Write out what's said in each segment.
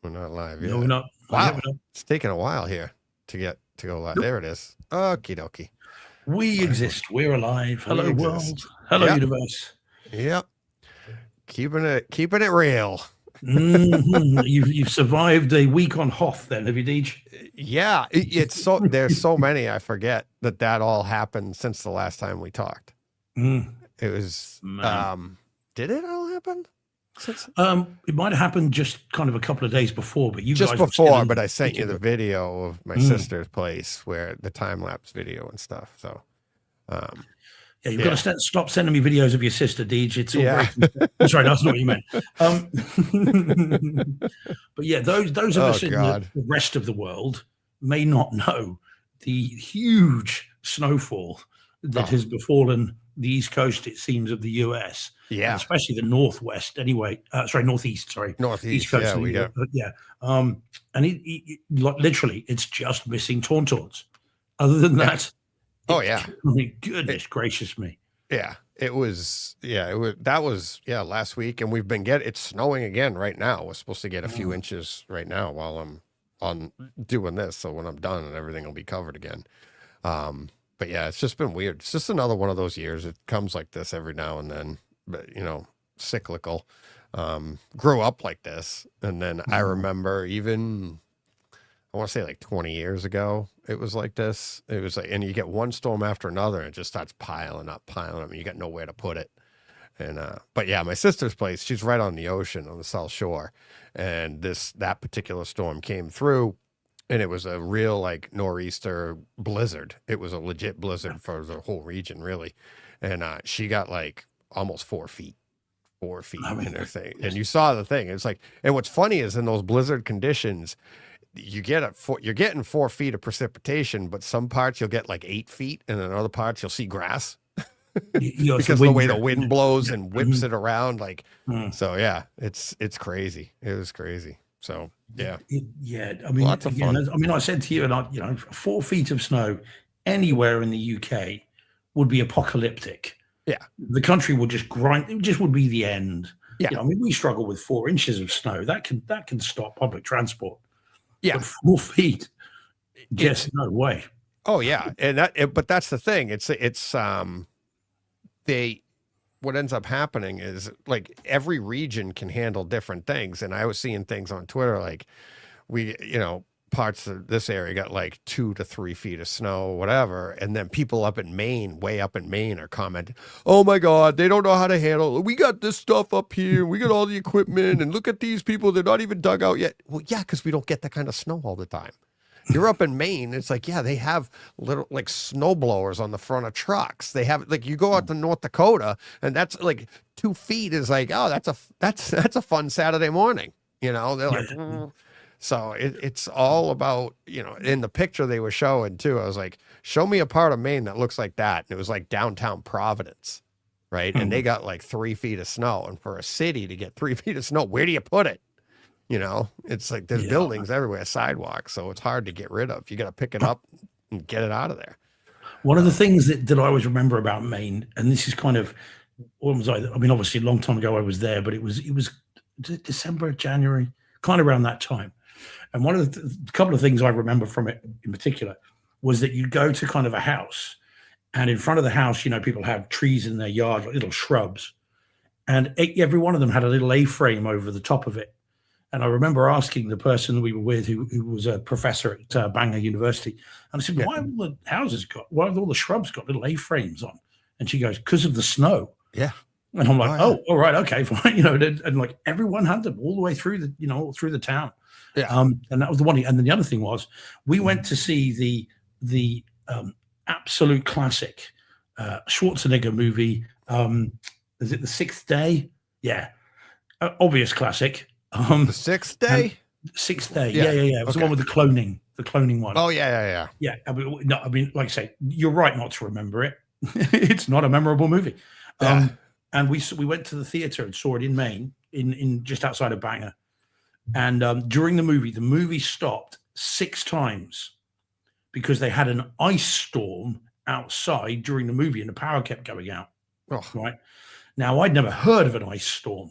We're not live No, yet. we're not. Wow. We're not. It's taking a while here to go live. Nope. There it is. Okie dokie. We Right. exist. We're alive. We Hello, world. exist. Hello, Yep. universe. Yep. Keeping it real. You've survived a week on Hoth, then, have you, Deej? Yeah. It's so there's so many. I forget that all happened since the last time we talked. Mm, It was. man. Did it all happen? Since It might have happened just kind of a couple of days before, but you just guys were before, still but I sent you the it. video of my sister's place where the time lapse video and stuff. So. Yeah, you've got to stop sending me videos of your sister, Deej. It's all Yeah. sorry, that's not what you meant. But yeah, those of us in the rest of the world may not know the huge snowfall that has befallen the East Coast, it seems, of the US. Yeah. Especially the Northwest, anyway. Northeast, sorry. Northeast, East Coast. Yeah, we got. Yeah. And literally, it's just missing Tauntauns. Other than that, oh yeah. Goodness gracious me. Yeah. It was that was last week, and we've been it's snowing again right now. We're supposed to get a few inches right now while I'm on doing this. So when I'm done and everything will be covered again. But yeah, it's just been weird. It's just another one of those years. It comes like this every now and then, but cyclical. Grew up like this. And then I remember even, I want to say like 20 years ago, it was like this. It was like, and you get one storm after another and it just starts piling up. And you got nowhere to put it. And, but yeah, my sister's place, she's right on the ocean on the South Shore. And that particular storm came through. And it was a real like nor'easter blizzard. It was a legit blizzard for the whole region, really. And she got like almost 4 feet in her thing. And you saw the thing. It's like, and what's funny is in those blizzard conditions, you're getting 4 feet of precipitation, but some parts you'll get like 8 feet, and in other parts you'll see grass because the way the wind blows and whips it around. Like, so yeah, it's crazy. It was crazy. So yeah. I mean, lots of fun. I mean, I said to you, 4 feet of snow anywhere in the UK would be apocalyptic. Yeah. The country would just grind. It just would be the end. Yeah. I mean, we struggle with 4 inches of snow. That can stop public transport. Yeah. But 4 feet, just no way. Oh yeah. And but that's the thing. What ends up happening is like every region can handle different things. And I was seeing things on Twitter, like parts of this area got like 2 to 3 feet of snow, whatever. And then people way up in Maine are commenting, oh my God, they don't know how to handle it. We got this stuff up here. We got all the equipment, and look at these people. They're not even dug out yet. Well, yeah, because we don't get that kind of snow all the time. You're up in Maine. It's like, yeah, they have little like snow blowers on the front of trucks. They have like, you go out to North Dakota and that's like 2 feet is like, oh, that's a fun Saturday morning. They're like, So it's all about, in the picture they were showing too. I was like, show me a part of Maine that looks like that. And it was like downtown Providence. Right. And they got like 3 feet of snow. And for a city to get 3 feet of snow, where do you put it? It's like there's buildings everywhere, sidewalks, so it's hard to get rid of. You got to pick it up and get it out of there. One of the things that I always remember about Maine, and this is kind of, when was I mean, obviously a long time ago I was there, but it was December, January, kind of around that time. And one of the couple of things I remember from it in particular was that you go to kind of a house, and in front of the house, people have trees in their yard, like little shrubs, and every one of them had a little A-frame over the top of it. And I remember asking the person we were with, who was a professor at Bangor University, and I said, why have all the shrubs got little A-frames on? And she goes, because of the snow. Yeah. And I'm like, oh, all right, okay, fine. And like everyone had them all the way through all through the town. Yeah. And that was the one. And then the other thing was, we went to see the absolute classic Schwarzenegger movie. Is it The Sixth Day? Yeah. Obvious classic. The Sixth Day? Sixth Day. Yeah. It was the one with the cloning one. Oh, yeah. Yeah. I mean, like I say, you're right not to remember it. It's not a memorable movie. And we went to the theater and saw it in Maine, in just outside of Bangor. And during the movie stopped 6 times because they had an ice storm outside during the movie and the power kept going out. Oh. Right. Now, I'd never heard of an ice storm.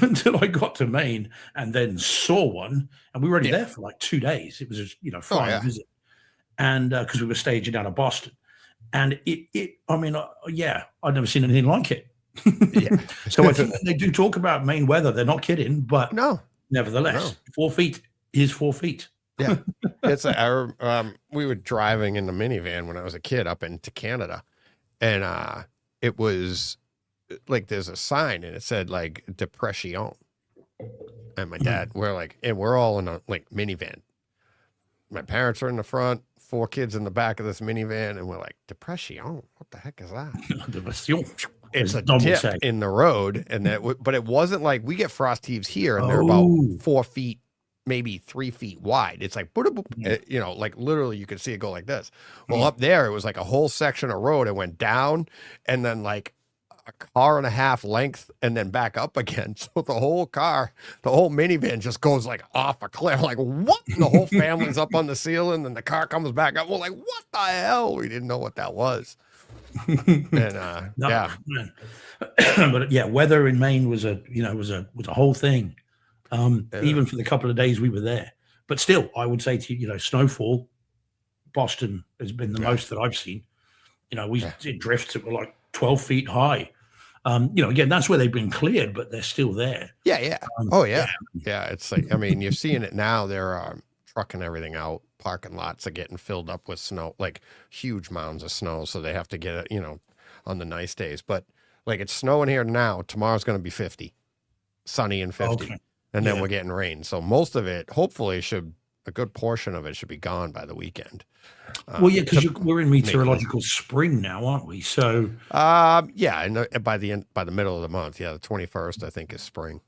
until I got to Maine and then saw one. And we were only Yeah. there for like 2 days. It was a flying yeah. visit, and because we were staging down to Boston, and I mean, yeah, I'd never seen anything like it. Yeah. So I think when they do talk about Maine weather, they're not kidding, but No, nevertheless, 4 feet is 4 feet. yeah. It's we were driving in the minivan when I was a kid up into Canada, and it was like there's a sign and it said like depression, and my dad, we're like, and we're all in a like minivan. My parents are in the front, 4 kids in the back of this minivan, and we're like, depression, what the heck is that? It's a dip in the road, and but it wasn't like we get frost heaves here, and they're about 4 feet, maybe 3 feet wide. It's like, you know, like literally you could see it go like this. Well, up there, it was like a whole section of road. It went down, and then like a car and a half length, and then back up again. So the whole minivan just goes like off a cliff. Like, what? And the whole family's up on the ceiling, and the car comes back up. We're like, what the hell? We didn't know what that was. And yeah, man. But yeah, weather in Maine was a whole thing. Even for the couple of days we were there. But still, I would say to you, snowfall, Boston has been the most that I've seen. We did drifts that were like 12 feet high. Again, that's where they've been cleared, but they're still there. Yeah. Yeah. It's like, I mean, you're seeing it now. They're trucking everything out. Parking lots are getting filled up with snow, like huge mounds of snow. So they have to get it, on the nice days. But like it's snowing here now. Tomorrow's going to be 50, sunny and 50. Okay. And then we're getting rain. So most of it, hopefully, a good portion of it should be gone by the weekend. Well, yeah, because we're in meteorological spring now, aren't we? So, yeah, and by the middle of the month, the 21st, I think is spring.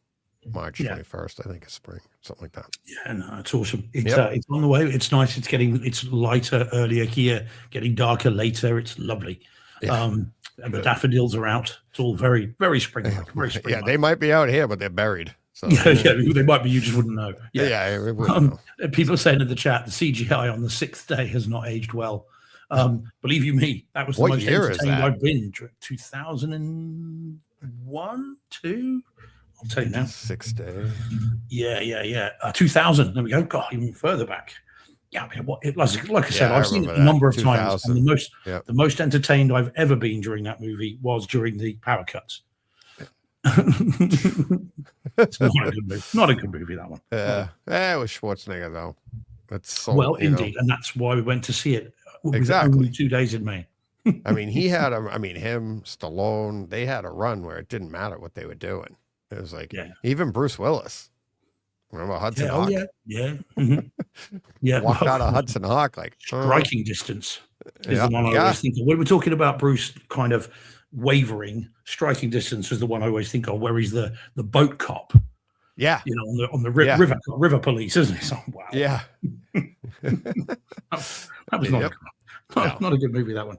March 21st, I think is spring, something like that. Yeah, no, it's awesome. It's on the way. It's nice. It's lighter earlier here, getting darker later. It's lovely. Yeah. And the daffodils are out. It's all very, very spring-like. Very spring-like. Yeah, they might be out here, but they're buried. So, they might be. You just wouldn't know. Know. People are saying in the chat the CGI on the 6th day has not aged well. Believe you me, that was the most entertained I've been. 2001, 2. I'll tell you now. 6th day. Yeah. 2000. There we go. God, even further back. Yeah, I mean, like I said, I've seen it a number of times, and the most entertained I've ever been during that movie was during the power cuts. It's not a good movie. Not a good movie, that one. It was Schwarzenegger though. That's so, well, indeed, and that's why we went to see it. Exactly. Only 2 days in May. I mean, him, Stallone, they had a run where it didn't matter what they were doing. It was like even Bruce Willis. Remember Hudson Hawk? Yeah. Mm-hmm. Walked out of Hudson Hawk like striking distance is the one I always think of. When we're talking about Bruce kind of wavering, striking distance was the one I always think of, where he's the boat cop. Yeah. On the river police, isn't he? So, wow. Yeah. that was not a good movie, that one.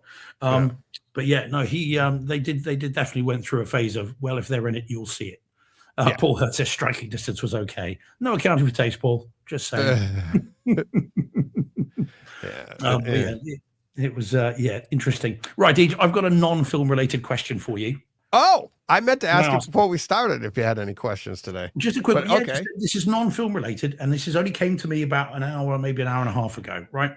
But yeah, no, they definitely went through a phase of, well, if they're in it, you'll see it. Paul Hurt says striking distance was okay. No accounting for taste, Paul. Just saying. It was interesting. Right, Deej, I've got a non-film related question for you. Oh, I meant to ask you before we started if you had any questions today. Just a quick one. Okay. This is non-film related, and this only came to me about an hour, maybe an hour and a half ago, right?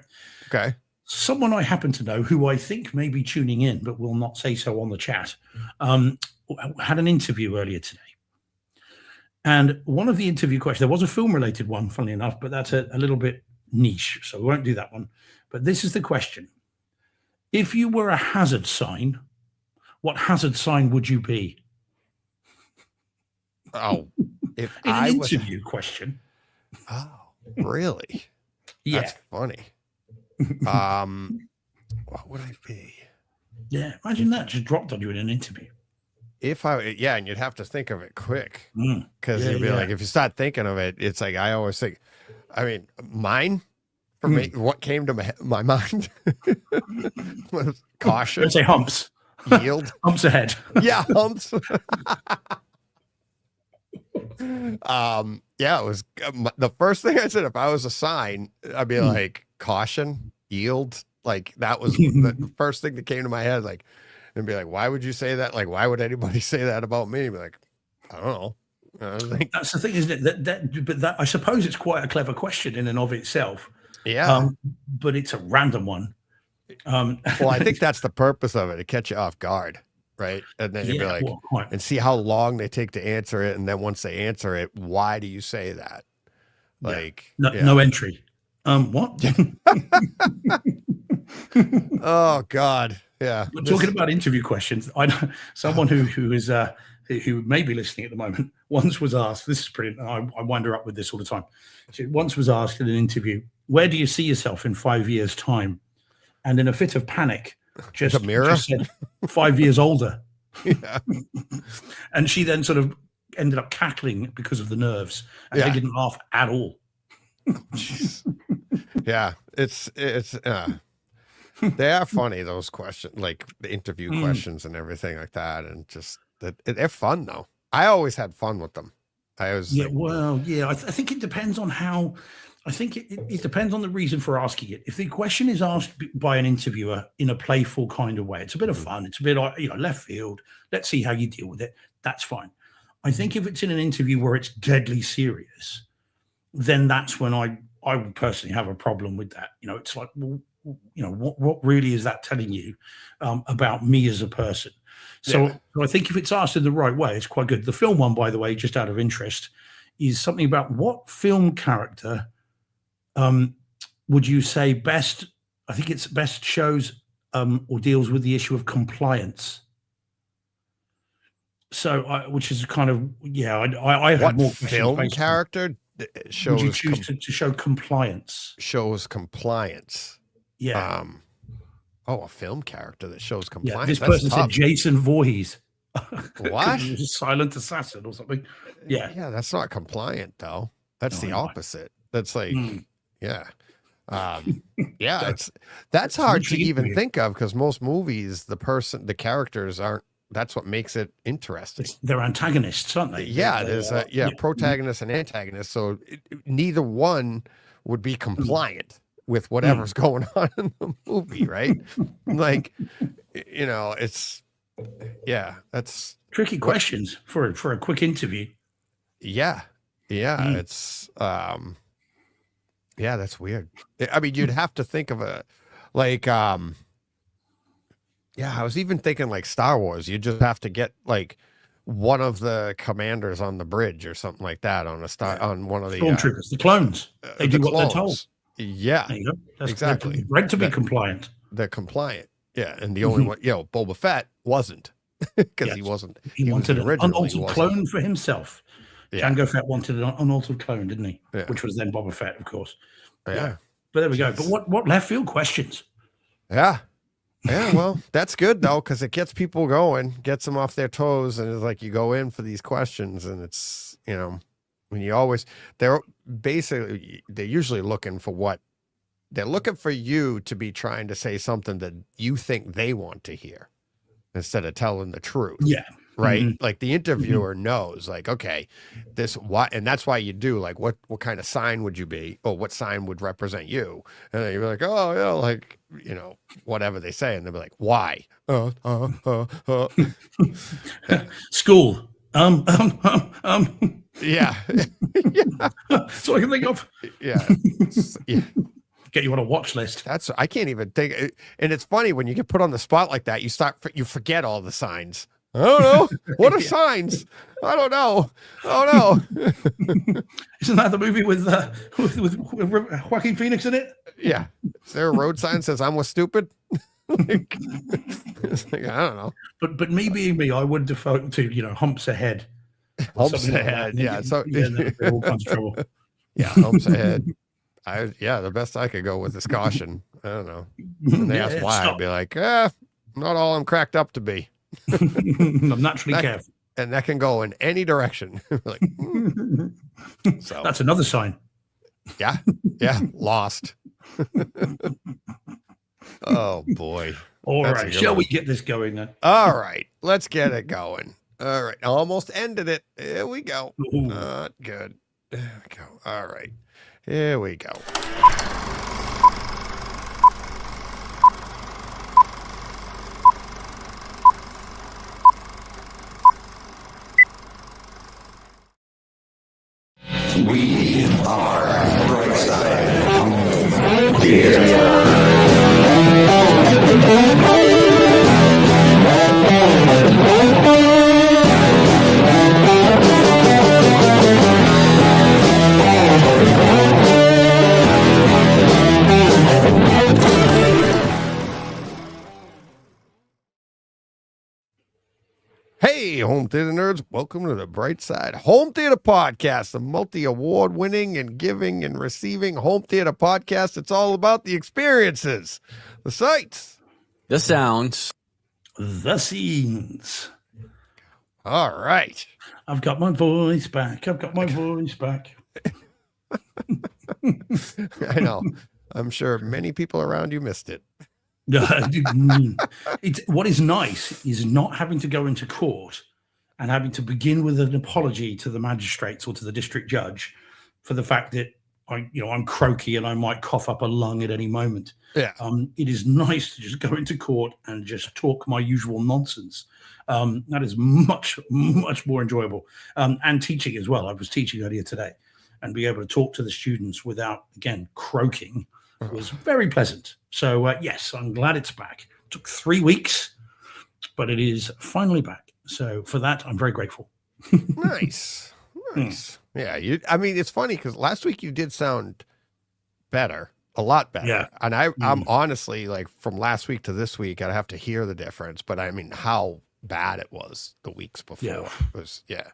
Okay. Someone I happen to know who I think may be tuning in, but will not say so on the chat, had an interview earlier today. And one of the interview questions, there was a film-related one, funnily enough, but that's a little bit niche, so we won't do that one. But this is the question. If you were a hazard sign, what hazard sign would you be? Oh, if in an interview question. Oh, really? Yeah. That's funny. What would I be? Yeah, imagine that just dropped on you in an interview. And you'd have to think of it quick, because you'd be like, if you start thinking of it, it's like, I always think, I mean, mine for me, what came to my mind was caution. Let's say humps. Yield. Humps ahead. Yeah, humps. It was the first thing I said. If I was a sign, I'd be like caution, yield. Like that was the first thing that came to my head. Like, and be like, why would you say that? Like, why would anybody say that about me? Be like, I don't know. I was like, That's the thing, isn't it? But that I suppose it's quite a clever question in and of itself. yeah. But it's a random one. Well, I think that's the purpose of it, to catch you off guard, right? And then you'd be yeah, like, well, quite. and see how long they take to answer it. And then once they answer it, why do you say that? Yeah. Like, No, yeah. no entry. What? Oh God. Yeah. We're talking about interview questions. I know someone who may be listening at the moment once was asked. This is pretty. I wind her up with this all the time. She once was asked in an interview, "Where do you see yourself in 5 years' time?" And in a fit of panic, just said 5 years older. Yeah. And she then sort of ended up cackling because of the nerves, and they didn't laugh at all. Yeah, it's they are funny, those questions, like the interview questions and everything like that, and just they're fun though. I always had fun with them. I was I think it depends on how. I think it depends on the reason for asking it. If the question is asked by an interviewer in a playful kind of way, it's a bit of fun. It's a bit left field. Let's see how you deal with it. That's fine. I think if it's in an interview where it's deadly serious, then that's when I would personally have a problem with that. It's like, well, what really is that telling you about me as a person? So I think if it's asked in the right way, it's quite good. The film one, by the way, just out of interest, is something about what film character would you say best? I think it's best shows or deals with the issue of compliance. So, which is kind of I had more film character shows. Would you choose to show compliance? Shows compliance. Yeah. A film character that shows compliance. Yeah, this person said Jason Voorhees. What? He was a silent assassin or something. Yeah. Yeah, that's not compliant though. That's the opposite. That's like, that's hard to even think of, because most movies, the characters aren't. That's what makes it interesting. They're antagonists, aren't they? Yeah, there's protagonist and antagonist. So neither one would be compliant with whatever's going on in the movie, right? Like, it's that's tricky questions for a quick interview. Yeah, it's that's weird. I mean, you'd have to think of I was even thinking like Star Wars. You just have to get like one of the commanders on the bridge or something like that on one of the stormtroopers, the clones. They do what they're told. Yeah, that's exactly. They're bred to be compliant. They're compliant. Yeah, and the only one, Boba Fett wasn't, because he wasn't. He wanted an unaltered clone for himself. Yeah. Jango Fett wanted an unaltered clone, didn't he? Yeah. Which was then Boba Fett, of course. Yeah. But there we go. But what left field questions? Yeah. Yeah, well, that's good though, because it gets people going, gets them off their toes, and it's like you go in for these questions, and it's when they're usually looking for they're looking for you to be trying to say something that you think they want to hear instead of telling the truth. Yeah. Right. Mm-hmm. Like the interviewer knows, like, okay, and that's why you do like, what kind of sign would you be? Or what sign would represent you? And then you're like, oh yeah, like, whatever they say. And they'll be like, why? School. Yeah. So I can think of. Yeah. Get you on a watch list. I can't even think. And it's funny when you get put on the spot like that, you forget all the signs. I don't know. What are signs? I don't know. Oh no. Isn't that the movie with Joaquin Phoenix in it? Yeah. Is there a road sign that says I'm stupid? It's like, I don't know. But me being me, I would default to humps ahead. Humps ahead. Yeah. So all kinds of trouble. Yeah, humps ahead. The best I could go with is caution. I don't know. And they ask why, I'd be like, not all I'm cracked up to be. I'm naturally careful. And that can go in any direction. Like, so that's another sign. Yeah. Lost. Oh boy. All right. Shall we get this going then? All right. Let's get it going. All right. Almost ended it. Here we go. Good. There we go. All right. Here we go. We are Brightside Theater. Hey, home theater nerds, welcome to the Brightside Home Theater Podcast, the multi-award winning and giving and receiving home theater podcast. It's all about the experiences, the sights, the sounds, the scenes. All right. I've got my voice back. I've got my voice back. I know. I'm sure many people around you missed it. What is nice is not having to go into court and having to begin with an apology to the magistrates or to the district judge for the fact that I'm croaky and I might cough up a lung at any moment. Yeah. It is nice to just go into court and just talk my usual nonsense. That is much, much more enjoyable. And teaching as well. I was teaching earlier today, and be able to talk to the students without, again, croaking was very pleasant. So, yes, I'm glad it's back. It took 3 weeks, but it is finally back. So for that, I'm very grateful. Nice. Yeah. It's funny because last week you did sound better, a lot better. Yeah. And I'm honestly, like, from last week to this week, I'd have to hear the difference. But I mean, how bad it was the weeks before was, yeah.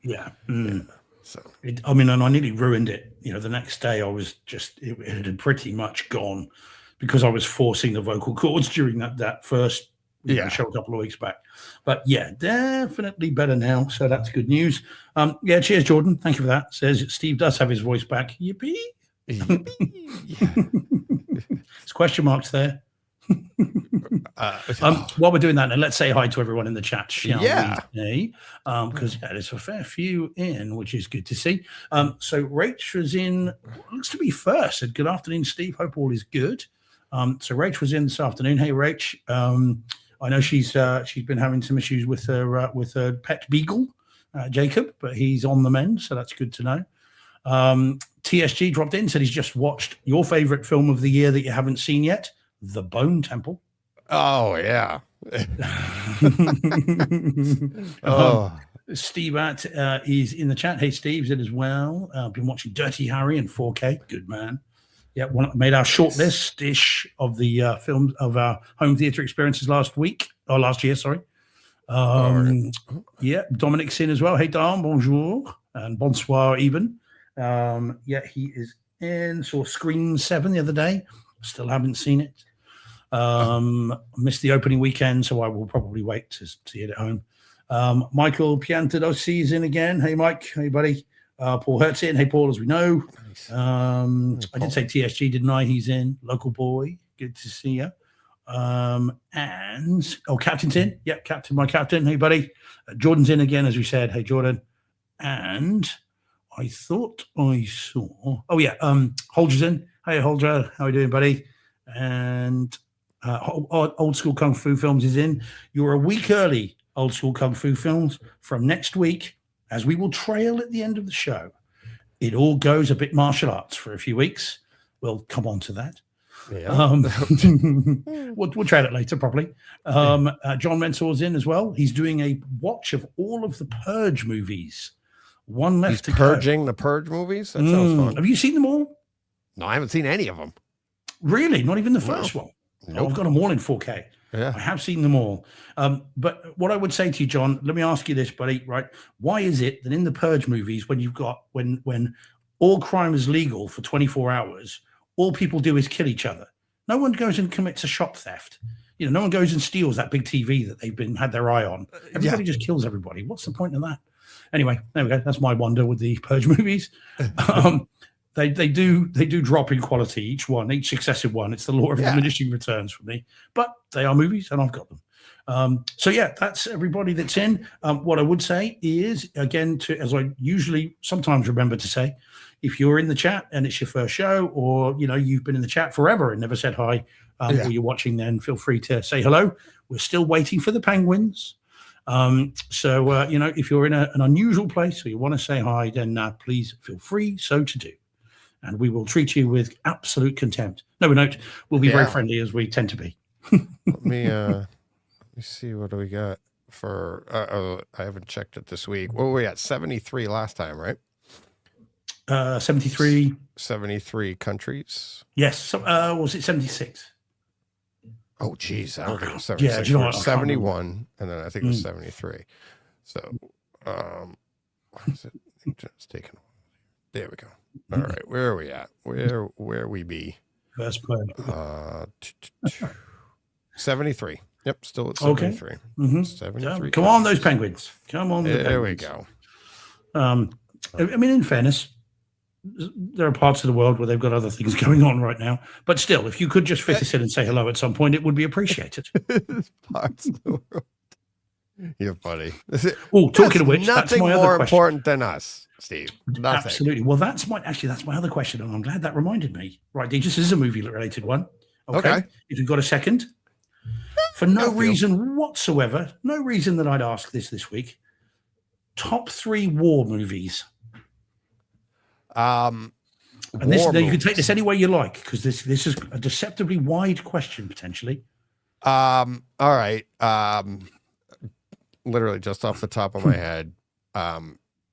So, and I nearly ruined it. The next day I was it had pretty much gone because I was forcing the vocal cords during that first show a couple of weeks back. But yeah, definitely better now. So that's good news. Cheers, Jordan. Thank you for that. Says Steve does have his voice back. Yippee. It's question marks there. While we're doing that, and let's say hi to everyone in the chat, shall we? Because there's a fair few in, which is good to see. So Rach was in, looks to be first. Said, good afternoon, Steve. Hope all is good. So Rach was in this afternoon. Hey, Rach. I know she's been having some issues with her pet beagle, Jacob, but he's on the mend, so that's good to know. TSG dropped in, said he's just watched your favorite film of the year that you haven't seen yet, The Bone Temple. Oh, yeah. Steve At is in the chat. Hey, Steve, said as well. Been watching Dirty Harry in 4K. Good man. Yeah, made our short list-ish of the films of our home theater experiences last year, sorry. Yeah, Dominic's in as well. Hey, Dom, bonjour, and bonsoir even. He is in. Saw Scream 7 the other day. Still haven't seen it. Missed the opening weekend, so I will probably wait to see it at home. Michael Piantadosi is in again. Hey, Mike. Hey, buddy. Paul Hertz in. Hey, Paul, as we know. I did say TSG, didn't I? He's in. Local boy. Good to see you. Captain's in. Yep, Captain, my captain. Hey, buddy. Jordan's in again, as we said. Hey, Jordan. And I thought I saw... Holger's in. Hey, Holger. How are you doing, buddy? And Old School Kung Fu Films is in. You're a week early, Old School Kung Fu Films. From next week, as we will trail at the end of the show, it all goes a bit martial arts for a few weeks. We'll come on to that. Yeah. We'll trail it later, probably. John Mentor's in as well. He's doing a watch of all of the Purge movies. One left to purging the Purge movies? That sounds fun. Have you seen them all? No, I haven't seen any of them. Really? Not even the first one? Nope. I've got them all in 4K. Yeah. I have seen them all. But what I would say to you, John, let me ask you this, buddy, right? Why is it that in the Purge movies, when all crime is legal for 24 hours, all people do is kill each other? No one goes and commits a shop theft. No one goes and steals that big TV that they've had their eye on. Everybody just kills everybody. What's the point of that? Anyway, there we go. That's my wonder with the Purge movies. They do drop in quality, each successive one. It's the law of diminishing returns for me. But they are movies, and I've got them. That's everybody that's in. What I would say is, again, as I usually sometimes remember to say, if you're in the chat and it's your first show, or you've been in the chat forever and never said hi, or you're watching, then feel free to say hello. We're still waiting for the Penguins. So if you're in an unusual place or you want to say hi, then please feel free so to do, and we will treat you with absolute contempt. No, we don't. We'll be very friendly, as we tend to be. Let me see, what do we got for I haven't checked it this week. What were we at? 73 last time, right? 73. 73 countries. Yes. So, was it 76? Oh, geez. I don't think it was Yeah, 76. do you know what? I can't 71, and then I think it was 73. So, what is it? It's taken. There we go. All right. Where are we at? Where we be? First play. 73. Yep, still at 73. Okay. 73. Come on, those penguins. Come on. There we go. I mean, in fairness, there are parts of the world where they've got other things going on right now. But still, if you could just fit us in and say hello at some point, it would be appreciated. Parts of the world. You're funny. Oh, talking of which, that's nothing my more other question. important than us, Steve. Nothing. Absolutely. Well, that's my other question, and I'm glad that reminded me. Right, this is a movie-related one. Okay. If you've got a second. For no reason whatsoever, no reason that I'd ask this week. Top 3 war movies. And you can take this any way you like, because this is a deceptively wide question potentially. All right. Literally just off the top of my head,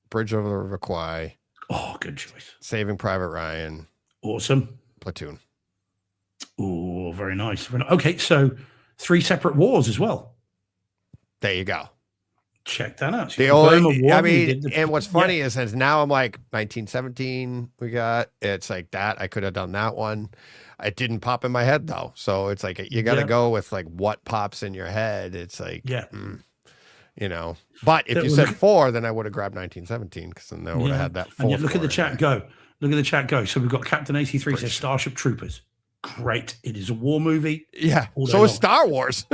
Bridge over the River Kwai. Oh, good choice. Saving Private Ryan. Awesome. Platoon. Oh, very nice. Okay, so 3 separate wars as well. There you go. Check that out. And what's funny is now I'm like 1917 we got. It's like that. I could have done that one. It didn't pop in my head though. So it's like you got to go with like what pops in your head. It's like, But if you said 4, then I would have grabbed 1917 because then I would have had that 4. And look at the chat go. Look at the chat go. So we've got Captain 83 says Starship Troopers. Great. It is a war movie. Yeah. So is Star Wars.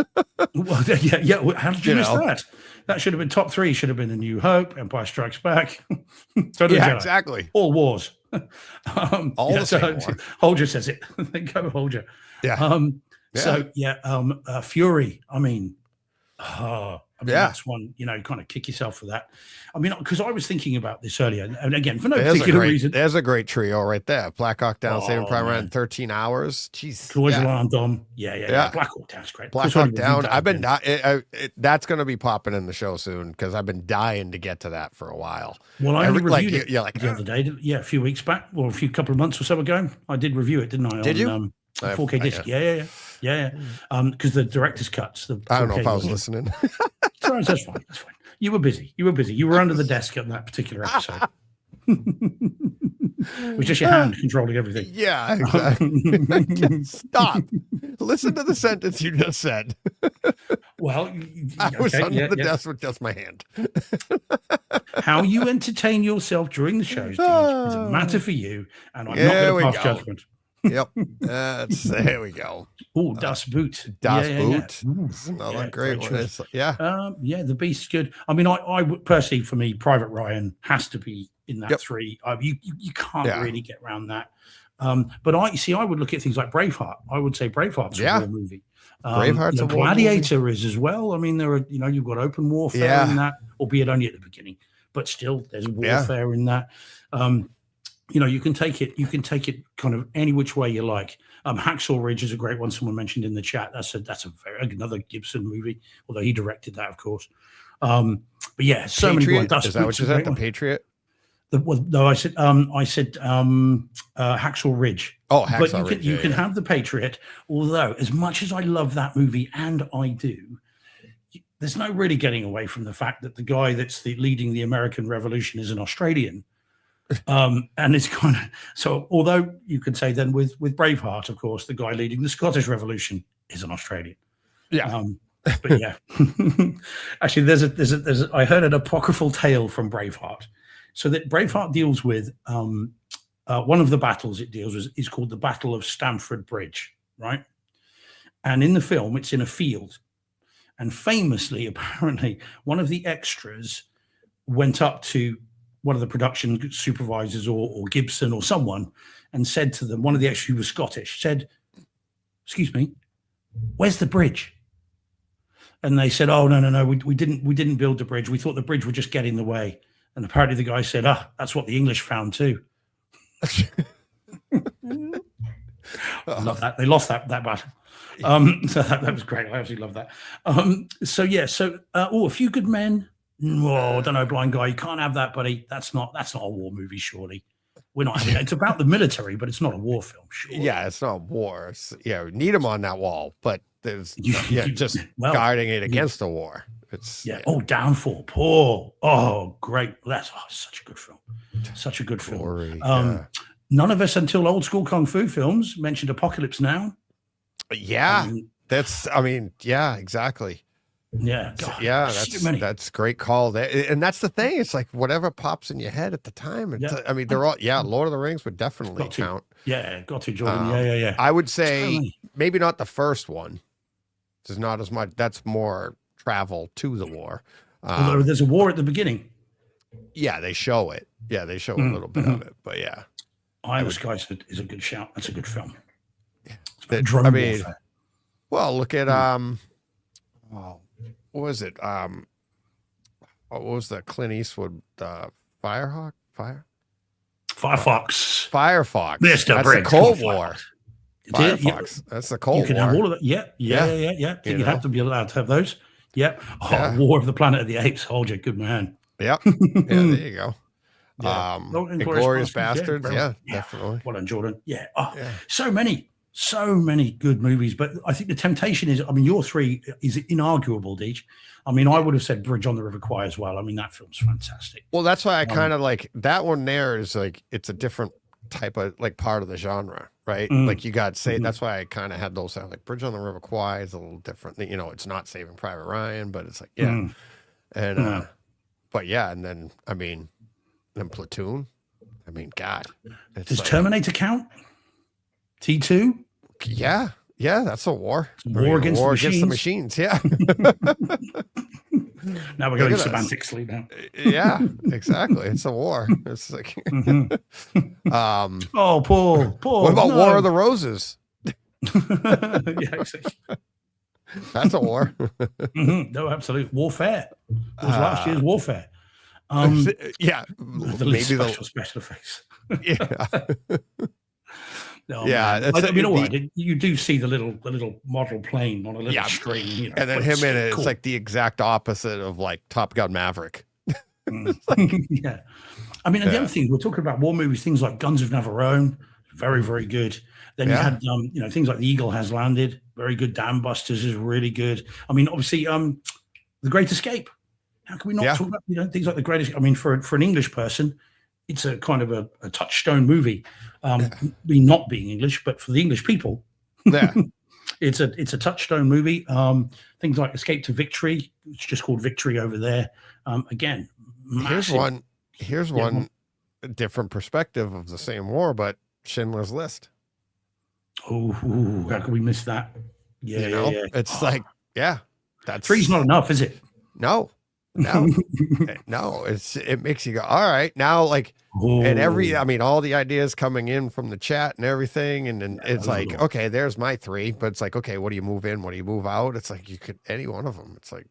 Well, yeah. How did you miss that? That should have been top 3. Should have been The New Hope, Empire Strikes Back. Exactly. All wars. All the same war. Holger says it. Go Holger. Yeah. So Fury. I mean, that's one, kind of kick yourself for that. I mean, because I was thinking about this earlier, and again, for no particular reason. There's a great trio right there. Black Hawk Down, Saving Private Ryan, 13 Hours. Jeez. Cloise Alarm Dom. Yeah. Black Hawk Down's great. Black Hawk Down. I've been that's going to be popping in the show soon because I've been dying to get to that for a while. Well, I reviewed it the other day. Yeah, a few weeks back, or a couple of months or so ago. I did review it, didn't I? Did you? 4K disc. Yeah. Because the director's cuts. I don't know if I was listening. That's fine. You were busy. You were under the desk on that particular episode. It was just your hand controlling everything. Yeah, exactly. Stop. Listen to the sentence you just said. Well, I was under the desk with just my hand. How you entertain yourself during the shows is a matter for you, and I'm not going to pass judgment. Yep. There we go. Oh, Das Boot. Das Boot. Another great one. The Beast's good. I mean, I would personally, for me, Private Ryan has to be in that 3. You can't really get around that. But I would look at things like Braveheart. I would say Braveheart's a war movie. Braveheart's a war Gladiator movie. Is as well. I mean, there are, you've got open warfare in that, albeit only at the beginning, but still there's warfare in that. You can take it kind of any which way you like. Hacksaw Ridge is a great one. Someone mentioned in the chat. That's another Gibson movie, although he directed that, of course. But yeah, so Patriot? many ones. Is that what you said? The Patriot? No, I said Hacksaw Ridge. Oh, Hacksaw Ridge. Ridge. You can have the Patriot. Although, as much as I love that movie, and I do, there's no really getting away from the fact that the guy that's leading the American Revolution is an Australian. And it's kind of so. Although you could say then with Braveheart, of course, the guy leading the Scottish Revolution is an Australian. Yeah. But yeah, actually, there's I heard an apocryphal tale from Braveheart. So that Braveheart deals with one of the battles it deals with is called the Battle of Stamford Bridge, right? And in the film, it's in a field, and famously, apparently, one of the extras went up to one of the production supervisors or Gibson or someone and said to them, one of the extras who was Scottish, said, "Excuse me, where's the bridge?" and they said, "Oh no, we didn't build the bridge. We thought the bridge would just get in the way." And apparently the guy said, "Ah, that's what the English found too." I love that. They lost that battle. So that was great. I absolutely love that. A Few Good Men. Oh, I don't know, Blind Guy. You can't have that, buddy. That's not a war movie, surely. We're not having it. It's about the military, but it's not a war film, surely. Yeah, it's not war. We need him on that wall, but there's just guarding it against the war. It's Downfall. Paul. Oh, great. That's such a good film. Such a good film. Glory, None of us until old school kung fu films mentioned Apocalypse Now. Yeah, exactly. Yeah, God, that's great call. And that's the thing. It's like whatever pops in your head at the time. They're all Lord of the Rings would definitely count. Yeah, got to Jordan. Yeah. I would say maybe not the first one. There's not as much. That's more travel to the war. Although there's a war at the beginning. Yeah, they show it. Yeah, they show a little bit of it. But yeah, Eye of Sky is a good shout. That's a good film. Warfare. Well, look at what was it? What was the Clint Eastwood Firefox? Firefox. Mr. That's the Cold War. Firefox. That's the Cold War. You can have all of that. Yeah. You have to be allowed to have those. Yep. War of the Planet of the Apes. Hold you, good man. Yep. Yeah, there you go. Inglourious Bastards. Yeah, definitely. Well done, Jordan. Yeah. So many good movies. But I think the temptation is, your three is inarguable, Deej. I would have said Bridge on the River Kwai as well. That film's fantastic. Well, that's why I kind of like that one there is like, it's a different type of like part of the genre, right? Like you got that's why I kind of had those sound like Bridge on the River Kwai is a little different. It's not Saving Private Ryan, but it's like, and then Platoon. God. Does Terminator count? T2? Yeah, that's a war. War against the machines. Yeah. Now we're going semantic sleep now. Yeah, exactly. It's a war. It's like Paul. What about War of the Roses? Yeah, exactly. That's a war. No, absolutely. Warfare. It was last year's Warfare. The special effects. Yeah. Oh, yeah, you do see the little model plane on a little string, and then him in it. Cool. It's like the exact opposite of like Top Gun Maverick. Yeah, the other thing we're talking about war movies, things like Guns of Navarone, very very good. Then you had things like The Eagle Has Landed, very good. Dam Busters is really good. Obviously, The Great Escape. How can we not talk about things like The Great Escape? For an English person, it's a kind of a touchstone movie. Me not being English, but for the English people, it's a touchstone movie. Things like Escape to Victory, it's just called Victory over there. Again, massive. Here's one different perspective of the same war, but Schindler's List. Oh, how could we miss that? Yeah, It's that's 3's not enough, is it? No. No, it makes you go, all right, now and all the ideas coming in from the chat and everything, and then it's like, okay, there's my 3, but it's like, okay, what do you move in, what do you move out? It's like you could any one of them. It's like,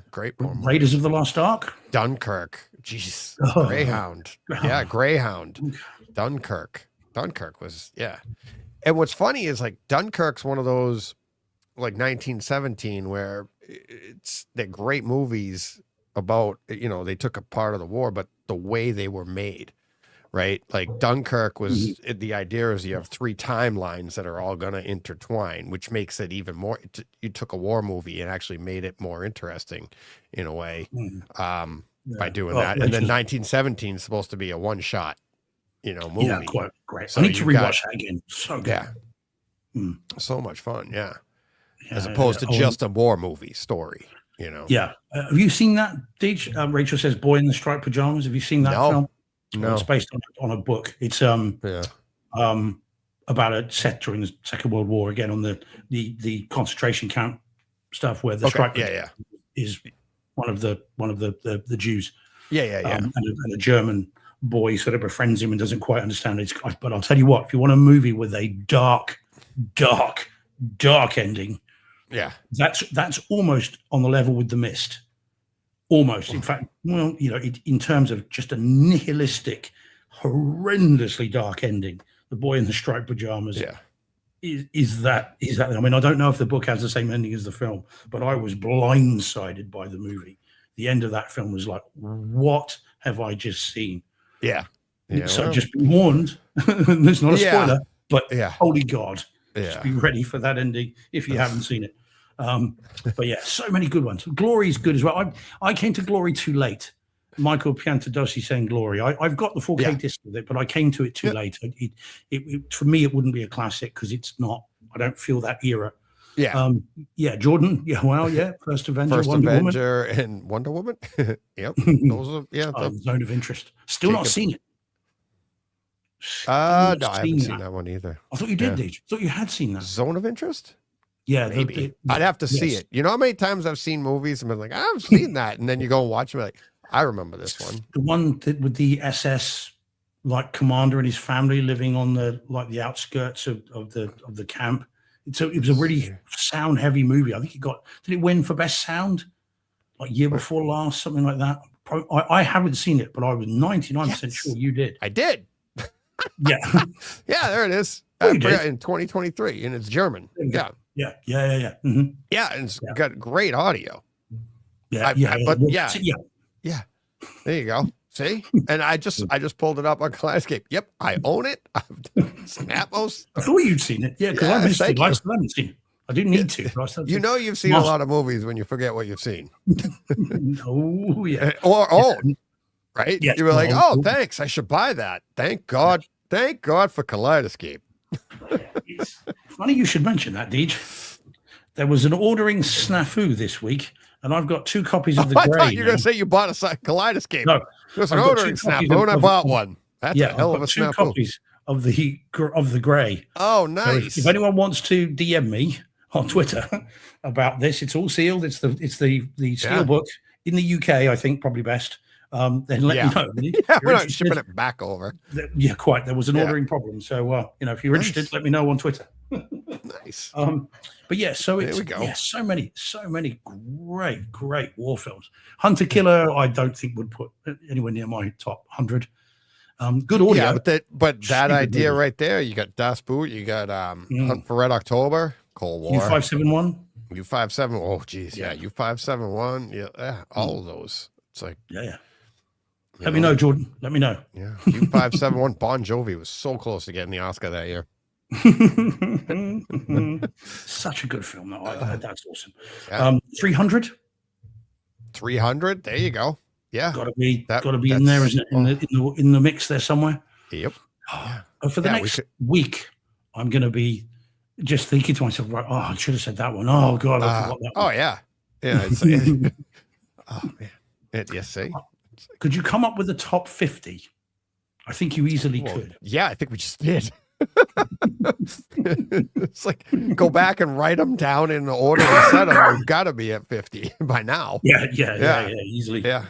great. Raiders of the Lost Ark, Dunkirk, jeez, Greyhound, Greyhound, Dunkirk was And what's funny is like Dunkirk's one of those like 1917 where they're great movies about, they took a part of the war, but the way they were made, right? Like Dunkirk was, the idea is you have 3 timelines that are all going to intertwine, which makes it even more, you took a war movie and actually made it more interesting in a way by doing that. And then 1917 is supposed to be a one-shot, movie. Yeah, quite great. So I need to rewatch that again. So good. Yeah. So much fun, as opposed to just a war movie story. Yeah. Have you seen that, Deej? Rachel says Boy in the Striped Pajamas. Have you seen that film? No. It's based on a book. It's about a set during the Second World War, again on the concentration camp stuff where the striped is one of the Jews. And a German boy sort of befriends him and doesn't quite understand it. But I'll tell you what, if you want a movie with a dark ending, Yeah. That's almost on the level with The Mist. Almost. In fact, well, in terms of just a nihilistic, horrendously dark ending, The Boy in the Striped Pajamas Yeah. is that. I mean, I don't know if the book has the same ending as the film, but I was blindsided by the movie. The end of that film was like, what have I just seen? Yeah. So just be warned. There's not a spoiler, but holy God, just be ready for that ending if you haven't seen it. But yeah, so many good ones. Glory is good as well. I came to Glory too late. Michael Piantadosi saying Glory. I've got the 4K disc with it, but I came to it too late. It for me, it wouldn't be a classic because it's not. I don't feel that era. Yeah. Jordan. Yeah. Well, yeah. First Avenger, Wonder Woman. And Wonder Woman. Yep. Those are Zone of Interest. Still not seen it. No, I haven't seen that one either. I thought you did, Deej. I thought you had seen that. Zone of Interest? Yeah, maybe. I'd have to see it. You know how many times I've seen movies and been like, I've seen that, and then you go and watch it, like, I remember this one. The one with the SS commander and his family living on the outskirts of the camp. It was a really sound heavy movie. I think did it win for best sound? Year before last, something like that. I haven't seen it, but I was 99% sure you did. I did. Yeah. Yeah, there it is. In 2023, and it's German. Yeah. Yeah. Mm-hmm. Yeah, and it's got great audio. Yeah. Yeah. There you go. See? And I just pulled it up on Kaleidoscape. Yep, I own it. Snappos. I thought you'd seen it. Yeah, because I missed it. I still haven't seen it. I didn't need to. You've seen a lot of movies when you forget what you've seen. Oh, yeah. Or own. Right? Yes, you were like, thanks. I should buy that. Thank God. Thank God for Kaleidoscape. It's funny you should mention that, Deej. There was an ordering snafu this week, and I've got 2 copies of The Grey. I thought you were going to say you bought a Kaleidoscape. No. There's an ordering snafu, and I bought one. That's a hell of a snafu. 2 copies of the Grey. Oh, nice. So if anyone wants to DM me on Twitter about this, it's all sealed. It's the steel book in the UK, I think, probably best. Then let me know. We're not shipping it back over. Yeah, quite. There was an ordering problem. So, if you're interested, let me know on Twitter. Nice. But yeah, so there we go. Yeah, so many great war films. Hunter Killer, I don't think would put anywhere near my top 100. Good audio. Yeah, but that idea right there, you got Das Boot, you got Hunt for Red October, Cold War. U571. U571. Oh, geez. Yeah. U571. Yeah. All of those. It's like, let me know, Jordan. Let me know. Yeah. U571. Bon Jovi was so close to getting the Oscar that year. Such a good film. That's awesome. Yeah. 300. 300. There you go. Yeah. Gotta be in there, isn't it? In the mix there somewhere. Yep. For the next week, I'm gonna be just thinking to myself, right, I should have said that one. Oh God, I forgot that one. Oh yeah. Yeah. Oh man. Yes, see. Could you come up with a top 50? I think you easily could. Yeah, I think we just did. It's like go back and write them down in the order we said them. We've got to be at 50 by now. Yeah, easily. Yeah.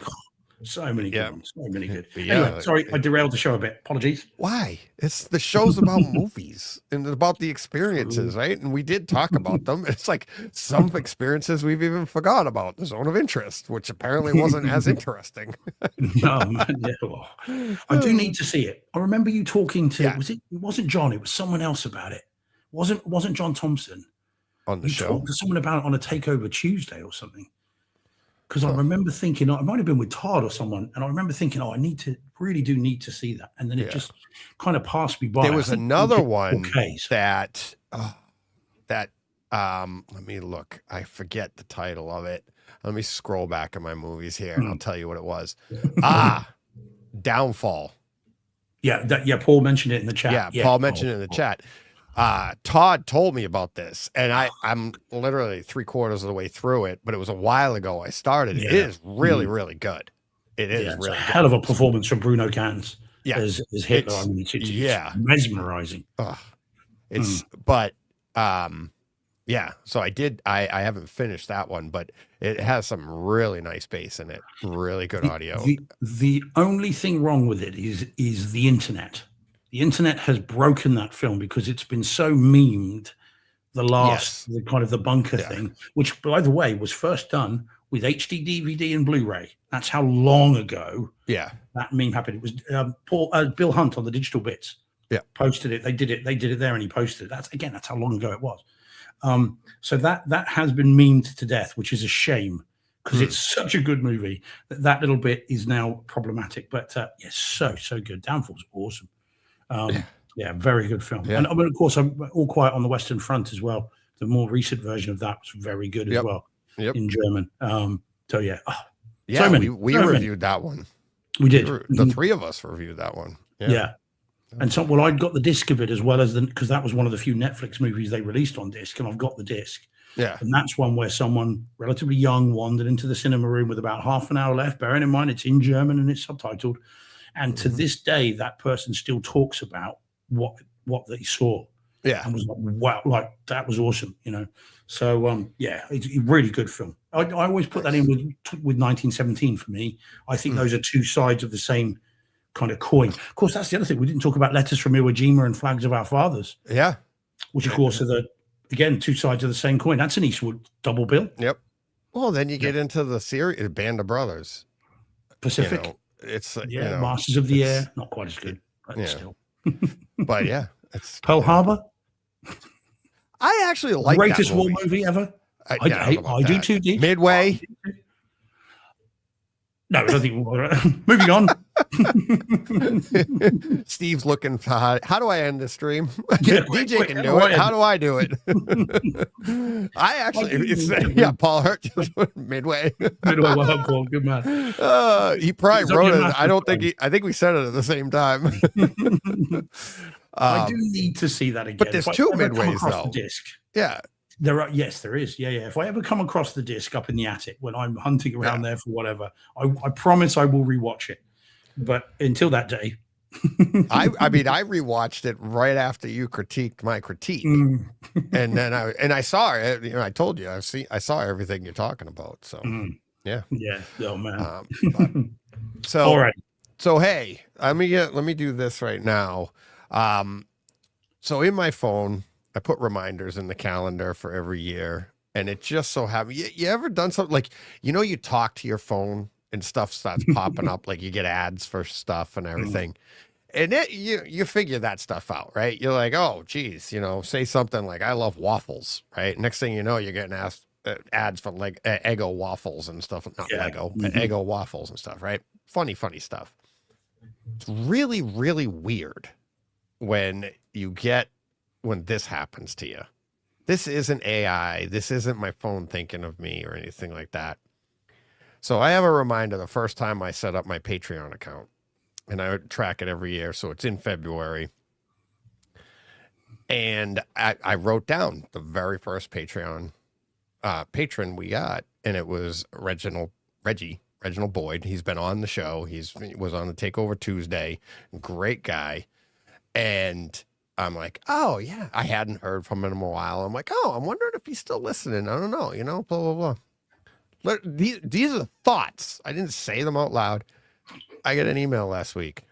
So many good ones. So many good. Anyway, sorry, I derailed the show a bit. Apologies. Why? It's the show's about movies and about the experiences, right? And we did talk about them. It's like some experiences we've even forgot about. The Zone of Interest, which apparently wasn't as interesting. No, man, I do need to see it. I remember you talking to it wasn't John, it was someone else about it. Wasn't John Thompson on the show? Talked to someone about it on a Takeover Tuesday or something. Because I remember thinking, it might have been with Todd or someone, and I rember thinking, I really do need to see that. And then it just kind of passed me by. There was another one that let me look. I forget the title of it. Let me scroll back in my movies here, and I'll tell you what it was. Downfall. Yeah, Paul mentioned it in the chat. Yeah, Paul mentioned it in the chat. Todd told me about this, and I'm literally 3/4 of the way through it, but it was a while ago I started. It is really, really good. It is really a hell of a performance from Bruno Ganz as Hitler. It's mesmerizing. But so I haven't finished that one, but it has some really nice bass in it. Really good audio. The only thing wrong with it is the internet. The internet has broken that film because it's been so memed the last, Yes. the kind of the bunker Yeah. thing, which, by the way, was first done with HD DVD and Blu-ray. That's how long ago Yeah. that meme happened. It was Bill Hunt on the Digital Bits. Yeah. Posted it. They did it there, and he posted it. That's how long ago it was. So that has been memed to death, which is a shame because it's such a good movie. That little bit is now problematic, but yes, so good. Downfall's awesome. Yeah, very good film. Yeah. And I mean, of course, I'm All Quiet on the Western Front as well. The more recent version of that was very good as well in German. So yeah, Yeah, so many, we so many. reviewed that one. We did. The three of us reviewed that one. Yeah. And so, well, I'd got the disc of it as well as because that was one of the few Netflix movies they released on disc, and I've got the disc. Yeah. And that's one where someone relatively young wandered into the cinema room with about half an hour left, bearing in mind it's in German and it's subtitled. And to this day, that person still talks about what they saw. Yeah. And was like, wow, like that was awesome, you know. So yeah, it's a really good film. I always put that in with 1917 for me. I think those are two sides of the same kind of coin. Of course, that's the other thing. We didn't talk about Letters from Iwo Jima and Flags of Our Fathers. Yeah. Which of course are again two sides of the same coin. That's an Eastwood double bill. Yep. Well, then you get into the series Band of Brothers. Pacific. You know, it's Masters of the Air, not quite as good, but still. But yeah, it's Pearl Harbor. I actually like greatest that movie. war movie ever. I do too, Deep. Midway. No, I don't think. Moving on. Steve's looking for how do I end this stream? Yeah, DJ quick, can do it. How do I do it? I actually, Paul Hurt Midway, Midway. well done, Paul. Good man. He probably He's on wrote your it. I don't think I think we said it at the same time. I do need to see that again. But there's two Midways though. The disc. Yeah. There are, yes, there is. Yeah. If I ever come across the disc up in the attic when I'm hunting around there for whatever, I promise I will rewatch it. But until that day, I mean, I rewatched it right after you critiqued my critique, and then I saw it. You know, I told you I saw everything you're talking about. So yeah. Oh man. So all right. So hey, let me do this right now. So in my phone, I put reminders in the calendar for every year, and it just so happens. You ever done something like, you talk to your phone and stuff starts popping up, like you get ads for stuff and everything, and you figure that stuff out, right? You're like, oh, geez, say something like, I love waffles, right? Next thing you know, you're getting asked ads for like Eggo waffles and stuff, not Lego, but Eggo waffles and stuff, right? Funny stuff. It's really, really weird when this happens to you. This isn't AI. This isn't my phone thinking of me or anything like that. So I have a reminder the first time I set up my Patreon account, and I would track it every year. So it's in February. And I wrote down the very first patron we got, and it was Reginald Boyd. He's been on the show. He was on the Takeover Tuesday. Great guy. And I'm like, oh, yeah, I hadn't heard from him in a while. I'm like, oh, I'm wondering if he's still listening. I don't know, blah, blah, blah. These are the thoughts. I didn't say them out loud. I got an email last week.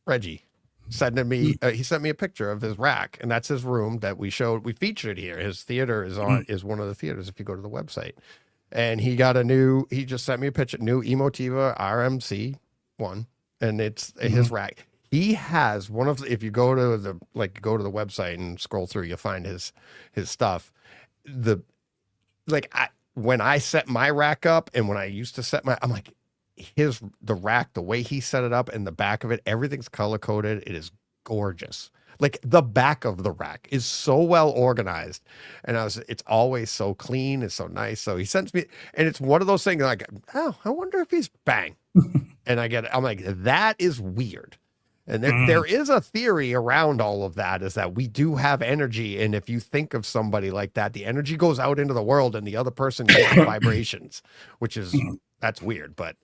Reggie sending me, he sent me a picture of his rack, and that's his room that we featured here. His theater is one of the theaters if you go to the website. And he just sent me a picture, new Emotiva RMC 1, and it's his rack. He has if you go to the website and scroll through, you'll find his stuff. When I set my rack up and when I used to set I'm like, the rack, the way he set it up and the back of it, everything's color coded. It is gorgeous. Like the back of the rack is so well organized, and it's always so clean. It's so nice. So he sends me, and it's one of those things like, oh, I wonder if he's bang. And I'm like, that is weird. And there is a theory around all of that, is that we do have energy. And if you think of somebody like that, the energy goes out into the world and the other person gets the vibrations, that's weird. But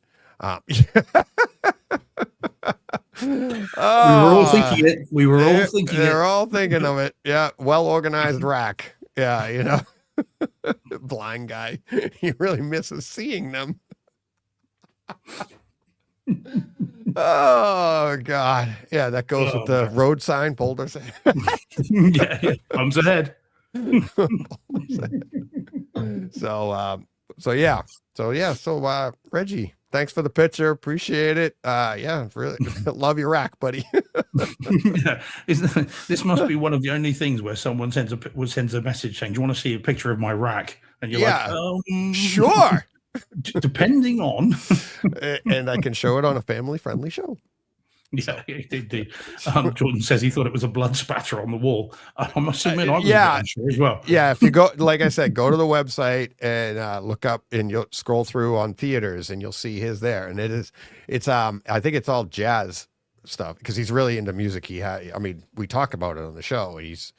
we were all thinking it. They're all thinking of it. Yeah. Well-organized rack. Yeah. Blind guy. He really misses seeing them. Oh God. Yeah, that goes with the road sign, boulders. Yeah, bumps ahead. So yeah. So Reggie, thanks for the picture. Appreciate it. Yeah, really love your rack, buddy. Yeah, this must be one of the only things where someone sends a message saying, "Do you want to see a picture of my rack?" And you're Yeah, like, sure. Depending on, And I can show it on a family-friendly show. yeah, Jordan says he thought it was a blood spatter on the wall. I must admit, I was yeah. unsure as well. Yeah, if you go, like I said, go to the website and look up, and you'll scroll through on theaters, and you'll see his there. And it's I think it's all jazz stuff because he's really into music. I mean, we talk about it on the show. He's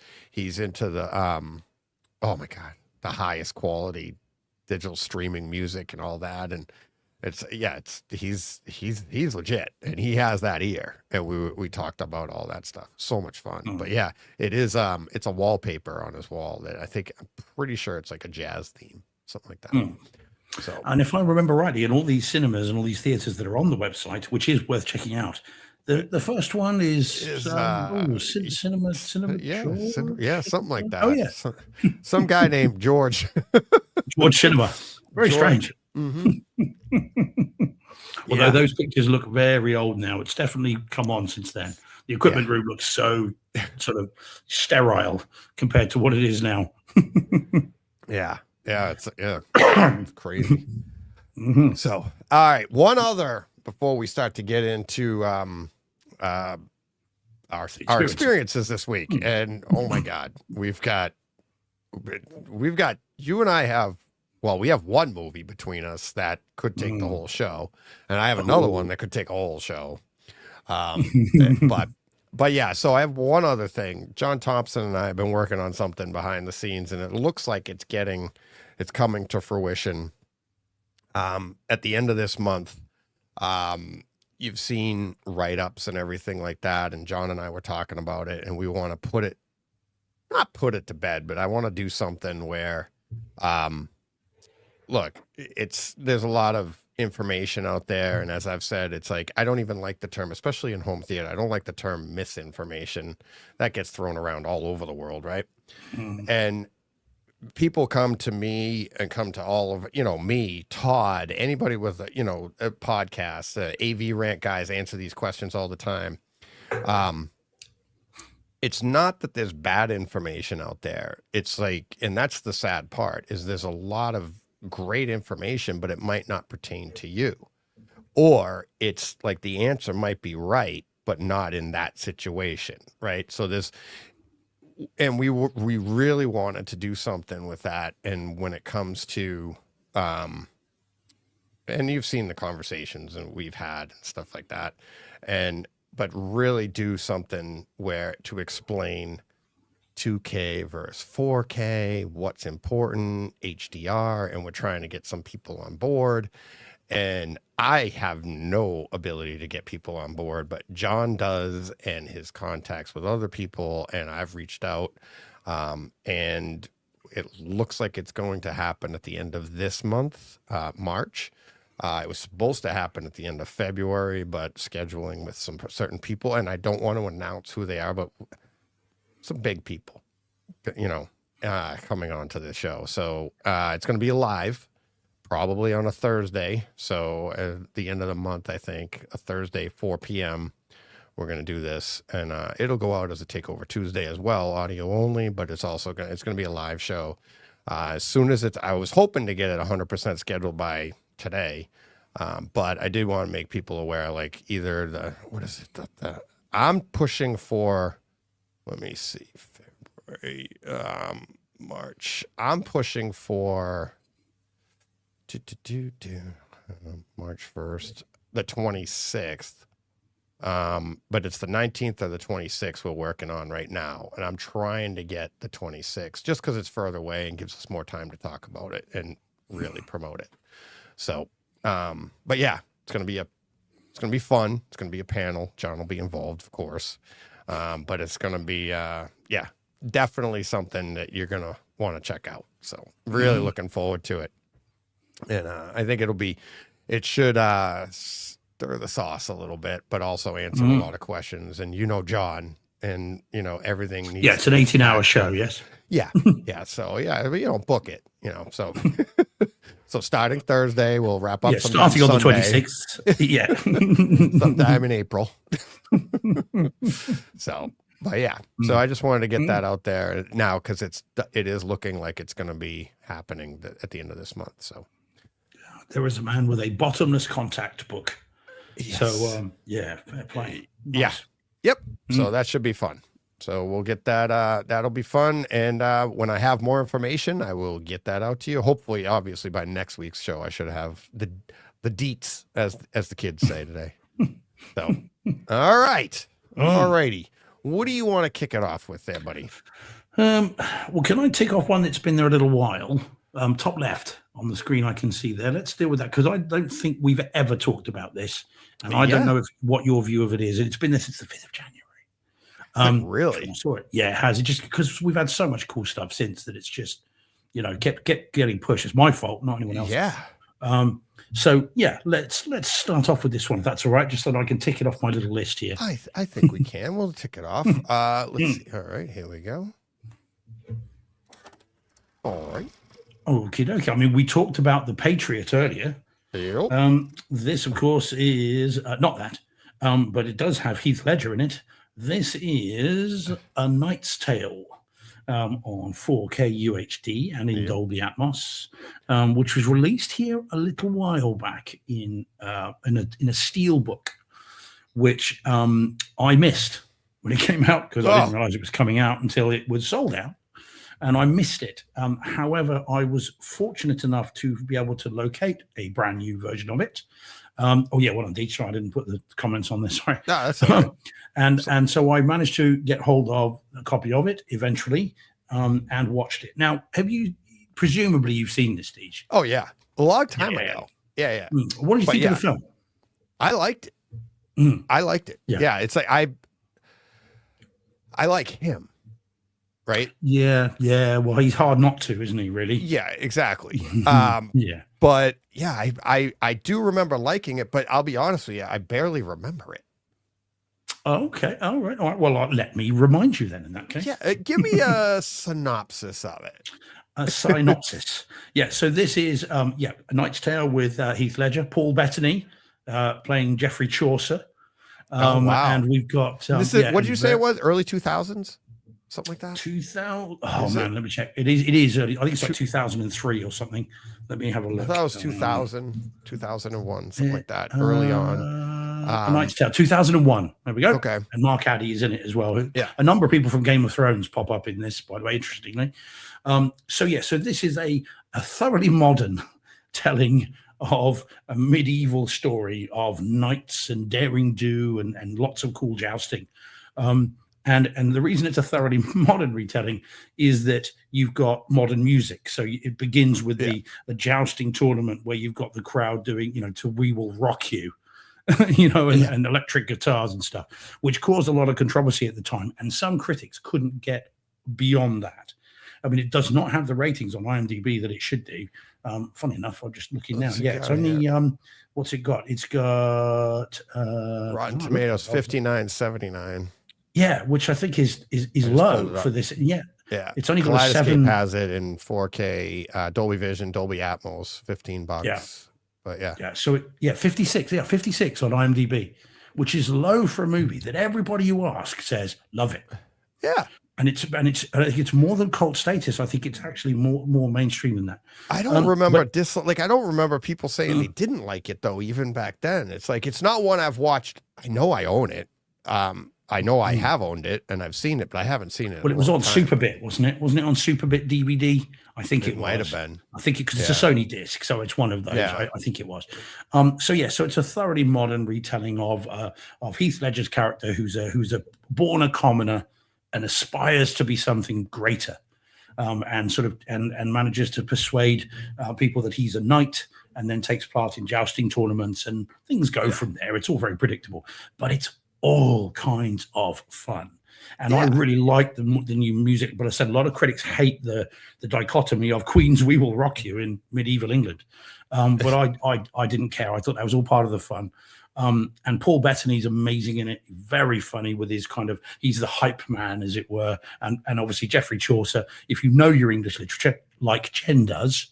into the oh my God, the highest quality digital streaming music and all that. And he's legit, and he has that ear, and we talked about all that stuff. So much fun. But yeah, it is it's a wallpaper on his wall that I'm pretty sure it's like a jazz theme, something like that. So, and if I remember rightly, in all these cinemas and all these theaters that are on the website, which is worth checking out, the first one is cinema, yeah, something like that. Oh yeah, some guy named George Cinema. Very strange. Mm-hmm. Although those pictures look very old now. It's definitely come on since then. The equipment room looks so sort of sterile compared to what it is now. It's crazy. So, all right, one other before we start to get into our experiences this week. And oh my God, we've got you and I have. Well, we have one movie between us that could take the whole show, and I have another one that could take a whole show. But yeah, so I have one other thing. John Thompson and I have been working on something behind the scenes, and it looks like it's coming to fruition. At the end of this month, you've seen write-ups and everything like that, and John and I were talking about it, and we want to not put it to bed, but I want to do something where, look, there's a lot of information out there. And as I've said, it's like, I don't even like the term, especially in home theater. I don't like the term misinformation. That gets thrown around all over the world. Right. And people come to me and come to all of, me, Todd, anybody with, a podcast, AV rant guys answer these questions all the time. It's not that there's bad information out there. It's like, and that's the sad part, is there's a lot of great information, but it might not pertain to you. Or it's like the answer might be right, but not in that situation, right? So and we really wanted to do something with that. And when it comes to, and you've seen the conversations and we've had and stuff like that, but really do something where to explain 2K versus 4K, what's important, HDR, and we're trying to get some people on board. And I have no ability to get people on board, but John does, and his contacts with other people, and I've reached out, and it looks like it's going to happen at the end of this month, March. It was supposed to happen at the end of February, but scheduling with some certain people, and I don't want to announce who they are, but some big people, coming on to the show. So it's going to be live, probably on a Thursday. So at the end of the month, I think, a Thursday, 4 p.m., we're going to do this. And it'll go out as a Takeover Tuesday as well, audio only, but it's going to be a live show. As soon as I was hoping to get it 100% scheduled by today, but I did want to make people aware, like either I'm pushing for, let me see, February, March. I'm pushing for March 1st, the 26th. But it's the 19th or the 26th we're working on right now. And I'm trying to get the 26th just because it's further away and gives us more time to talk about it and really promote it. So, but yeah, it's going to be fun. It's going to be a panel. John will be involved, of course. But it's going to be, definitely something that you're going to want to check out. So looking forward to it. And I think it should stir the sauce a little bit, but also answer a lot of questions. And John, and everything needs. Yeah, it's an 18-hour show. Yes. Yeah, yeah. So book it. So so starting Thursday, we'll wrap up. Yeah, starting on the 26th. Yeah, sometime in April. So, but yeah. So I just wanted to get that out there now because it is looking like it's going to be happening at the end of this month. So there is a man with a bottomless contact book. yes. So fair play. Nice. Yeah. Yep. So that should be fun. So we'll get that. That'll be fun. And when I have more information, I will get that out to you. Hopefully, obviously, by next week's show, I should have the deets, as the kids say today. So, all right. All righty. What do you want to kick it off with there, buddy? Well, can I tick off one that's been there a little while? Top left on the screen, I can see there. Let's deal with that because I don't think we've ever talked about this. And I don't know what your view of it is. It's been there since the 5th of January. Really? I saw it. Yeah, it has. It just because we've had so much cool stuff since that it's just, kept getting pushed. It's my fault, not anyone else. Yeah. So yeah, let's start off with this one if that's all right, just so that I can tick it off my little list here. I think we can. We'll tick it off. Let's see. All right, here we go. All right. Okay. I mean, we talked about The Patriot earlier. Yep. This, of course, is not that, but it does have Heath Ledger in it. This is A Knight's Tale on 4K UHD and in Dolby Atmos, which was released here a little while back in a steelbook, which I missed when it came out because I didn't realize it was coming out until it was sold out. And I missed it. However, I was fortunate enough to be able to locate a brand new version of it. Well, indeed. Sorry, I didn't put the comments on this. Sorry. No, that's all right. And so I managed to get hold of a copy of it eventually and watched it. Now, presumably you've seen this, Deej? Oh, yeah. A long time ago. Yeah. What did you think of the film? I liked it. I liked it. Yeah. It's like I like him. Right. Yeah. Well, he's hard not to, isn't he? Really? Yeah. Exactly. Yeah. But yeah, I do remember liking it, but I'll be honest with you, I barely remember it. Okay. All right. Well, let me remind you then. In that case. Yeah. Give me a synopsis of it. A synopsis. Yeah. So this is A Knight's Tale with Heath Ledger, Paul Bettany playing Geoffrey Chaucer. Wow. And we've got. What did you say it was? Early 2000s. Something like that. 2000. Oh man, let me check. It is early. I think it's like 2003 or something. Let me have a look. I thought it was 2000, 2001, something like that. Early on. A Knight's Tale, 2001. There we go. Okay. And Mark Addy is in it as well. Yeah. A number of people from Game of Thrones pop up in this, by the way, interestingly. So this is a thoroughly modern telling of a medieval story of knights and daring do and lots of cool jousting. And the reason it's a thoroughly modern retelling is that you've got modern music. So it begins with the jousting tournament where you've got the crowd doing, to We Will Rock You, and electric guitars and stuff, which caused a lot of controversy at the time. And some critics couldn't get beyond that. I mean, it does not have the ratings on IMDb that it should do. Funny enough, I'm just looking now. Yeah, it's only, what's it got? It's got... Rotten Tomatoes, 59.79. Yeah, which I think is low for this. Yeah. It's only got a 7. Has it in 4K, Dolby Vision, Dolby Atmos, $15. Yeah. But yeah. Yeah. So 56. Yeah, 56 on IMDb, which is low for a movie that everybody you ask says love it. Yeah. And it's more than cult status. I think it's actually more mainstream than that. I don't remember I don't remember people saying they didn't like it though, even back then. It's like it's not one I've watched. I know I own it. I know I have owned it and I've seen it, but I haven't seen it. Well, it was on Superbit, wasn't it? Wasn't it on Superbit DVD? I think it might have been. I think because it's a Sony disc, so it's one of those. Yeah. I think it was. So it's a thoroughly modern retelling of Heath Ledger's character, who's a born a commoner and aspires to be something greater, and manages to persuade people that he's a knight, and then takes part in jousting tournaments, and things go from there. It's all very predictable, but it's all kinds of fun. And I really like the new music, but I said a lot of critics hate the dichotomy of Queen's We Will Rock You in medieval England. But I didn't care. I thought that was all part of the fun. And Paul Bettany's amazing in it, very funny with his kind of, he's the hype man, as it were. And obviously Geoffrey Chaucer, if you know your English literature, like Jen does,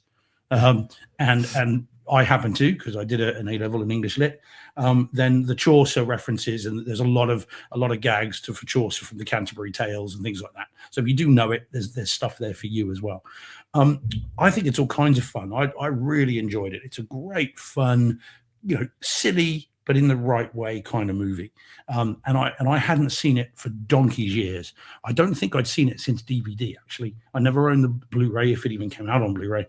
and I happen to, because I did an A-level in English lit, then the Chaucer references, and there's a lot of gags for Chaucer from the Canterbury Tales and things like that. So if you do know it, there's stuff there for you as well. I think it's all kinds of fun. I really enjoyed it. It's a great fun, silly, but in the right way kind of movie. And I hadn't seen it for donkey's years. I don't think I'd seen it since DVD, actually. I never owned the Blu-ray, if it even came out on Blu-ray.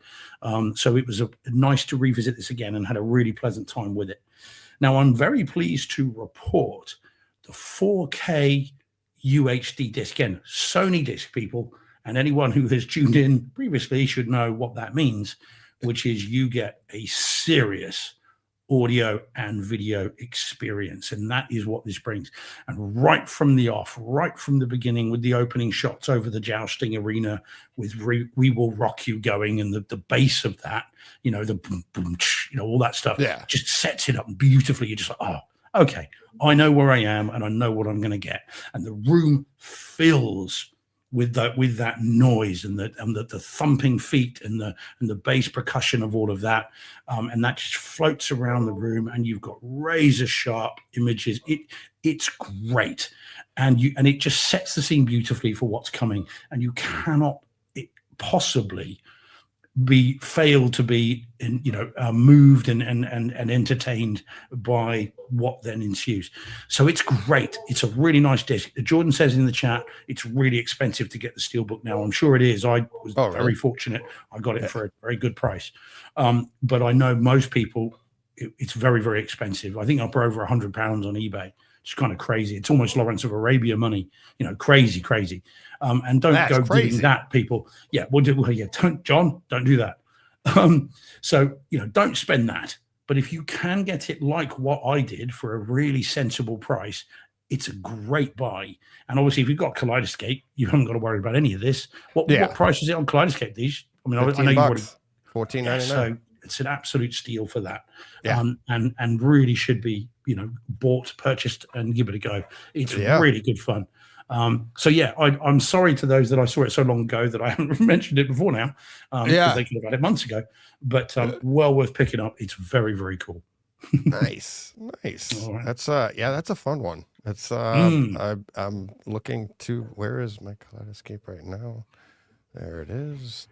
So it was nice to revisit this again and had a really pleasant time with it. Now, I'm very pleased to report the 4K UHD disc. Again, Sony disc, people, and anyone who has tuned in previously should know what that means, which is you get a serious audio and video experience, and that is what this brings. And right from the beginning, with the opening shots over the jousting arena with We Will Rock You going, and the bass of that, the boom, boom, all that stuff, just sets it up beautifully. You're just like, oh, okay, I know where I am and I know what I'm going to get. And the room fills with that noise and the thumping feet and the bass percussion of all of that, and that just floats around the room, and you've got razor sharp images. It's great, and it just sets the scene beautifully for what's coming, and you cannot possibly fail to be moved and entertained by what then ensues. So it's great. It's a really nice disc. Jordan says in the chat it's really expensive to get the steelbook now. I'm sure it is. I was very fortunate. I got it for a very good price, but I know most people it's very, very expensive. I think up over £100 on eBay. It's kind of crazy. It's almost Lawrence of Arabia money, crazy. And don't go doing that, people. Yeah, don't do that. So, don't spend that. But if you can get it like what I did for a really sensible price, it's a great buy. And obviously, if you've got Kaleidoscape, you haven't got to worry about any of this. What price is it on Kaleidoscape, these? I mean, I know you want $14.99. So it's an absolute steal for that. And really should be, bought, purchased, and give it a go. It's really good fun. I'm sorry to those that I saw it so long ago that I haven't mentioned it before now, because they could have had it months ago. But well worth picking up. It's very, very cool. Nice. Right. That's a fun one. That's I'm looking to, where is my Kaleidoscape right now? There it is.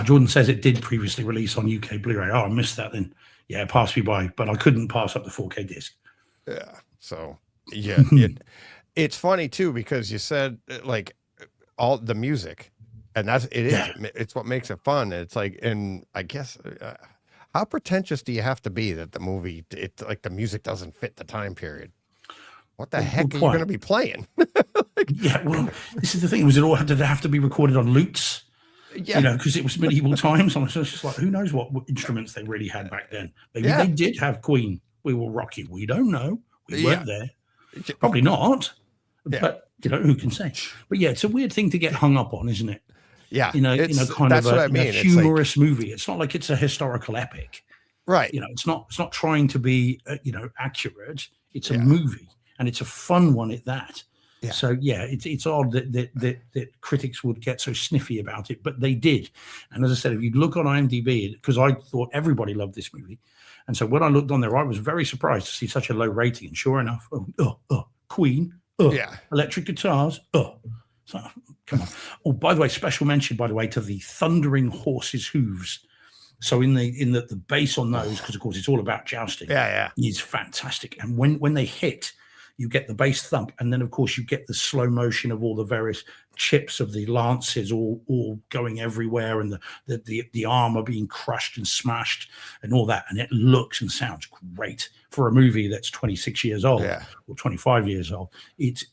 Jordan says it did previously release on UK Blu-ray. Oh, I missed that then. Yeah, it passed me by, but I couldn't pass up the 4K disc. Yeah. So it's funny too, because you said like all the music, and it's what makes it fun. It's like, and I guess how pretentious do you have to be that the movie, like the music doesn't fit the time period? What the heck are you going to be playing? This is the thing. Did it have to be recorded on lutes? Yeah, because it was medieval times. I was just like, who knows what instruments they really had back then? Maybe they did have Queen. We Will Rock You. We don't know. We weren't there. Probably not. But who can say? But it's a weird thing to get hung up on, isn't it? Yeah, kind of a humorous movie. It's not like it's a historical epic, right? It's not trying to be accurate. It's a movie, and it's a fun one at that. Yeah. So it's odd that critics would get so sniffy about it, but they did. And as I said, if you look on IMDb, because I thought everybody loved this movie, and so when I looked on there, I was very surprised to see such a low rating. And sure enough, Queen, electric guitars, So, come on. Oh, by the way, special mention, to the thundering horses' hooves. So in the bass on those, because of course it's all about jousting. Is fantastic. And when they hit, you get the bass thump, and then of course you get the slow motion of all the various chips of the lances all going everywhere, and the armor being crushed and smashed and all that, and it looks and sounds great for a movie that's 26 years old or 25 years old. It's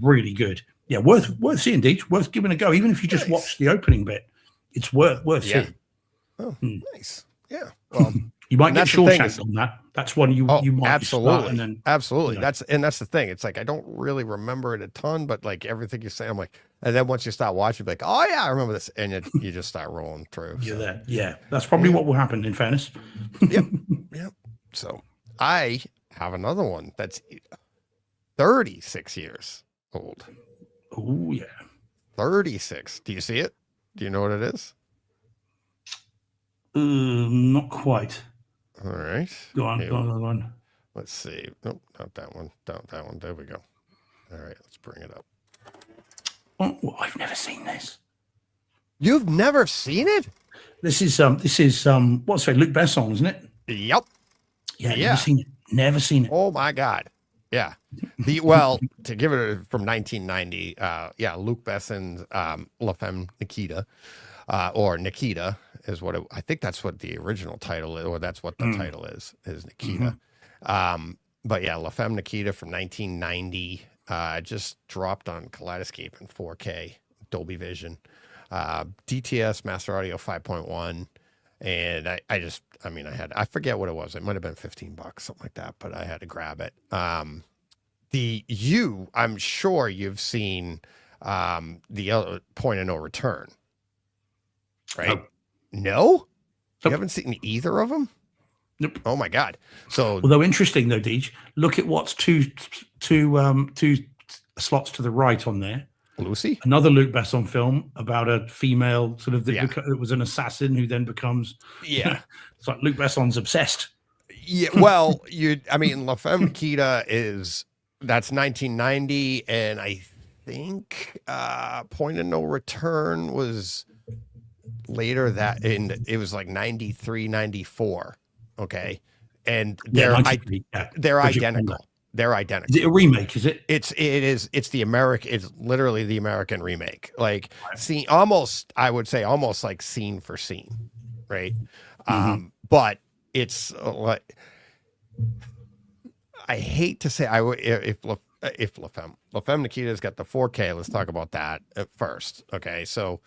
really good. Yeah, worth seeing, Deej. Worth giving a go, even if you just watch the opening bit. It's worth seeing. Oh, nice. Yeah. Well, you might get Shawshank on that. That's one you might absolutely, and then, absolutely. That's the thing. It's like I don't really remember it a ton, but like everything you say, I'm like, and then once you start watching, you're like, oh yeah, I remember this, and you just start rolling through. You're there. Yeah, that's probably what will happen. In fairness. Yep. So I have another one that's 36 years old. Oh yeah. 36. Do you see it? Do you know what it is? Not quite. All right. Go on, Here, go on, go on. let's see. Nope, not that one. Not that one. There we go. All right, let's bring it up. Oh, well, I've never seen this. You've never seen it? This is what's it? Luc Besson, isn't it? Yep. Yeah, Yeah. never seen it. Never seen it. Oh my God. Yeah. To give it from 1990, Luc Besson's La Femme Nikita, or Nikita is what I think that's what the original title is, or that's what the title is Nikita. But yeah, La Femme Nikita from 1990, just dropped on Kaleidoscape in 4K, Dolby Vision, DTS Master Audio 5.1. And I forget what it was. It might've been $15, something like that, but I had to grab it. I'm sure you've seen, the other Point of No Return, right? No? You haven't seen either of them? Nope. Oh my God. So, Although interesting though, Deej, look at what's two slots to the right on there. Lucy? Another Luc Besson film about a female sort of Yeah. that was an assassin who then becomes. Yeah. It's like Luc Besson's obsessed. Yeah. Well, La Femme Nikita that's 1990. And I think, Point of No Return was later it was like 93, 94. Okay. And they're 93, yeah. they're Bridget identical. Fonda. They're identical. Is it a remake? Is it? It's literally the American remake. Like almost like scene for scene. Right. But it's like, I hate to say if La Femme Nikita's got the 4K, let's talk about that at first. Okay. So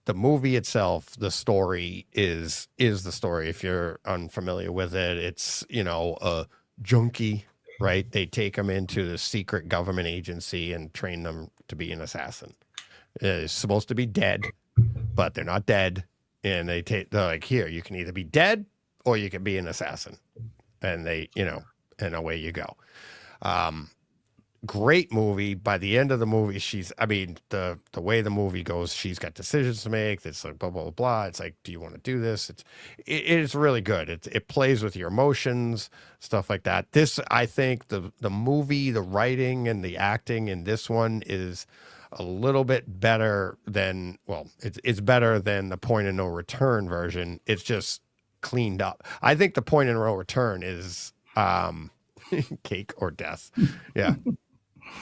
the movie itself, the story is the story. If you're unfamiliar with it, it's, a junkie, right? They take him into the secret government agency and train them to be an assassin. It's supposed to be dead, but they're not dead. And they're like, here, you can either be dead or you can be an assassin. And and away you go. Great movie. By the end of the movie, the way the movie goes, she's got decisions to make. It's like blah, blah, blah, blah. It's like, do you want to do this? It is really good. It plays with your emotions, stuff like that. This, I think the movie, the writing and the acting in this one is a little bit better than, it's better than the Point of No Return version. It's just cleaned up. I think the Point of No Return is, cake or death. Yeah.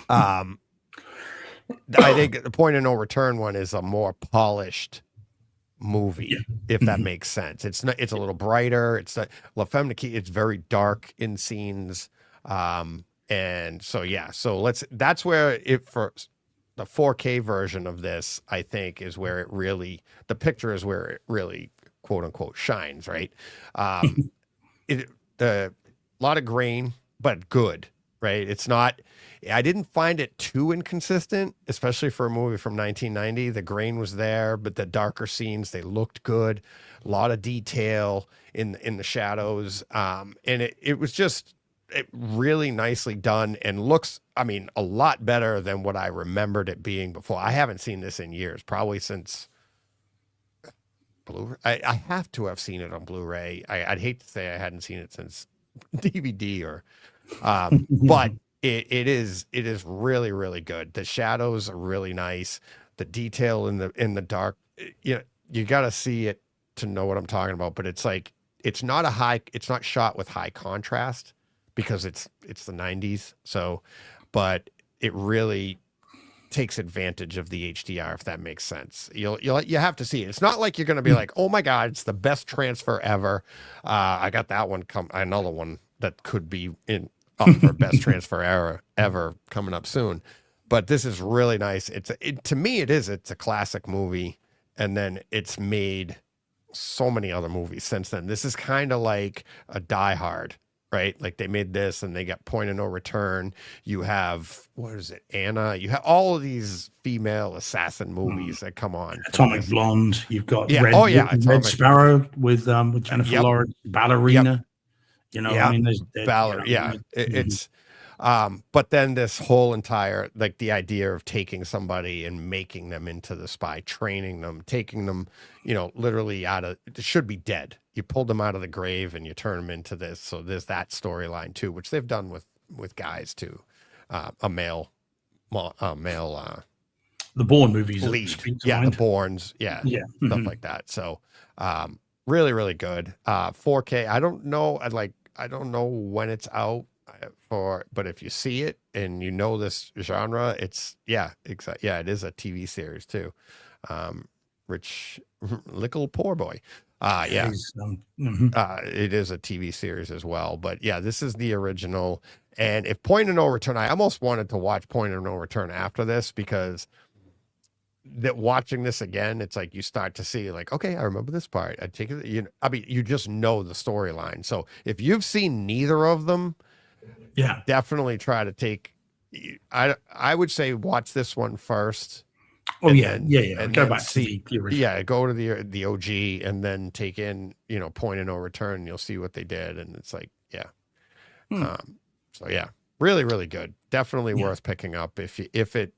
I think the Point of No Return one is a more polished movie, if that makes sense. It's a little brighter. It's La Femme Nikita, it's very dark in scenes. And so, that's where for the 4K version of this, I think is where the picture is where it really, quote unquote, shines, right? A lot of grain, but good, right? It's not, I didn't find it too inconsistent, especially for a movie from 1990. The grain was there, but the darker scenes, they looked good. A lot of detail in the shadows. And it was just really nicely done and looks, a lot better than what I remembered it being before. I haven't seen this in years, probably since Blu-ray. I have to have seen it on Blu-ray. I'd hate to say I hadn't seen it since DVD but it is really, really good. The shadows are really nice. The detail in the dark, you got to see it to know what I'm talking about, but it's like, it's not shot with high contrast because it's the 90s. So, but it really takes advantage of the HDR, if that makes sense. You have to see it. It's not like you're going to be like, oh my God, it's the best transfer ever. I got that one another one that could be up for best transfer ever coming up soon. But this is really nice. To me, it's a classic movie. And then it's made so many other movies since then. This is kind of like a Die Hard, right? Like they made this and they got Point of No Return. You have, what is it? Anna. You have all of these female assassin movies that come on. Atomic Blonde. You've got Red Atomic Sparrow with Jennifer Lawrence, Ballerina. You know, Yeah, I mean, Valor. Yeah, it's. But then this whole entire, like, the idea of taking somebody and making them into the spy, training them, taking them, literally out of, it should be dead. You pulled them out of the grave and you turn them into this. So there's that storyline too, which they've done with guys too. A male, the Bourne movies, lead. speak to Yeah, mind. the Bournes. Yeah, Yeah, stuff mhm. like that. So, really, really good. 4K. I don't know. I don't know when it's out but if you see it and you know this genre, it's exactly. Yeah, it is a TV series too. Rich Little Poor Boy. Yeah. It is a TV series as well. But yeah, this is the original. And if Point of No Return, I almost wanted to watch Point of No Return after this, because that watching this again, it's like you start to see, like, okay, I remember this part. I take it. You just know the storyline. So if you've seen neither of them, Yeah. definitely try to take. I would say watch this one first. Oh and yeah, then- yeah, yeah. and Go then back to the original. Yeah, go to the OG and then take in, Point of No Return. And you'll see what they did, and it's like, yeah. So yeah, really, really good. Definitely Yeah. worth picking up if the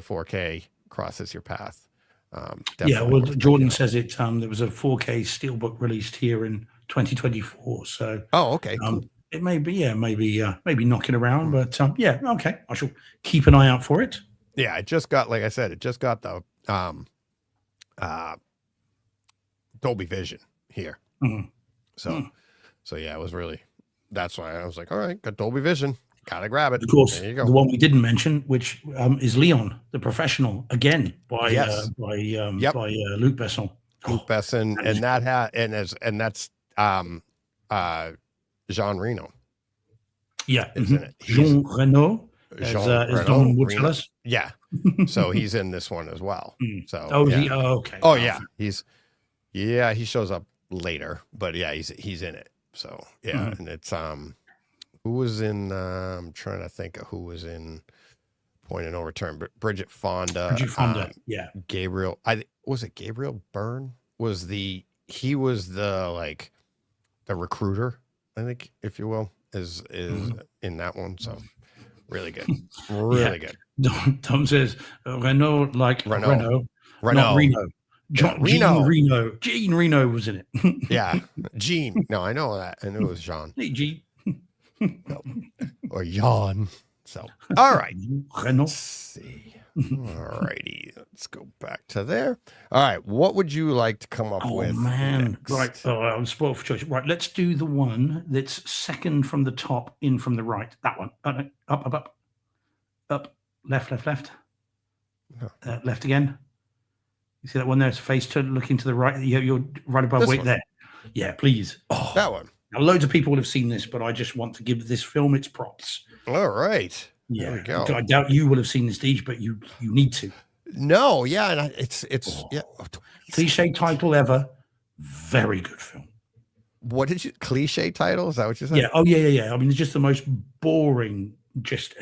4K crosses your path. Yeah, Definitely well, worth Jordan picking up. says it. There was a 4K steelbook released here in 2024, so Oh, okay, cool. it may be, maybe knocking around, but yeah, okay. I shall keep an eye out for it. Yeah, it just got, like I said, the Dolby Vision here. Mhm. So yeah, it was really. That's why I was like, all right, got Dolby Vision, gotta grab it. Of course, There you go. the one we didn't mention, which is Leon, the Professional, again by Yes. Yep. Luc Besson. Luke Besson, that is and that's Jean Reno Yeah, is in it. Jean Reno, as Don would tell Reno. us. Yeah, so he's in this one as well. So Oh, yeah. okay. Oh yeah, he shows up later, but yeah, he's in it. So yeah, and it's who was in I'm trying to think of who was in Point of No Return, but Bridget Fonda. Yeah. Gabriel, was it Gabriel Byrne? He was the recruiter, I think, if you will, is in that one. So really good. Really good. Tom says Renault, like Renault. Not Reno. Gene Reno was in it. Yeah. Gene. No, I know that. I knew it was Jean. Hey, Gene. Or Jan. So, all right. Renault. Let's see. All righty. Let's go back to there. All right. What would you like to come up with? Man. next? Right. Oh, I'm spoiled for choice. Right. Let's do the one that's second from the top, in from the right. That one. Up. Left. Left again. You see that one there? It's face turned, looking to the right. You're right above. This Wait one. there. Yeah, please. Oh, That one. now, loads of people will have seen this, but I just want to give this film its props. All right. Yeah, There we go. I doubt you will have seen this, Deej, but you need to. No, yeah, and it's yeah. Cliche title ever. Very good film. What did you cliche title? Is that what you said? Yeah. Oh, yeah. I mean, it's just the most boring, just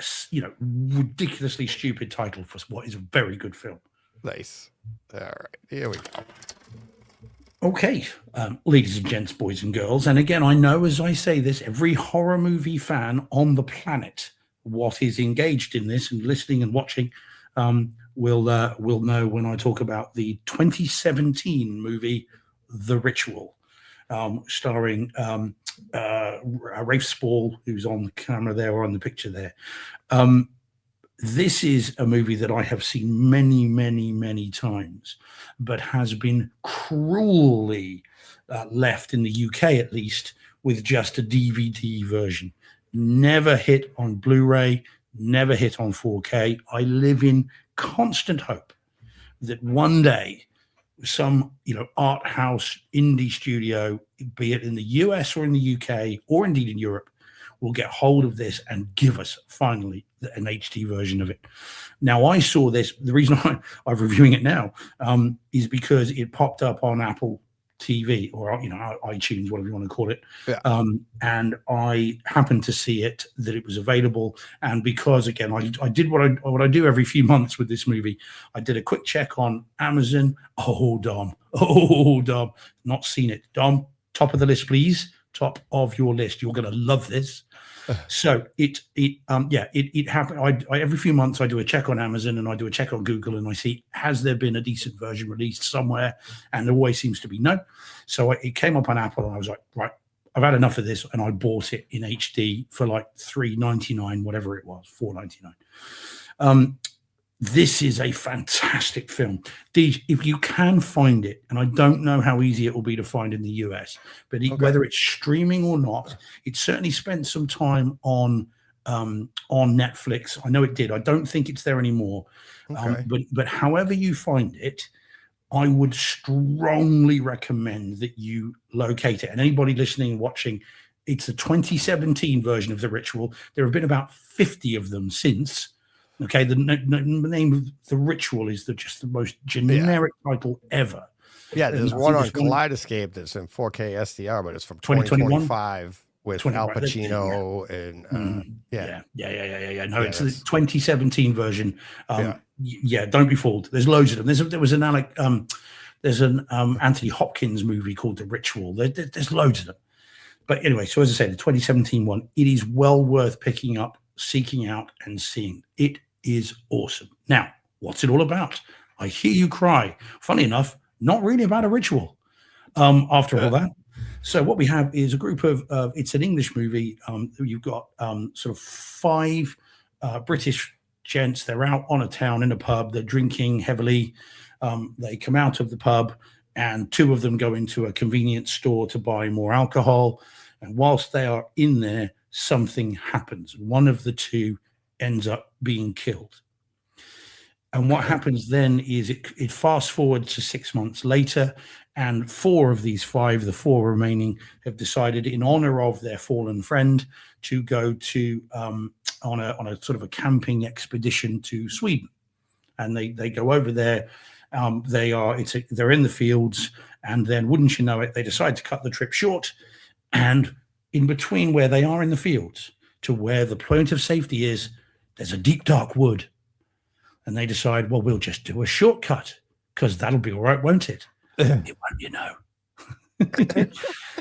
ridiculously stupid title for what is a very good film. Nice. All right. Here we go. Okay, ladies and gents, boys and girls, and again, I know as I say this, every horror movie fan on the planet, what is engaged in this and listening and watching, will know when I talk about the 2017 movie The Ritual, starring Rafe Spall, who's on the camera there or on the picture there. This is a movie that I have seen many, many, many times, but has been cruelly left in the UK, at least, with just a DVD version. Never hit on Blu-ray, never hit on 4K. I live in constant hope that one day some art house indie studio, be it in the US or in the UK or indeed in Europe, will get hold of this and give us finally an HD version of it. Now, I saw this. The reason I'm reviewing it now is because it popped up on Apple TV or iTunes, whatever you want to call it. Yeah. And I happened to see that it was available. And because again, I did what I do every few months with this movie. I did a quick check on Amazon. Oh, Dom, not seen it. Dom, top of the list, please. top of your list. You're going to love this. So it happened. I every few months I do a check on Amazon and I do a check on Google and I see, has there been a decent version released somewhere? And there always seems to be no. So it came up on Apple and I was like, right, I've had enough of this, and I bought it in HD for like $3.99, whatever it was, $4.99. This is a fantastic film. Deej, if you can find it, and I don't know how easy it will be to find in the US, but whether it's streaming or not, it certainly spent some time on Netflix. I know it did. I don't think it's there anymore. But however you find it, I would strongly recommend that you locate it. And anybody listening and watching, it's the 2017 version of The Ritual. There have been about 50 of them since. Okay, the name of The Ritual is just the most generic title ever. Yeah, there's one on Kaleidoscape that's in 4K SDR, but it's from 2025 with Al Pacino and No, it's the 2017 version. Don't be fooled. There's loads of them. There was an Anthony Hopkins movie called The Ritual. There's loads of them. But anyway, so as I said, the 2017 one, it is well worth picking up, seeking out, and seeing. It is awesome. Now, what's it all about? I hear you cry. Funny enough, not really about a ritual. After all that. So what we have is a group of, it's an English movie. You've got sort of 5 British gents. They're out on a town in a pub. They're drinking heavily. They come out of the pub and 2 of them go into a convenience store to buy more alcohol. And whilst they are in there, something happens. One of the 2 ends up being killed. And what happens then is it fast forwards to 6 months later, and 4 of these 5, the 4 remaining, have decided in honor of their fallen friend to go to on a sort of a camping expedition to Sweden. And they go over there. They're in the fields, and then wouldn't you know it, they decide to cut the trip short. And in between where they are in the fields to where the point of safety is, there's a deep, dark wood. And they decide, well, we'll just do a shortcut because that'll be all right, won't it? It won't, you know.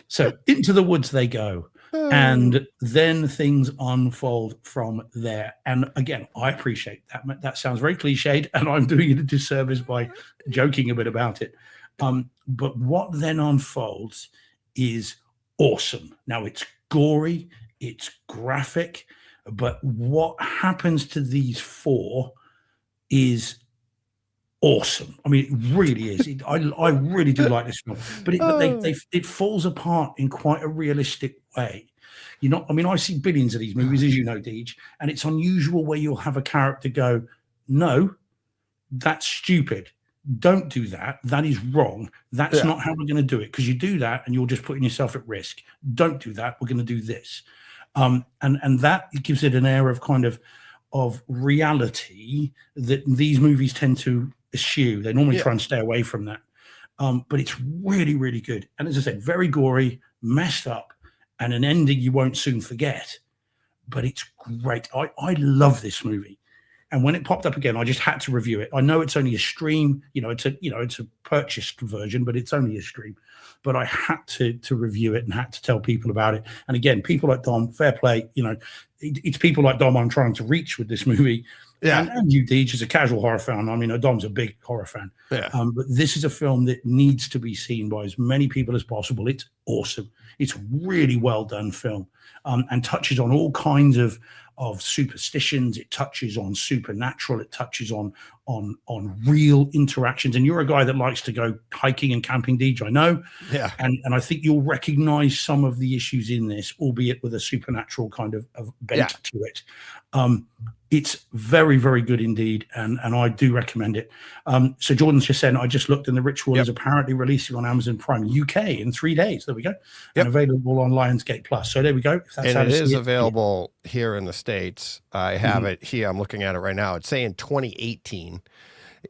So into the woods they go. And then things unfold from there. And again, I appreciate that. That sounds very cliched, and I'm doing it a disservice by joking a bit about it. But what then unfolds is awesome. Now, it's gory, it's graphic, but what happens to these 4 is awesome. I mean, it really is. I really do like this film, but it falls apart in quite a realistic way. You know, I mean, I see billions of these movies, as you know, Deej, and it's unusual where you'll have a character go, no, that's stupid. Don't do that. That is wrong. That's not how we're going to do it, because you do that and you're just putting yourself at risk. Don't do that. We're going to do this. And that gives it an air of kind of reality that these movies tend to eschew. They normally try and stay away from that. But it's really, really good. And as I said, very gory, messed up, and an ending you won't soon forget. But it's great. I love this movie. And when it popped up again, I just had to review it. I know it's only a stream, it's a purchased version, but it's only a stream. But I had to review it and had to tell people about it. And again, people like Dom, fair play, it's people like Dom I'm trying to reach with this movie. Yeah. And you, Deej, is a casual horror fan. I mean, Dom's a big horror fan. Yeah. But this is a film that needs to be seen by as many people as possible. It's awesome. It's a really well done film, and touches on all kinds of superstitions. It touches on supernatural. It touches on real interactions. And you're a guy that likes to go hiking and camping, Deej, I know. Yeah. And I think you'll recognize some of the issues in this, albeit with a supernatural kind of bent to it. It's very, very good indeed, and I do recommend it. So Jordan's just saying, I just looked, and The Ritual is apparently releasing on Amazon Prime UK in 3 days. There we go. And available on Lionsgate Plus. So there we go. If that's and it is available here in the States. I have it here. I'm looking at it right now. It's saying 2018 on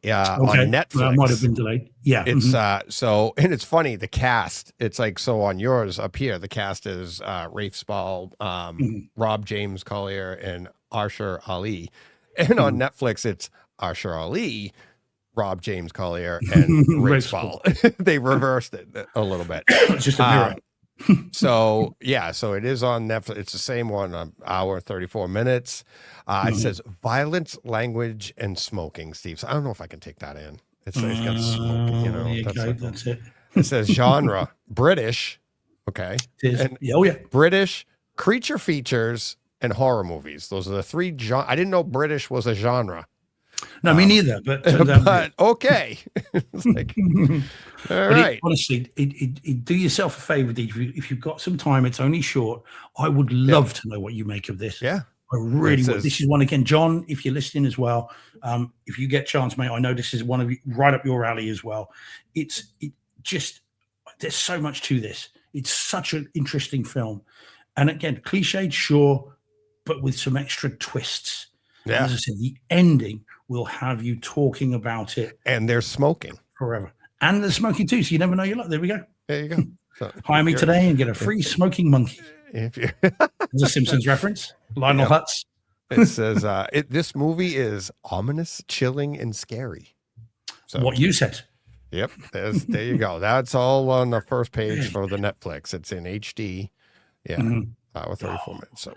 Netflix. Well, that might have been delayed. Yeah. It's so, and it's funny, the cast, it's like, so on yours up here, the cast is Rafe Spall, Rob James Collier, and Arshur Ali. And on Netflix, it's Arshur Ali, Rob James Collier, and Rafe Spall. They reversed it a little bit. It's just a mirror. So yeah, so it is on Netflix. It's the same one, an hour 34 minutes. It says violence, language, and smoking, Steve. So I don't know if I can take that in. It's got smoking, you know. There you That's go. like, That's it. it says genre British, okay, It is. and Yeah, oh yeah. British creature features and horror movies. Those are the three. I didn't know British was a genre. No, me neither. But, turns out But okay, it's like all but right. honestly, do yourself a favor, Dee. If you've got some time, it's only short. I would love to know what you make of this. Yeah, I really It would. says- This is one again, John. If you're listening as well, if you get chance, mate, I know this is one of you right up your alley as well. It just there's so much to this. It's such an interesting film, and again, cliched, sure, but with some extra twists. And Yeah, as I said, the ending will have you talking about it and they're smoking. forever. And the smoking too, so you never know your luck. There we go. There you go. So Hire me if you're- today and get a free smoking monkey. If you There's a Simpsons reference. Lionel Yep. Hutz. it says this movie is ominous, chilling, and scary. So What you said. yep, there you go. That's all on the first page for the Netflix. It's in HD. Yeah, Mhm. hour 34 minutes. So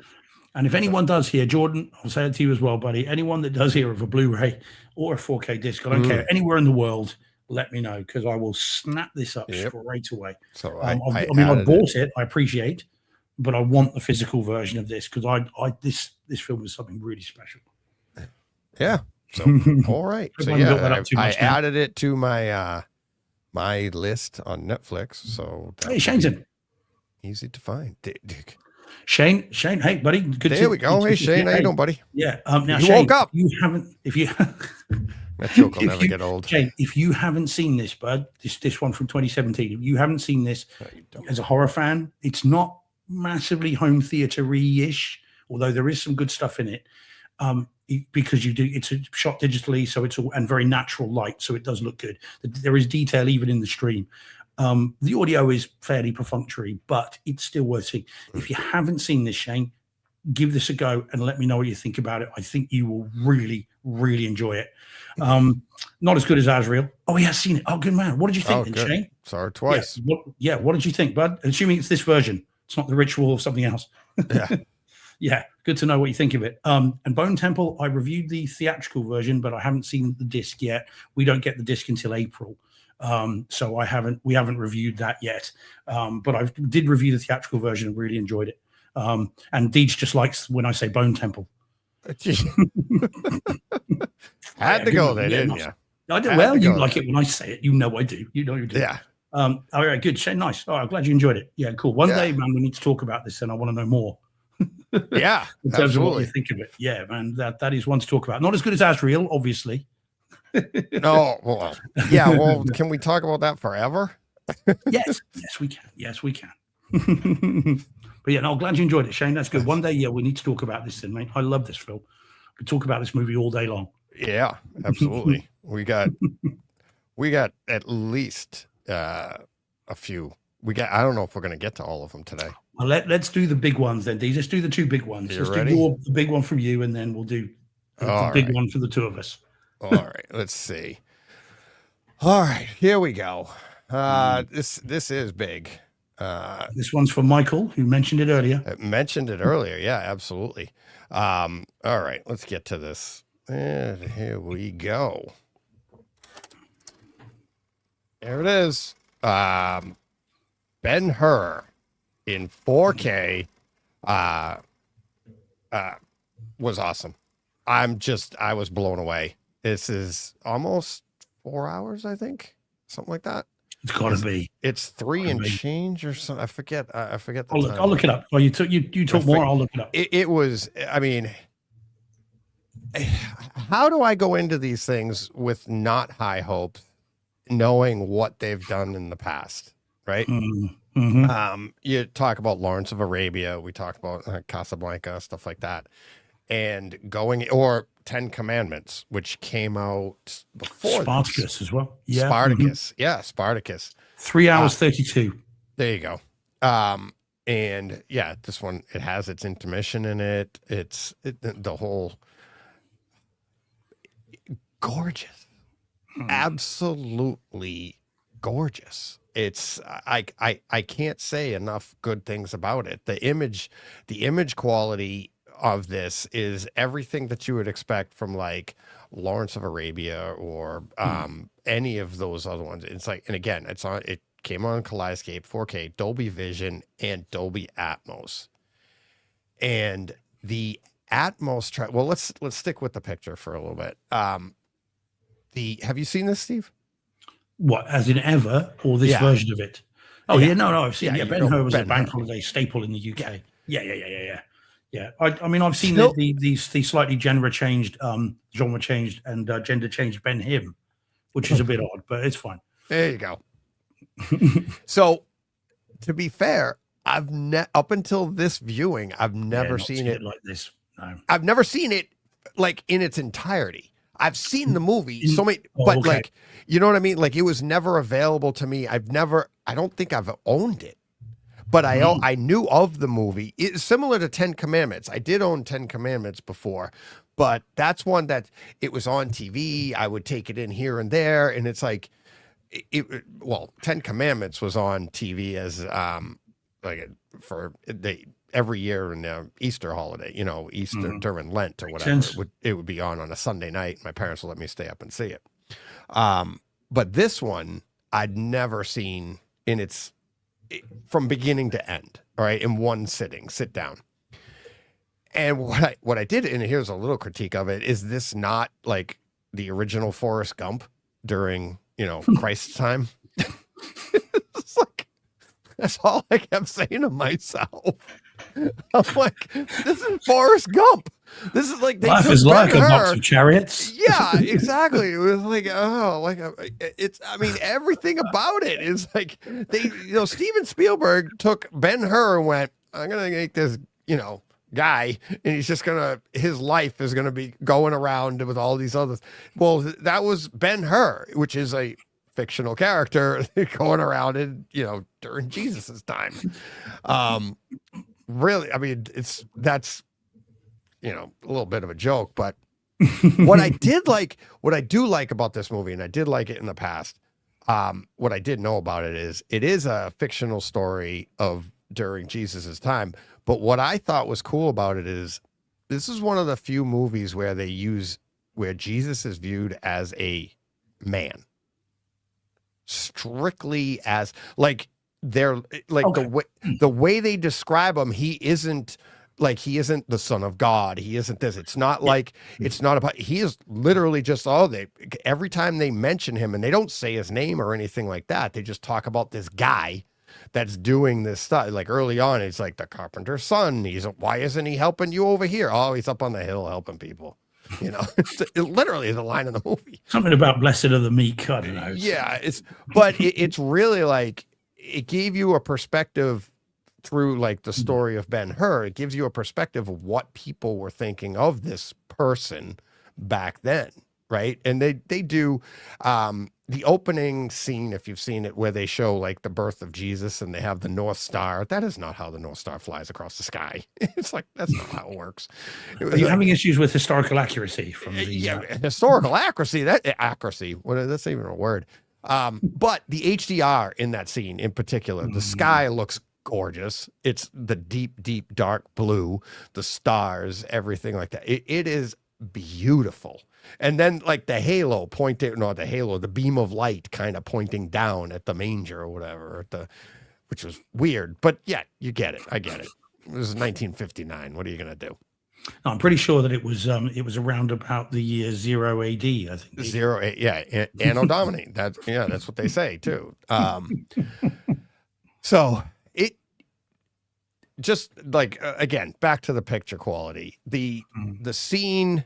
And if anyone does hear, Jordan, I'll say it to you as well, buddy. Anyone that does hear of a Blu-ray or a 4K disc, I don't care, anywhere in the world, let me know because I will snap this up Yep. straight away. so I I mean, I added bought it. I appreciate, but I want the physical version of this because this film is something really special. Yeah. So all right. So Hope I haven't built that yeah, up too I much now. added it to my my list on Netflix. So Hey, Shane's in. easy to find. Shane, hey, buddy. Good There we go. Hey Shane, how you doing, buddy? Yeah. Now, You Shane, woke up. If you That joke will If never you- get old. Shane, if you haven't seen this, bud, this one from 2017, if you haven't seen this No, you don't. as a horror fan, it's not massively home theater-y-ish, although there is some good stuff in it. Because it's shot digitally, so it's all and very natural light, so it does look good. There is detail even in the stream. The audio is fairly perfunctory, but it's still worth seeing. If you haven't seen this, Shane, give this a go and let me know what you think about it. I think you will really, really enjoy it. Not as good as Azrael. Oh, he has seen it. Oh, good man. What did you think, then, good. Shane? Saw it twice. What did you think, bud? Assuming it's this version, it's not the ritual or something else. Yeah. Yeah, good to know what you think of it. And Bone Temple, I reviewed the theatrical version, but I haven't seen the disc yet. We don't get the disc until April, so we haven't reviewed that yet. But I did review the theatrical version and really enjoyed it. And Deej just likes when I say Bone Temple. Had to good go one. there, Yeah, didn't nice. you? I do. Had Well, to you go like there. it when I say it. You know I do. You know you do. Yeah. All right, good. Shane, nice. All right, I'm glad you enjoyed it. Yeah, cool. One Yeah. day, man, we need to talk about this, and I want to know more. Yeah. In terms of what Absolutely. you think of it. Yeah, man, that is one to talk about. Not as good as Azrael, obviously. No, well, yeah. Well, can we talk about that forever? Yes, we can. Yes, we can. But yeah, no, I'm glad you enjoyed it, Shane. That's good. One day, yeah, we need to talk about this then, mate. I love this film. We could talk about this movie all day long. Yeah, absolutely. we got at least a few. I don't know if we're gonna get to all of them today. Well, let's do the big ones then, Dee. Let's do the two big ones. You Let's ready? do the big one from you, and then we'll do the All big right. one for the two of us. All right, let's see. All right, here we go. This is big. This one's for Michael, who mentioned it earlier. I mentioned it earlier. Yeah, absolutely. All right, let's get to this. And here we go. There it is. Ben-Hur in 4K was awesome. I was blown away. This is almost 4 hours, I think, something like that. It's got to be. It's 3 and Maybe. change or something. I forget. I forget the I'll look it up. Oh, you talk I more. think- I'll look it up. It was. I mean, how do I go into these things with not high hopes, knowing what they've done in the past, right? Mm-hmm. You talk about Lawrence of Arabia. We talk about Casablanca, stuff like that, and or 10 Commandments, which came out before this. Spartacus as well. Yeah. Spartacus. Yeah, Spartacus. 3 hours 32. There you go. And yeah, this one, it has its intermission in it. The whole gorgeous, absolutely gorgeous. it's I can't say enough good things about it. The image quality of this is everything that you would expect from like Lawrence of Arabia or any of those other ones. It's like, and again, it came on Kaleidoscape 4K, Dolby Vision, and Dolby Atmos. And the Atmos well, let's stick with the picture for a little bit. Have you seen this, Steve? What, as in ever, or this version of it? Oh yeah, no, I've seen. Yeah, Ben-Hur was a bank holiday staple in the UK. Yeah. I mean, I've seen the slightly genre changed, and gender changed Ben Him, which is a bit odd, but it's fine. There you go. So, to be fair, I've up until this viewing, I've never seen it like this. No, I've never seen it like in its entirety. I've seen the movie so many, but like, you know what I mean? Like, it was never available to me. I don't think I've owned it, but I knew of the movie. It's similar to 10 Commandments. I did own 10 Commandments before, but that's one that it was on TV. I would take it in here and there. And it's like, 10 Commandments was on TV as, every year in the Easter holiday, Easter during Lent or whatever, it would be on a Sunday night. My parents would let me stay up and see it. But this one I'd never seen from beginning to end, all right, in one sitting, sit down. And what I did, and here's a little critique of it, is this not like the original Forrest Gump during, Christ's time? It's like, that's all I kept saying to myself. I'm like, this is Forrest Gump. This is like life is like a box of chariots. Yeah, exactly. It was like, I mean, everything about it is like Steven Spielberg took Ben-Hur and went, I'm gonna make this, guy, and his life is gonna be going around with all these others. Well, that was Ben-Hur, which is a fictional character going around in, during Jesus's time. Really, I mean, that's a little bit of a joke, but what I do like about this movie, and I did like it in the past, what I did know about it is a fictional story of during Jesus's time. But what I thought was cool about it is this is one of the few movies where where Jesus is viewed as a man, strictly as like, they're like the way they describe him, he isn't the son of God. He isn't this. It's not like, it's not about, he is literally just, every time they mention him, and they don't say his name or anything like that, they just talk about this guy that's doing this stuff. Like early on, it's like the carpenter's son. Why isn't he helping you over here? Oh, he's up on the hill helping people. It literally is a line in the movie. Something about blessed are the meek. I don't know. Yeah, it's really like, it gave you a perspective through like the story of Ben-Hur. It gives you a perspective of what people were thinking of this person back then, right? And they do the opening scene, if you've seen it, where they show like the birth of Jesus and they have the North Star. That is not how the North Star flies across the sky. It's like, that's not how it works. Are you having issues with historical accuracy from the historical accuracy? Well, that's even a word. But the HDR in that scene in particular, the sky looks gorgeous. It's the deep, deep, dark blue, the stars, everything like that. It is beautiful. And then like the beam of light kind of pointing down at the manger or whatever, which was weird. But yeah, you get it. I get it. It was 1959. What are you going to do? No, I'm pretty sure that it was around about the year 0 AD, I think. 0 AD, yeah, Anno Domini. That's what they say too. So it just like again, back to the picture quality. The scene,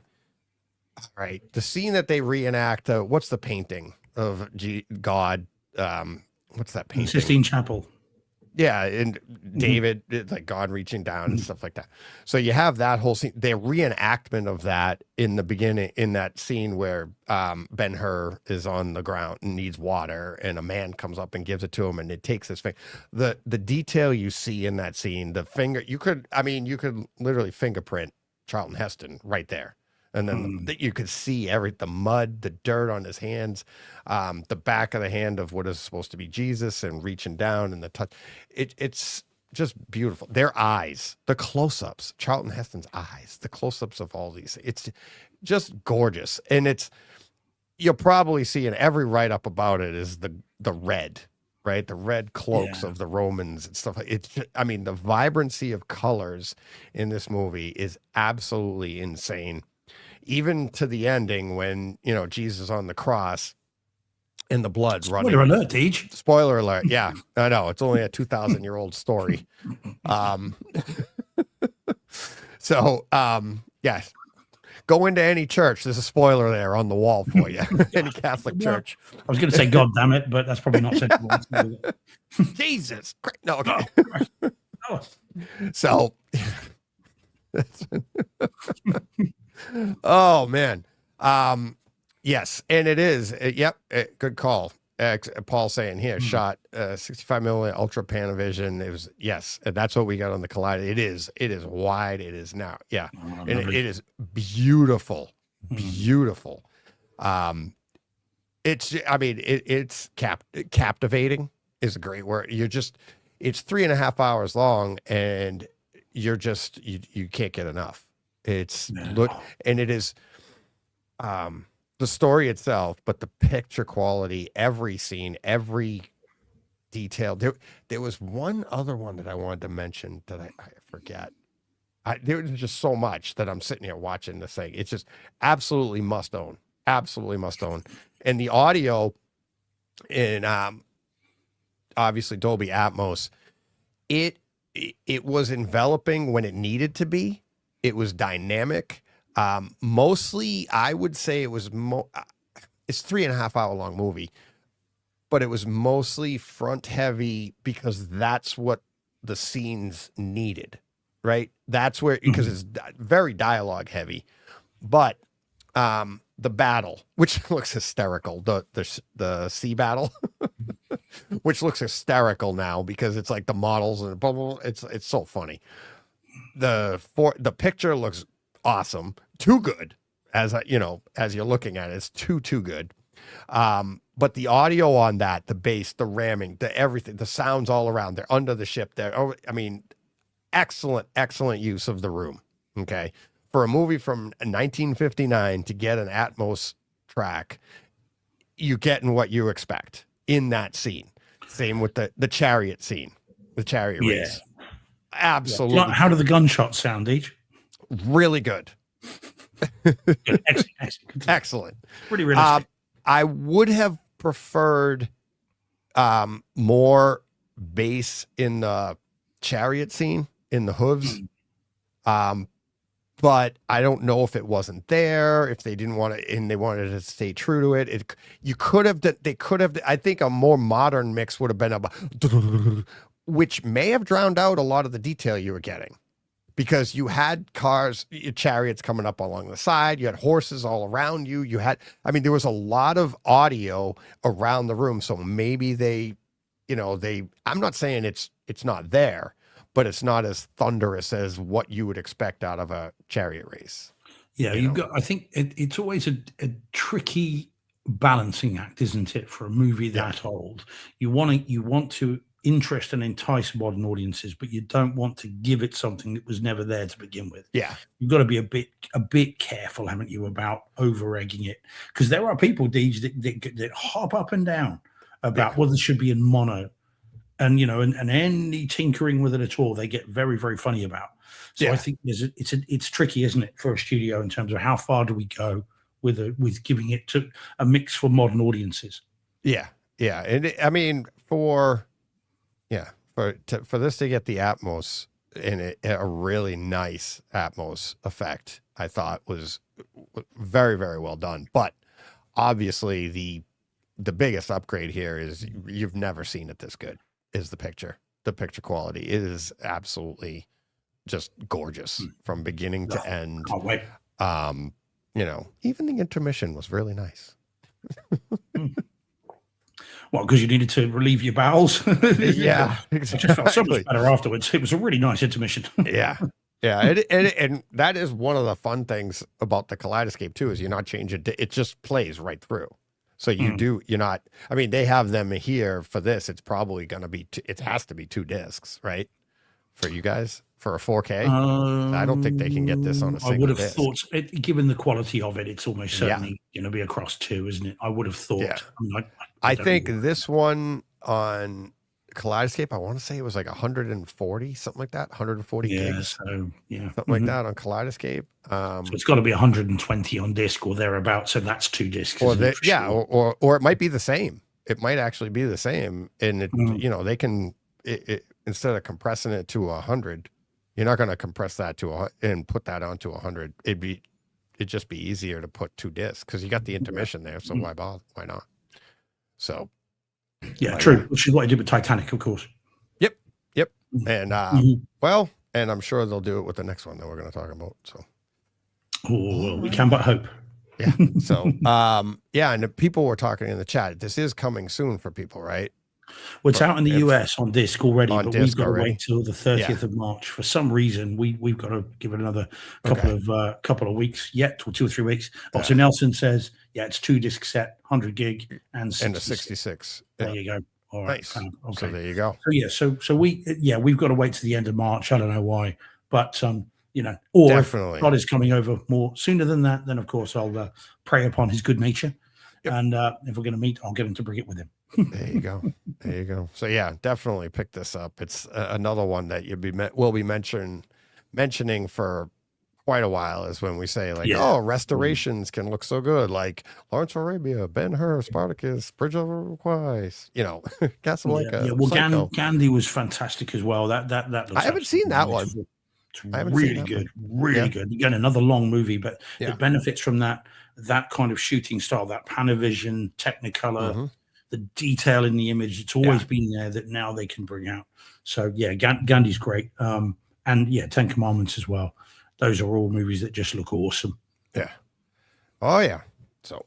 all right, the scene that they reenact. What's the painting of God? What's that painting? Sistine Chapel. Yeah, and David, like God reaching down and stuff like that. So you have that whole scene, the reenactment of that in the beginning, in that scene where Ben-Hur is on the ground and needs water, and a man comes up and gives it to him, and it takes his finger. The detail you see in that scene, the finger, you could literally fingerprint Charlton Heston right there. And then you could see the mud, the dirt on his hands, the back of the hand of what is supposed to be Jesus, and reaching down, and the touch. It's just beautiful. Their eyes, the close-ups, Charlton Heston's eyes, the close-ups of all these. It's just gorgeous. And you'll probably see in every write-up about it is the red, right? The red cloaks of the Romans and stuff. The vibrancy of colors in this movie is absolutely insane. Even to the ending when, Jesus on the cross and the blood running. Spoiler alert, Deej. Spoiler alert. Yeah, I know. It's only a 2,000-year-old story. Yeah. Go into any church. There's a spoiler there on the wall for you. Any Catholic church. I was going to say, God damn it, but that's probably not sensible. Jesus. No, okay. Oh. So, oh man. Yes, and it is. Good call. Paul saying here, shot 65mm Ultra Panavision. It was, yes, that's what we got on the Collider. It is wide. It is now. Yeah. And it is beautiful. Beautiful. It's captivating is a great word. It's 3.5 hours long, and you can't get enough. And it is the story itself, but the picture quality, every scene, every detail. There was one other one that I wanted to mention that I forget. There was just so much that I'm sitting here watching this thing. It's just absolutely must own. Absolutely must own. And the audio in obviously Dolby Atmos, it was enveloping when it needed to be. It was dynamic. Mostly, I would say it was it's 3.5 hour long movie, but it was mostly front heavy because that's what the scenes needed, right? That's where, because it's very dialogue heavy, but the battle, which looks hysterical, the sea battle, which looks hysterical now because it's like the models and blah, blah, blah. It's so funny. The picture looks awesome, too good, as you're looking at it, it's too good. But the audio on that, the bass, the ramming, the everything, the sounds all around, they're under the ship there. Excellent use of the room. Okay, for a movie from 1959 to get an Atmos track, you're getting what you expect in that scene. Same with the chariot scene, the chariot race. Absolutely. Yeah. How do the gunshots sound, each? Really good. Excellent. Pretty realistic. I would have preferred more bass in the chariot scene, in the hooves. But I don't know if it wasn't there, if they didn't want to, and they wanted to stay true to it. They could have, I think a more modern mix would have been which may have drowned out a lot of the detail you were getting. Because you had chariots coming up along the side. You had horses all around you. There was a lot of audio around the room. So maybe I'm not saying it's not there, but it's not as thunderous as what you would expect out of a chariot race. Yeah, I think it's always a tricky balancing act, isn't it? For a movie that old, you want to interest and entice modern audiences, but you don't want to give it something that was never there to begin with. Yeah, you've got to be a bit careful, haven't you, about over egging it? Because there are people, Deej, that hop up and down about whether it should be in mono, and and any tinkering with it at all, they get very, very funny about. So I think it's tricky, isn't it, for a studio in terms of how far do we go with giving it to a mix for modern audiences. Yeah, and for this to get the Atmos in a really nice Atmos effect, I thought was very, very well done. But obviously the biggest upgrade here is you've never seen it this good, is the picture quality. It is absolutely just gorgeous from beginning to end. Can't wait. Even the intermission was really nice. Well, because you needed to relieve your bowels. Yeah, exactly. I just felt so much better afterwards. It was a really nice intermission. Yeah. Yeah, and that is one of the fun things about the Kaleidoscape too, is you're not changing, it just plays right through. So you're not, I mean, they have them here for this. It's probably going to be, it has to be 2 discs, right? For you guys, for a 4K. I don't think they can get this on a I single would have disc. thought, given the quality of it, it's almost certainly going to be across 2, isn't it? I would have thought. Yeah. I mean, I don't think know. this one on Kaleidoscape, I want to say it was like 140, something like that, 140 Yeah, gigs, so yeah, something like that on Kaleidoscape. So it's got to be 120 on disc or thereabouts. So that's 2 discs. Or isn't it, for yeah, sure? or it might be the same. It might actually be the same, and it, Mm. they can instead of compressing it to 100, you're not going to compress that to and put that onto 100. It'd just be easier to put 2 discs because you got the intermission there. So why bother? Why not? So Yeah, true. Which is what I did with Titanic, of course. Yep. And well, and I'm sure they'll do it with the next one that we're going to talk about. So Oh, we can but hope. yeah. So yeah, and the people were talking in the chat. This is coming soon for people, right? Well, it's out in the US on disc already, on but disc we've got already. to wait till the 30th of March. For some reason, we've got to give it another couple of weeks yet, or 2 or 3 weeks. Oh, so Nelson says, yeah, it's 2 disc set, 100 gig and 66. And the 66. Yeah. There you go. All right. Nice. Okay. So there you go. So yeah, so we've got to wait to the end of March. I don't know why, but or Definitely. if God is coming over more sooner than that, then of course I'll prey upon his good nature, and if we're going to meet, I'll get him to bring it with him. There you go. There you go. So yeah, definitely pick this up. It's another one that we'll be mentioning for quite a while, is when we say like, oh, restorations can look so good, like Lawrence of Arabia, Ben-Hur, Spartacus, Bridge over Quais, Casablanca. Yeah. Well, Psycho. Gandhi was fantastic as well. That looks I haven't seen that one. It's really good, really good. Again, another long movie, but it benefits from that kind of shooting style, that Panavision, Technicolor, the detail in the image. It's always been there that now they can bring out. So yeah, Gandhi's great, and yeah, 10 Commandments as well. Those are all movies that just look awesome. Yeah. Oh yeah. So,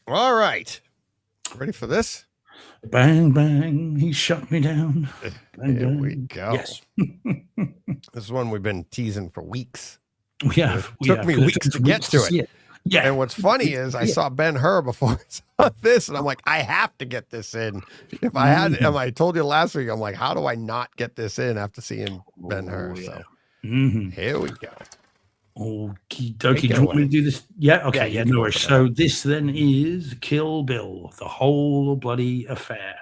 all right, ready for this? Bang bang, he shut me down. Bang, Here bang. we go. Yes. This is one we've been teasing for weeks. We have. It took me weeks to get to it. Yeah. And what's funny is I saw Ben-Hur before I saw this, and I'm like, I have to get this in. If I had, and I told you last week, I'm like, how do I not get this in after seeing Ben-Hur? So here we go. Okie dokie. Do you want me to do this? Yeah. Okay. Yeah. No worries. So this then is Kill Bill, the whole bloody affair,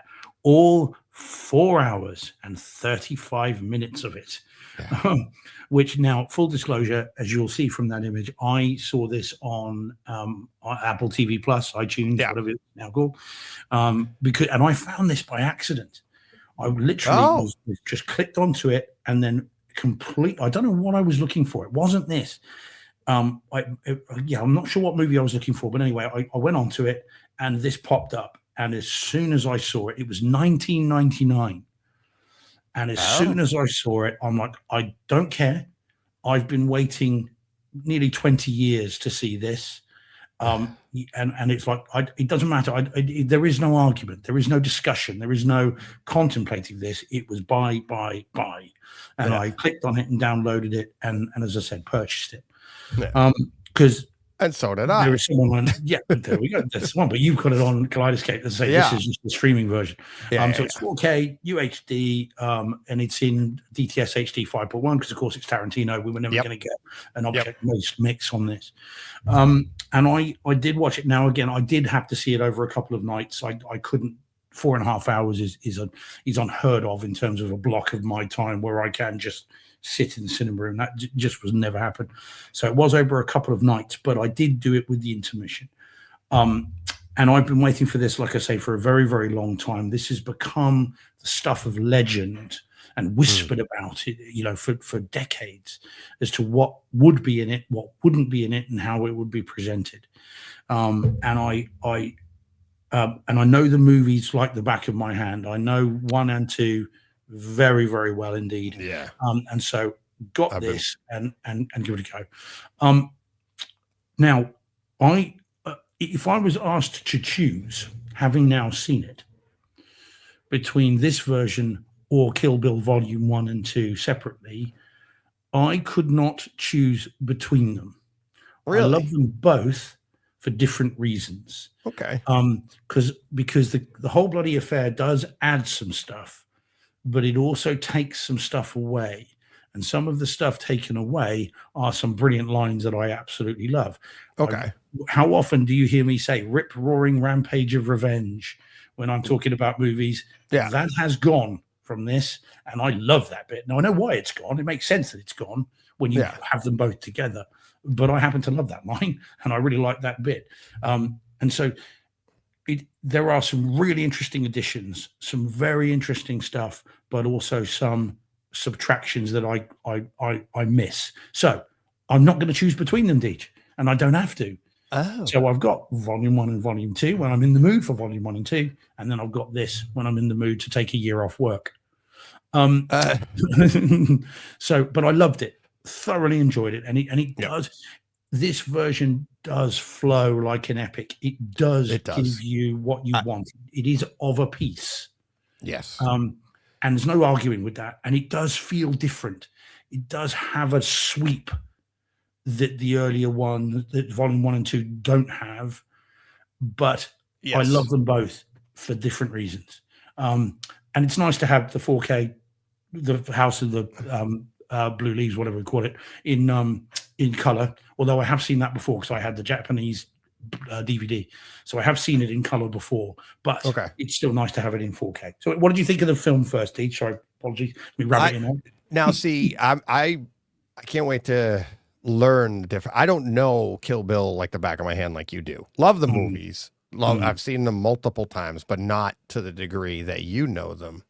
all 4 hours and 35 minutes of it. Which now, full disclosure, as you'll see from that image, I saw this on Apple TV Plus, iTunes, whatever it's now called, and I found this by accident. I literally was just clicked onto it and then I don't know what I was looking for. It wasn't this. I'm not sure what movie I was looking for, but anyway, I went onto it and this popped up. And as soon as I saw it, it was $19.99. And as soon as I saw it, I'm like, I don't care. I've been waiting nearly 20 years to see this. And it's like, it doesn't matter. There is no argument. There is no discussion. There is no contemplating this. It was buy. And I clicked on it and downloaded it. And as I said, purchased it. Because and so did I. There was someone there we go. That's one, but you've got it on Kaleidoscape and say this is just the streaming version. So it's 4K UHD, and it's in DTS HD 5.1 because of course it's Tarantino. We were never going to get an object-based mix on this. And I did watch it. Now again, I did have to see it over a couple of nights. I couldn't. 4.5 hours is unheard of in terms of a block of my time where I can just sit in the cinema room. That just was never happened. So it was over a couple of nights, but I did do it with the intermission. And I've been waiting for this, like I say, for a very, very long time. This has become the stuff of legend and whispered about it, for decades as to what would be in it, what wouldn't be in it, and how it would be presented. And I know the movies like the back of my hand. I know 1 and 2 very, very well indeed. Yeah. And so got this and give it a go. Now, if I was asked to choose, having now seen it, between this version or Kill Bill Volume 1 and 2 separately, I could not choose between them. I Really? love them both for different reasons. Okay. Because the whole bloody affair does add some stuff, but it also takes some stuff away. And some of the stuff taken away are some brilliant lines that I absolutely love. Okay. How often do you hear me say "rip roaring rampage of revenge" when I'm talking about movies? Yeah. That has gone from this, and I love that bit. Now I know why it's gone. It makes sense that it's gone when you have them both together. But I happen to love that line, and I really like that bit. And so there are some really interesting additions, some very interesting stuff, but also some subtractions that I miss. So I'm not going to choose between them, Deej, and I don't have to. Oh. So I've got volume 1 and volume 2 when I'm in the mood for volume 1 and 2, and then I've got this when I'm in the mood to take a year off work. But I loved it, thoroughly enjoyed it, and it does. This version does flow like an epic. It does give you what you want. It is of a piece. Yes. And there's no arguing with that. And it does feel different. It does have a sweep that the earlier one, that volume 1 and 2 don't have. But I love them both for different reasons. And it's nice to have the 4K, the House of the Blue Leaves, whatever we call it, in color. Although I have seen that before because I had the Japanese DVD, so I have seen it in color before. But it's still nice to have it in 4K. So, what did you think of the film first, Deej? Sorry, apologies. Let me rub it in on. Now, see, I can't wait to learn the different. I don't know Kill Bill like the back of my hand like you do. Love the movies. I've seen them multiple times, but not to the degree that you know them.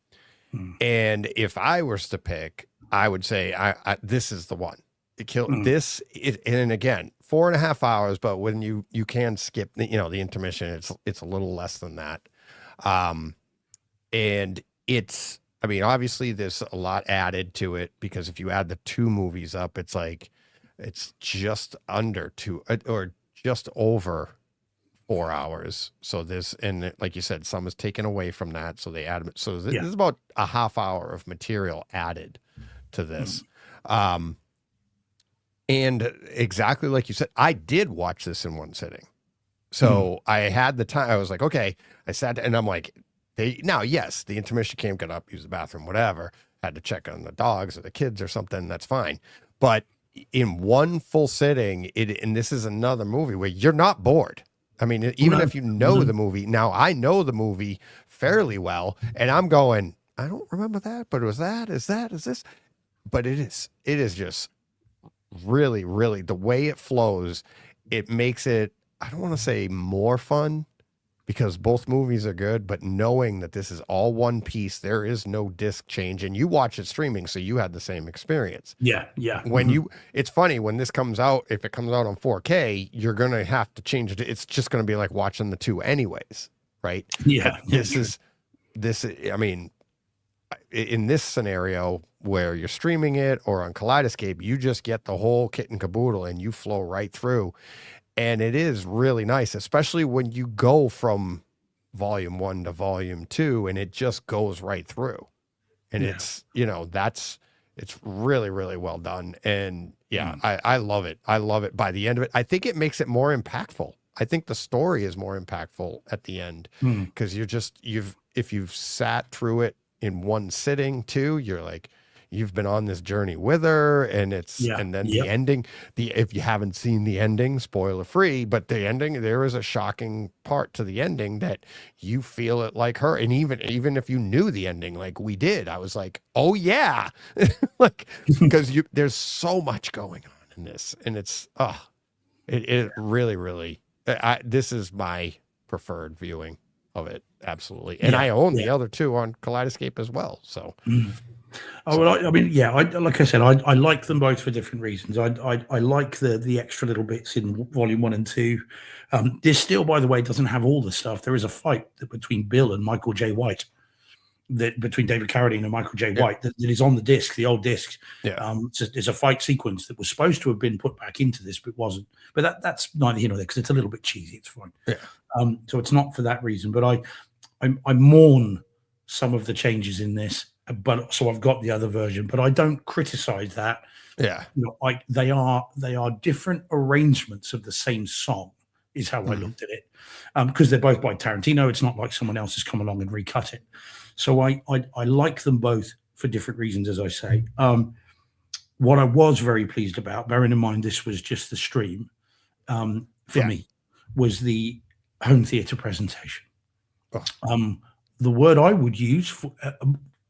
And if I was to pick, I would say this is the one. This, and again, 4.5 hours, but when you can skip the intermission, it's a little less than that. And it's, I mean, obviously there's a lot added to it because if you add the 2 movies up, it's like, it's just under 2 or just over 4 hours. So this, and like you said, some is taken away from that. So they add, so this is about a half hour of material added to this. And exactly like you said, I did watch this in one sitting. So I had the time. I was like, okay, I sat and I'm like, yes, the intermission came, got up, use the bathroom, whatever. Had to check on the dogs or the kids or something. That's fine. But in one full sitting, and this is another movie where you're not bored. I mean, even if you know the movie, now I know the movie fairly well, and I'm going, I don't remember that, but it was that, is this? But it is just really, really, the way it flows, it makes it, I don't want to say more fun because both movies are good, but knowing that this is all one piece, there is no disc change, and you watch it streaming, so you had the same experience. Yeah. When it's funny when this comes out, if it comes out on 4K, you're going to have to change it. It's just going to be like watching the 2 anyways, right? Yeah. This, I mean, in this scenario where you're streaming it or on Kaleidoscape, you just get the whole kit and caboodle and you flow right through. And it is really nice, especially when you go from volume 1 to volume 2 and it just goes right through. And it's, it's really, really well done. And I love it. I love it. By the end of it, I think it makes it more impactful. I think the story is more impactful at the end because if you've sat through it in one sitting too, you're like, you've been on this journey with her, and and then the ending, if you haven't seen the ending, spoiler free, but the ending, there is a shocking part to the ending that you feel it like her. And even if you knew the ending, like we did, I was like, oh yeah, like, because there's so much going on in this, and it's, it really, really, this is my preferred viewing of it. Absolutely. And I own the other 2 on Kaleidoscape as well. So, well, I mean, like I said, I like them both for different reasons. I like the extra little bits in volume 1 and 2. This still, by the way, doesn't have all the stuff. There is a fight between Bill and Michael J. White, between David Carradine and Michael J. White, that is on the disc, the old disc. It's a fight sequence that was supposed to have been put back into this, but wasn't. But that's neither here nor there because it's a little bit cheesy. It's fine. So it's not for that reason. But I mourn some of the changes in this. but so I've got the other version, but I don't criticize that. Yeah. You know, they are different arrangements of the same song, is how I looked at it, because they're both by Tarantino. It's not like someone else has come along and recut it. So I like them both for different reasons, as I say. What I was very pleased about, bearing in mind this was just the stream, for me, was the home theater presentation. Oh. The word I would use for,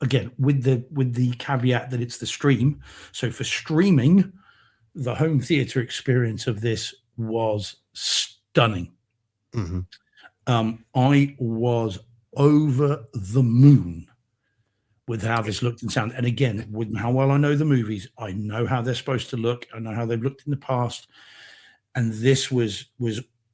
again, with the caveat that it's the stream. So for streaming, the home theater experience of this was stunning. Mm-hmm. I was over the moon with how this looked and sounded. And again, with how well I know the movies, I know how they're supposed to look. I know how they've looked in the past. And this was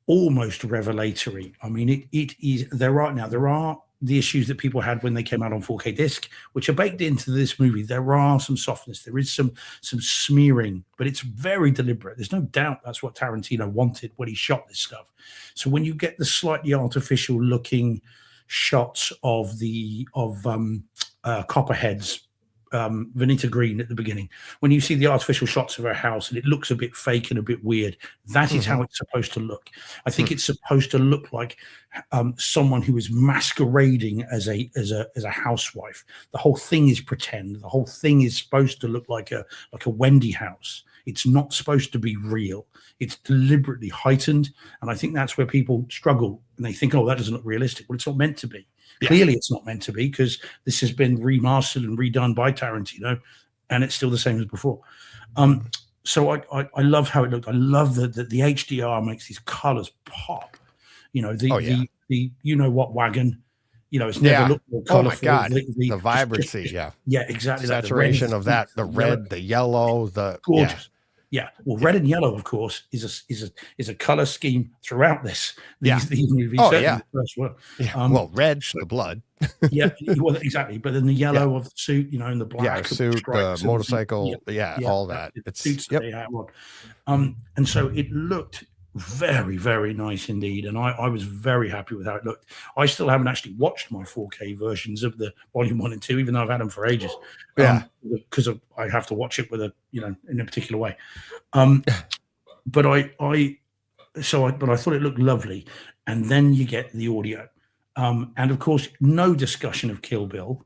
almost revelatory. I mean, it is. There are the issues that people had when they came out on 4K disc, which are baked into this movie. There are some softness. There is some smearing, but it's very deliberate. There's no doubt that's what Tarantino wanted when he shot this stuff. So when you get the slightly artificial looking shots of Copperhead's Vernita Green at the beginning, when you see the artificial shots of her house and it looks a bit fake and a bit weird, that is how it's supposed to look. I think it's supposed to look like someone who is masquerading as a housewife. The whole thing is pretend. The whole thing is supposed to look like a Wendy house. It's not supposed to be real. It's deliberately heightened, and I think that's where people struggle and they think, oh, that doesn't look realistic. Well, it's not meant to be. Yeah. Clearly it's not meant to be, because this has been remastered and redone by Tarantino and it's still the same as before. So I love how it looked. I love that the HDR makes these colors pop. You know, the you know what wagon, you know, it's never looked more colorful. Oh my God. The vibrancy. Yeah, exactly. Saturation of that, the red, the yellow, the gorgeous. Yeah, well, red and yellow, of course, is a color scheme throughout these movies. Oh yeah, the first one. Yeah. Well, red's the blood. Yeah, well, exactly. But then the yellow of the suit, you know, and the black, suit, the motorcycle, all that. It's suits that they had on. And so it looked very, very nice indeed, and I was very happy with how it looked. I still haven't actually watched my 4K versions of the Volume 1 and 2, even though I've had them for ages. Because I have to watch it with in a particular way. But I thought it looked lovely, and then you get the audio, and of course, no discussion of Kill Bill,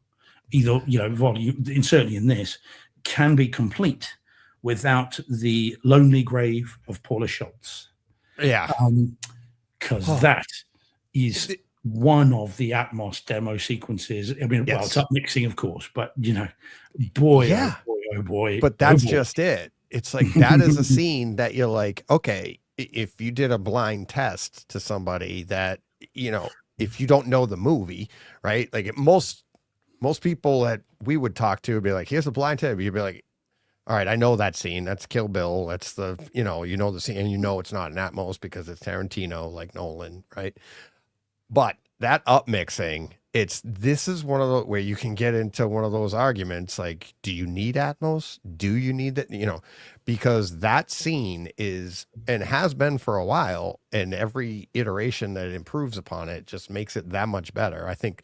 either volume, and certainly in this, can be complete without the Lonely Grave of Paula Schultz. Yeah, because that is one of the Atmos demo sequences. I mean, well, it's up mixing, of course, but boy, oh boy. But that's just it. It's like that is a scene that you're like, okay, if you did a blind test to somebody that, if you don't know the movie, right? Like most people that we would talk to would be like, here's a blind test. You'd be like, all right, I know that scene. That's Kill Bill. That's the, you know the scene, and it's not an Atmos because it's Tarantino, like Nolan, right? But that upmixing, this is one of the where you can get into one of those arguments, like, do you need Atmos? Do you need that? Because that scene is, and has been for a while, and every iteration that it improves upon it just makes it that much better. I think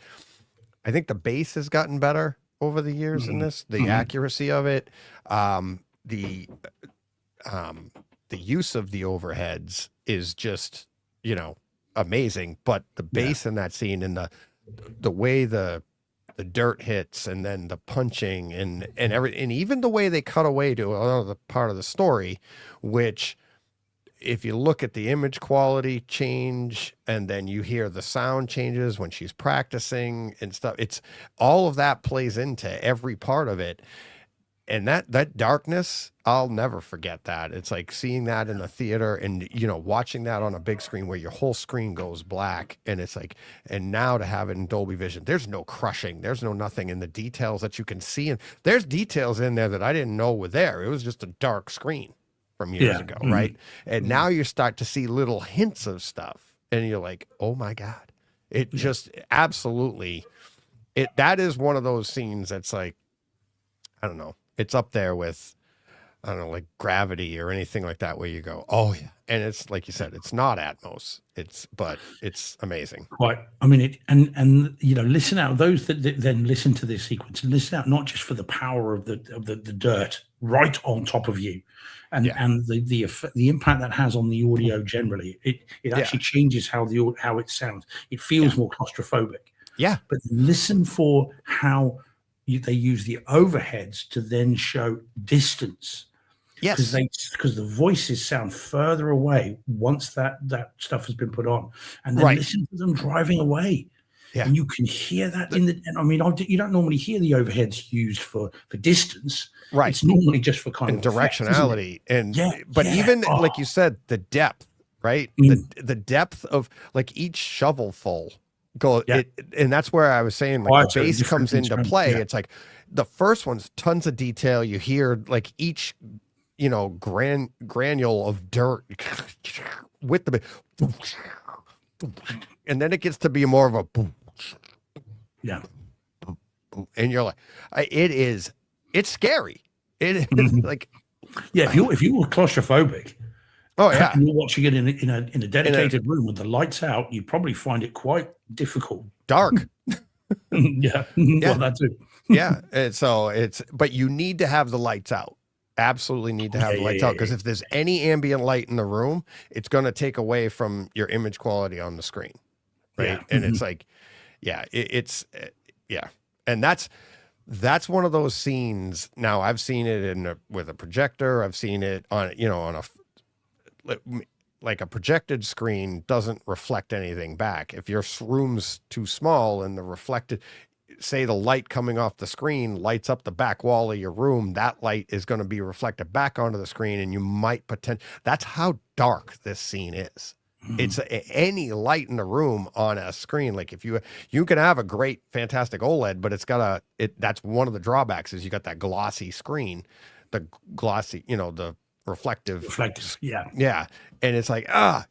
the bass has gotten better over the years in this, the accuracy of it, the use of the overheads is just, amazing. But the bass in that scene and the way the dirt hits, and then the punching and even the way they cut away to another part of the story, which, if you look at the image quality change, and then you hear the sound changes when she's practicing and stuff, it's all of that plays into every part of it. And that darkness, I'll never forget that. It's like seeing that in the theater and, watching that on a big screen where your whole screen goes black. And it's like, and now to have it in Dolby Vision, there's no crushing. There's no nothing in the details that you can see. And there's details in there that I didn't know were there. It was just a dark screen from years ago, right? And now you start to see little hints of stuff, and you're like, oh my God. It just absolutely, that is one of those scenes that's like, I don't know. It's up there with I don't know, like Gravity or anything like that, where you go, oh yeah. And it's like you said, it's not Atmos. But it's amazing. Quite. I mean, and listen out. Those that then listen to this sequence and listen out, not just for the power of the dirt right on top of you, and the impact that has on the audio generally. It actually changes how it sounds. It feels more claustrophobic. Yeah. But listen for how they use the overheads to then show distance. Yes. Because the voices sound further away once that stuff has been put on, and then listen to them driving away. Yeah. And you can hear that you don't normally hear the overheads used for distance. Right. It's normally just for kind of directionality. Effect, even like you said, the depth, right? The depth of like each shovelful and that's where I was saying like the bass comes into play. It's like the first one's tons of detail. You hear like each granule of dirt with the, and then it gets to be more of a boom. Yeah. And you're like, it's scary. It is like, if you were claustrophobic, and you're watching it in a dedicated room with the lights out, you probably find it quite difficult. Dark. Yeah. Well, that too. Yeah. And so but you need to have the lights out. Absolutely need to have the lights out, because if there's any ambient light in the room, it's going to take away from your image quality on the screen. Right. Yeah. And it's like, and that's one of those scenes. Now I've seen it with a projector. I've seen it on like a projected screen doesn't reflect anything back. If your room's too small and the reflected, say the light coming off the screen lights up the back wall of your room, that light is going to be reflected back onto the screen, and you might that's how dark this scene is. It's any light in the room on a screen. Like if you can have a great, fantastic OLED, but that's one of the drawbacks is you got that glossy screen, the glossy, the reflective. Yeah. And it's like,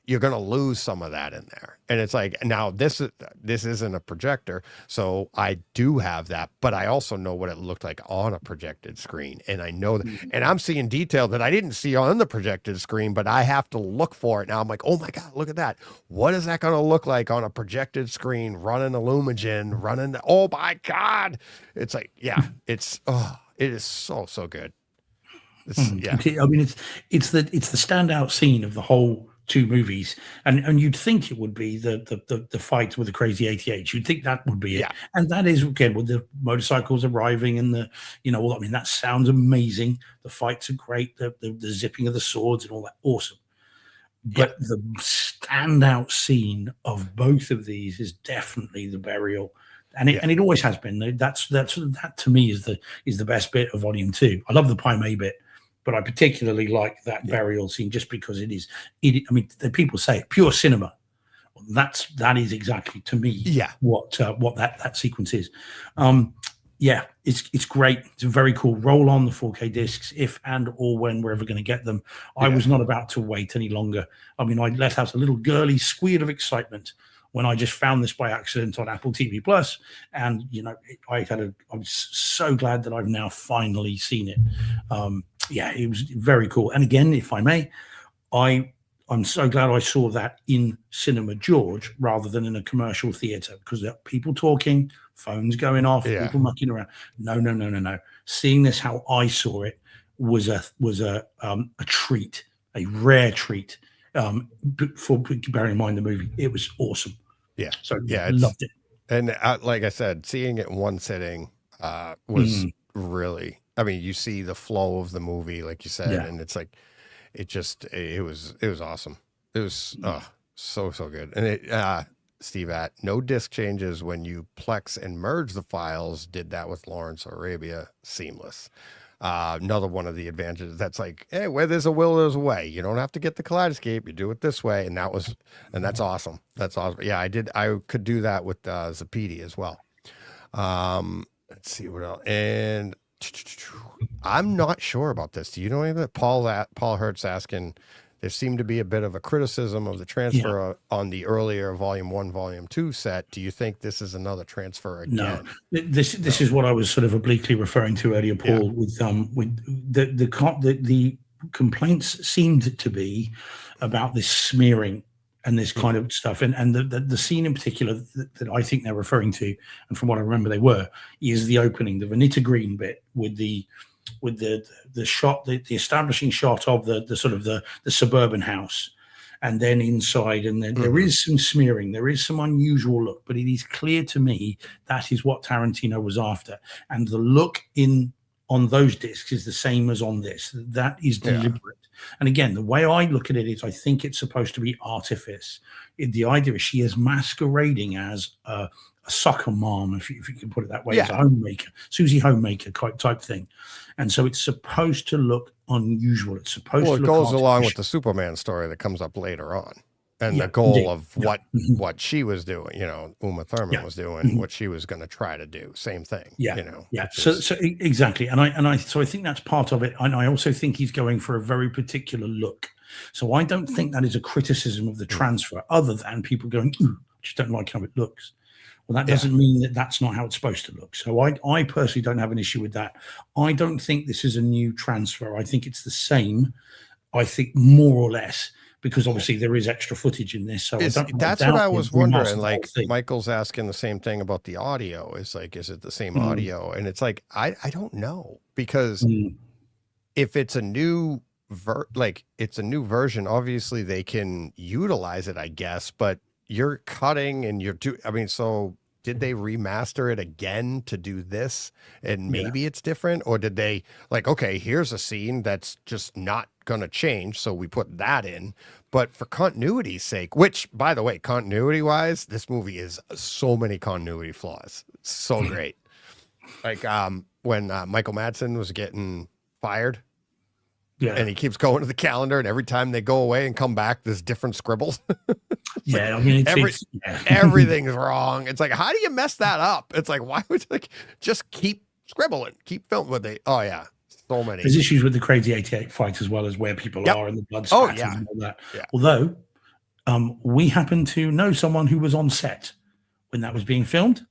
you're going to lose some of that in there. And it's like, now this isn't a projector, so I do have that, but I also know what it looked like on a projected screen. And I know that, and I'm seeing detail that I didn't see on the projected screen, but I have to look for it now. I'm like, oh my God, look at that. What is that going to look like on a projected screen, running Illumigen, oh my God. It's like, it is so good. I mean, it's the standout scene of the whole two movies, and you'd think it would be the fight with the crazy 88. You'd think that would be it, and that is again with the motorcycles arriving and that sounds amazing. The fights are great. The zipping of the swords and all that, awesome. But the standout scene of both of these is definitely the burial. And it always has been. That to me is the best bit of Volume 2. I love the Pai Mei bit, but I particularly like that burial scene just because it is. I mean, the people say it, pure cinema. That is exactly to me what that sequence is. It's great. It's very cool. Roll on the 4K discs if and or when we're ever going to get them. I was not about to wait any longer. I mean, I let out a little girly squeal of excitement when I just found this by accident on Apple TV Plus, and I'm so glad that I've now finally seen it. It was very cool. And again, if I may, I'm so glad I saw that in Cinema George rather than in a commercial theater, because there are people talking, phones going off, people mucking around. No. Seeing this how I saw it was a treat, a rare treat. For bearing in mind the movie, it was awesome. Yeah. So I loved it. And like I said, seeing it in one sitting was really, I mean, you see the flow of the movie, like you said, and it's like, it was awesome. It was so good. And Steve no disk changes when you plex and merge the files. Did that with Lawrence Arabia, seamless. Another one of the advantages that's like, hey, where there's a will, there's a way. You don't have to get the Kaleidoscape. You do it this way. And that's awesome. That's awesome. Yeah, I could do that with Zapedi as well. Let's see what else. And I'm not sure about this. Do you know anything? Paul Hertz asking, there seemed to be a bit of a criticism of the transfer on the earlier Volume 1, Volume 2 set. Do you think this is another transfer again? No, this is what I was sort of obliquely referring to earlier, Paul. With the complaints seemed to be about this smearing and this kind of stuff, and the scene in particular that I think they're referring to, and from what I remember they were, is the opening, the Vernita Green bit with the shot, the establishing shot of the sort of the suburban house, and then inside, and then there is some smearing, there is some unusual look, but it is clear to me that is what Tarantino was after, and the look on those discs is the same as on this. That is deliberate. And again, the way I look at it is I think it's supposed to be artifice. The idea is she is masquerading as a soccer mom, if you can put it that way, as a homemaker, Susie Homemaker type thing. And so it's supposed to look unusual. It's supposed to look goes artificial. along with the Superman story that comes up later on. And the goal of what she was doing, Uma Thurman was doing, what she was going to try to do, same thing. So exactly, and I think that's part of it, and I also think he's going for a very particular look. So I don't think that is a criticism of the transfer, other than people going, "Ooh, I just don't like how it looks." Well, that doesn't mean that that's not how it's supposed to look. So I personally don't have an issue with that. I don't think this is a new transfer. I think it's the same. I think more or less, because obviously there is extra footage in this. So that's what I was wondering. Like Michael's asking the same thing about the audio. Is it the same audio? And it's like, I don't know, because if it's a new version, obviously they can utilize it, I guess, but you're cutting and so did they remaster it again to do this? And maybe it's different, or did they okay, here's a scene that's just not going to change, so we put that in. But for continuity's sake, which, by the way, continuity wise, this movie is so many continuity flaws. It's so great. When Michael Madsen was getting fired, and he keeps going to the calendar, and every time they go away and come back, there's different scribbles. I mean, everything's wrong. It's like, how do you mess that up? It's like, why would you just keep scribbling, keep filming with it? Oh yeah, so many. There's issues with the Crazy 88 fight as well, as where people are and the blood spatters and all that. Yeah. Although we happen to know someone who was on set when that was being filmed.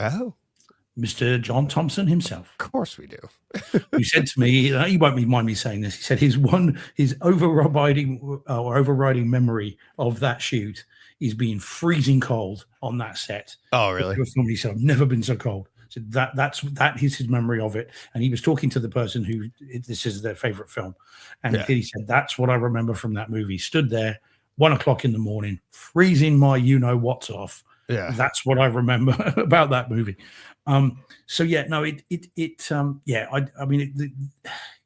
Oh. Mr. John Thompson himself. Of course we do. Who said to me, he won't mind me saying this, he said his overriding memory of that shoot is being freezing cold on that set. Oh, really? He said, I've never been so cold. So that is his memory of it. And he was talking to the person who this is their favorite film. And he said, that's what I remember from that movie. Stood there, 1 o'clock in the morning, freezing my you-know-what's off. Yeah. That's what I remember about that movie.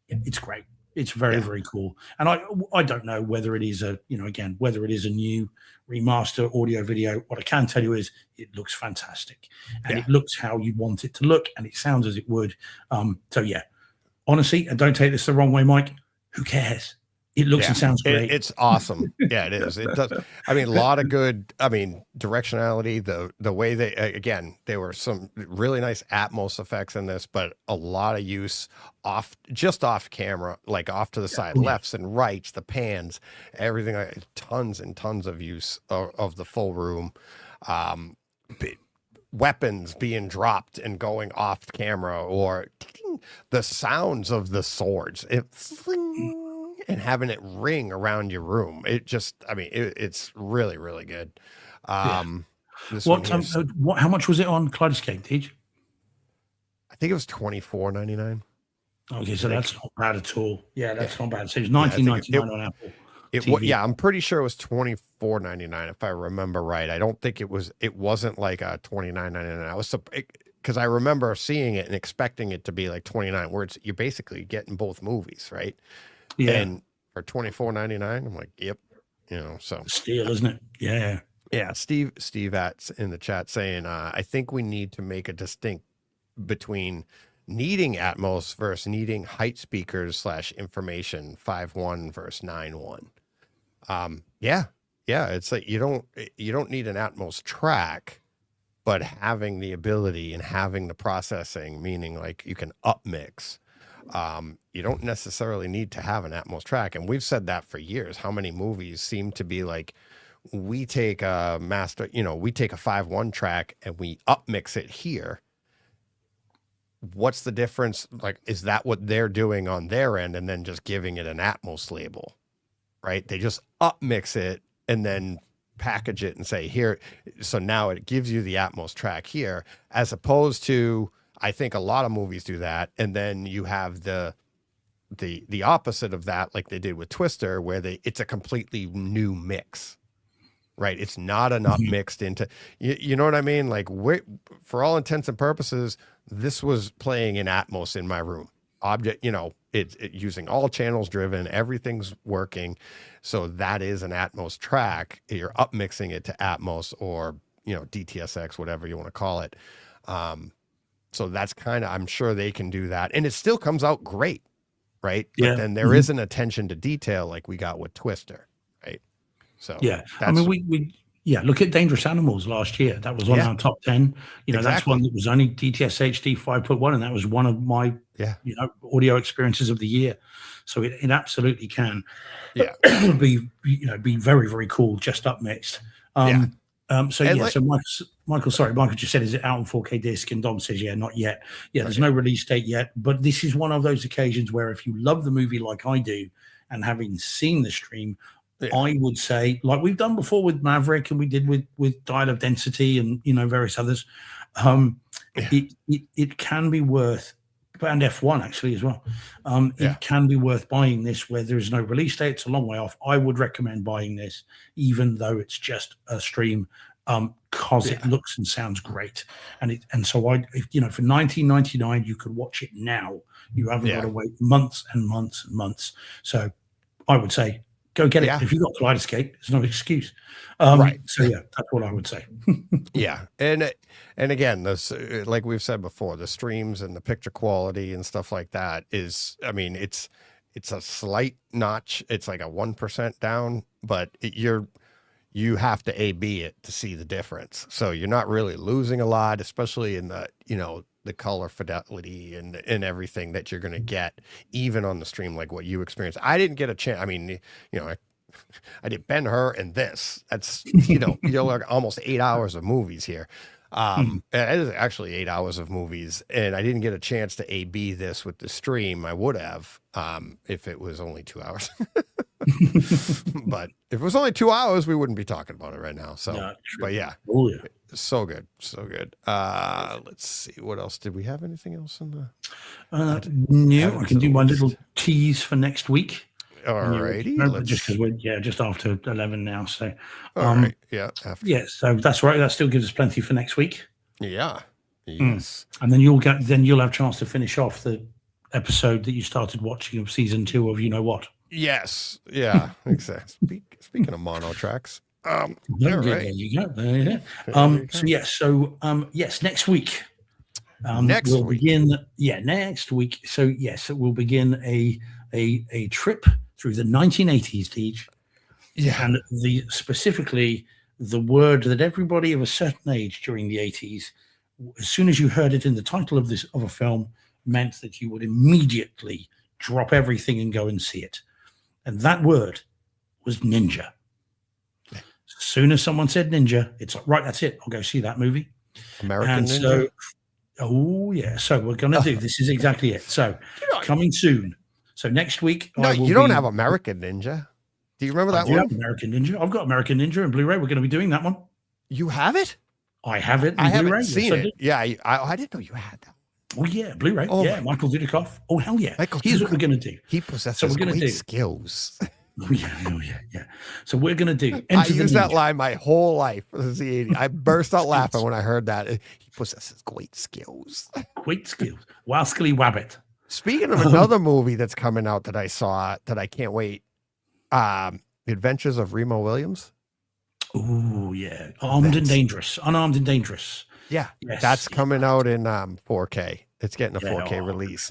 It's great. It's very, very cool. And I don't know whether it is whether it is a new remaster audio video. What I can tell you is it looks fantastic, and it looks how you want it to look, and it sounds as it would. Honestly, and don't take this the wrong way, Mike, who cares? It looks and sounds great. It's awesome. Yeah, it is. It does. I mean, a lot of good, directionality, the way there were some really nice Atmos effects in this, but a lot of use off camera, like off to the side, lefts and rights, the pans, everything, tons and tons of use of the full room. Weapons being dropped and going off camera, or the sounds of the swords. And having it ring around your room. It's really, really good. How much was it on Kaleidoscape, Deej? I think it was $24.99. Okay, so that's not bad at all. Yeah, that's not bad. So it was $19.99 on Apple TV. I'm pretty sure it was $24.99 if I remember right. I don't think it wasn't like a $29.99. I was because I remember seeing it and expecting it to be like $29, where you're basically getting both movies, right? Yeah. And for $24.99, I'm like, yep. So steal, isn't it? Yeah. Yeah. Steve Atz in the chat saying, I think we need to make a distinct between needing Atmos versus needing height speakers / information 5.1 versus 9.1. Yeah. It's like you don't need an Atmos track, but having the ability and having the processing, meaning like you can up mix. You don't necessarily need to have an Atmos track. And we've said that for years. How many movies seem to be like, we take a master, we take a 5.1 track and we upmix it here. What's the difference? Like, is that what they're doing on their end and then just giving it an Atmos label, right? They just upmix it and then package it and say here. So now it gives you the Atmos track here, as opposed to, I think a lot of movies do that. And then you have the opposite of that, like they did with Twister, where it's a completely new mix, right? It's not an upmixed into, you know what I mean? Like, for all intents and purposes, this was playing in Atmos in my room. It's using all channels driven, everything's working. So that is an Atmos track. You're upmixing it to Atmos or, DTSX, whatever you want to call it. So that's I'm sure they can do that. And it still comes out great, right? Yeah. But then there is an attention to detail like we got with Twister, right? So yeah, I mean, we look at Dangerous Animals last year. That was on our top 10. That's one that was only DTS HD 5.1, and that was one of my audio experiences of the year. So it absolutely can be very, very cool, just upmixed. So Michael just said, is it out on 4K disc? And Dom says, not yet. There's no release date yet, but this is one of those occasions where if you love the movie like I do, and having seen the stream, I would say, like we've done before with Maverick and we did with Dial of Density and various others, it can be worth, and F1 actually as well. It can be worth buying this where there is no release date. It's a long way off. I would recommend buying this, even though it's just a stream, because it looks and sounds great. So for $19.99 you could watch it now. You haven't got to wait months and months and months. So I would say, go get it. If you've got Kaleidoscape, there's no excuse. Right. So that's what I would say. And again, this, like we've said before, the streams and the picture quality and stuff like that is, I mean, it's a slight notch. It's like a 1% down, but you have to A/B it to see the difference. So you're not really losing a lot, especially in the, the color fidelity and everything that you're going to get even on the stream, like what you experienced. I didn't get a chance. I mean, I did Ben-Hur and this. That's, like almost 8 hours of movies here. It is actually 8 hours of movies, and I didn't get a chance to A/B this with the stream. I would have, if it was only 2 hours. But if it was only 2 hours, we wouldn't be talking about it right now. So, but so good. So good. Let's see. What else? Did we have anything else in the? No, I can do my little tease for next week. All righty. Just because we're just after 11 now. So, all right. So that's right. That still gives us plenty for next week. Yeah. Yes. And then you'll have a chance to finish off the episode that you started watching of season 2 of You Know What. Yes. Yeah. Exactly. Speaking of mono tracks. There you go. Yes, next week. We'll begin. Next week. So yes, we'll begin a trip through the 1980s, Deej. Yeah. And specifically the word that everybody of a certain age during the 80s, as soon as you heard it in the title of a film, meant that you would immediately drop everything and go and see it. And that word was ninja. As soon as someone said ninja, it's like, right, that's it. I'll go see that movie. American Ninja. So we're going to do, this is exactly it. So coming soon. So next week. No, you don't have American Ninja. Do you remember that one? I do have American Ninja. I've got American Ninja and Blu-ray. We're going to be doing that one. You have it? I have it. I haven't seen it. Yeah, I didn't know you had that. Oh yeah, Blu-ray. Michael Dudikoff. Oh hell yeah. Here's what we're going to do. He possesses great skills. Oh yeah. So we're going to do. I used that line my whole life. I burst out laughing when I heard that. He possesses great skills. Great skills. Wascally Wabbit. Speaking of another movie that's coming out that I saw that I can't wait, Adventures of Remo Williams. Oh yeah, Unarmed and Dangerous. Yeah, that's coming out in 4K. It's getting a 4K release.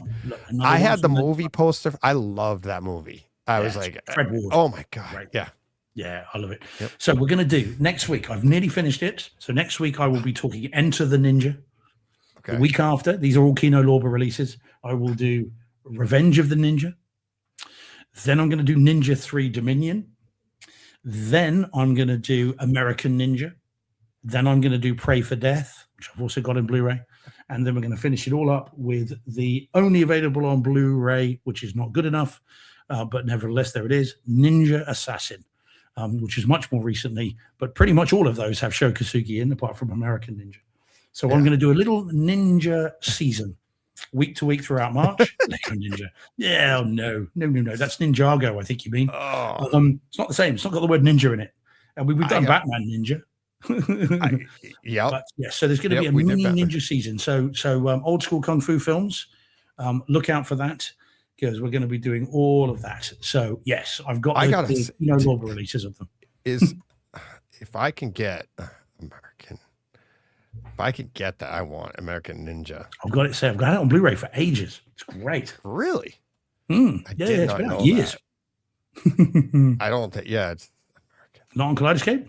I had the movie poster. I loved that movie. I was like, Fred Ward. Oh my god, right. Yeah, I love it. Yep. So we're going to do next week. I've nearly finished it. So next week I will be talking Enter the Ninja. Okay. The week after, these are all Kino Lorber releases. I will do Revenge of the Ninja. Then I'm going to do Ninja 3 Dominion. Then I'm going to do American Ninja. Then I'm going to do Pray for Death, which I've also got in Blu-ray. And then we're going to finish it all up with the only available on Blu-ray, which is not good enough, but nevertheless, there it is, Ninja Assassin, which is much more recently, but pretty much all of those have Sho Kosugi in, apart from American Ninja. So I'm going to do a little Ninja season, week to week throughout March. Lego Ninja. Yeah, oh, no. That's Ninjago, I think you mean. Oh. It's not the same. It's not got the word ninja in it. And we've done Batman Ninja. Yeah. But yeah, so there's going to be a mini ninja season. So old school kung fu films. Look out for that because we're going to be doing all of that. So yes, I've got the Lord releases of them. If I can get American, if I can get that, I want American Ninja. I've got it on Blu-ray for ages. It's great. Really? I did not know years. I don't think. Yeah, it's American. Not on Kaleidoscape.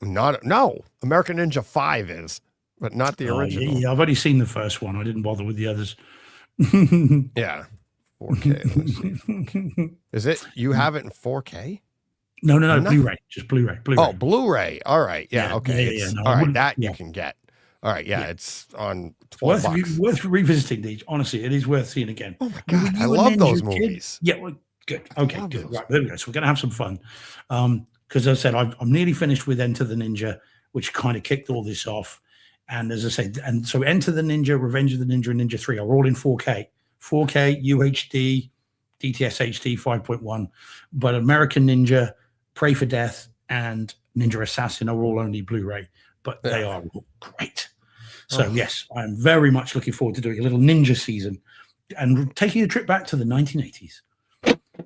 No, American Ninja 5 is, but not the original. Yeah, I've only seen the first one. I didn't bother with the others. Yeah, 4K. Is it? You have it in 4K? No, Blu-ray. Just Blu-ray. Oh, Blu-ray. All right. Yeah. Okay. Yeah. No, all right. That you can get. All right. Yeah. It's on $12. Worth revisiting these. Honestly, it is worth seeing again. Oh my God. I love those movies. Yeah. Well, good. Okay. Good. Right. There we go. So we're going to have some fun. Because as I said, I'm nearly finished with Enter the Ninja, which kind of kicked all this off. And as I said, and so Enter the Ninja, Revenge of the Ninja, and Ninja 3 are all in 4K. 4K, UHD, DTS HD 5.1. But American Ninja, Pray for Death, and Ninja Assassin are all only Blu-ray. But they are all great. So yes, I'm very much looking forward to doing a little Ninja season and taking a trip back to the 1980s.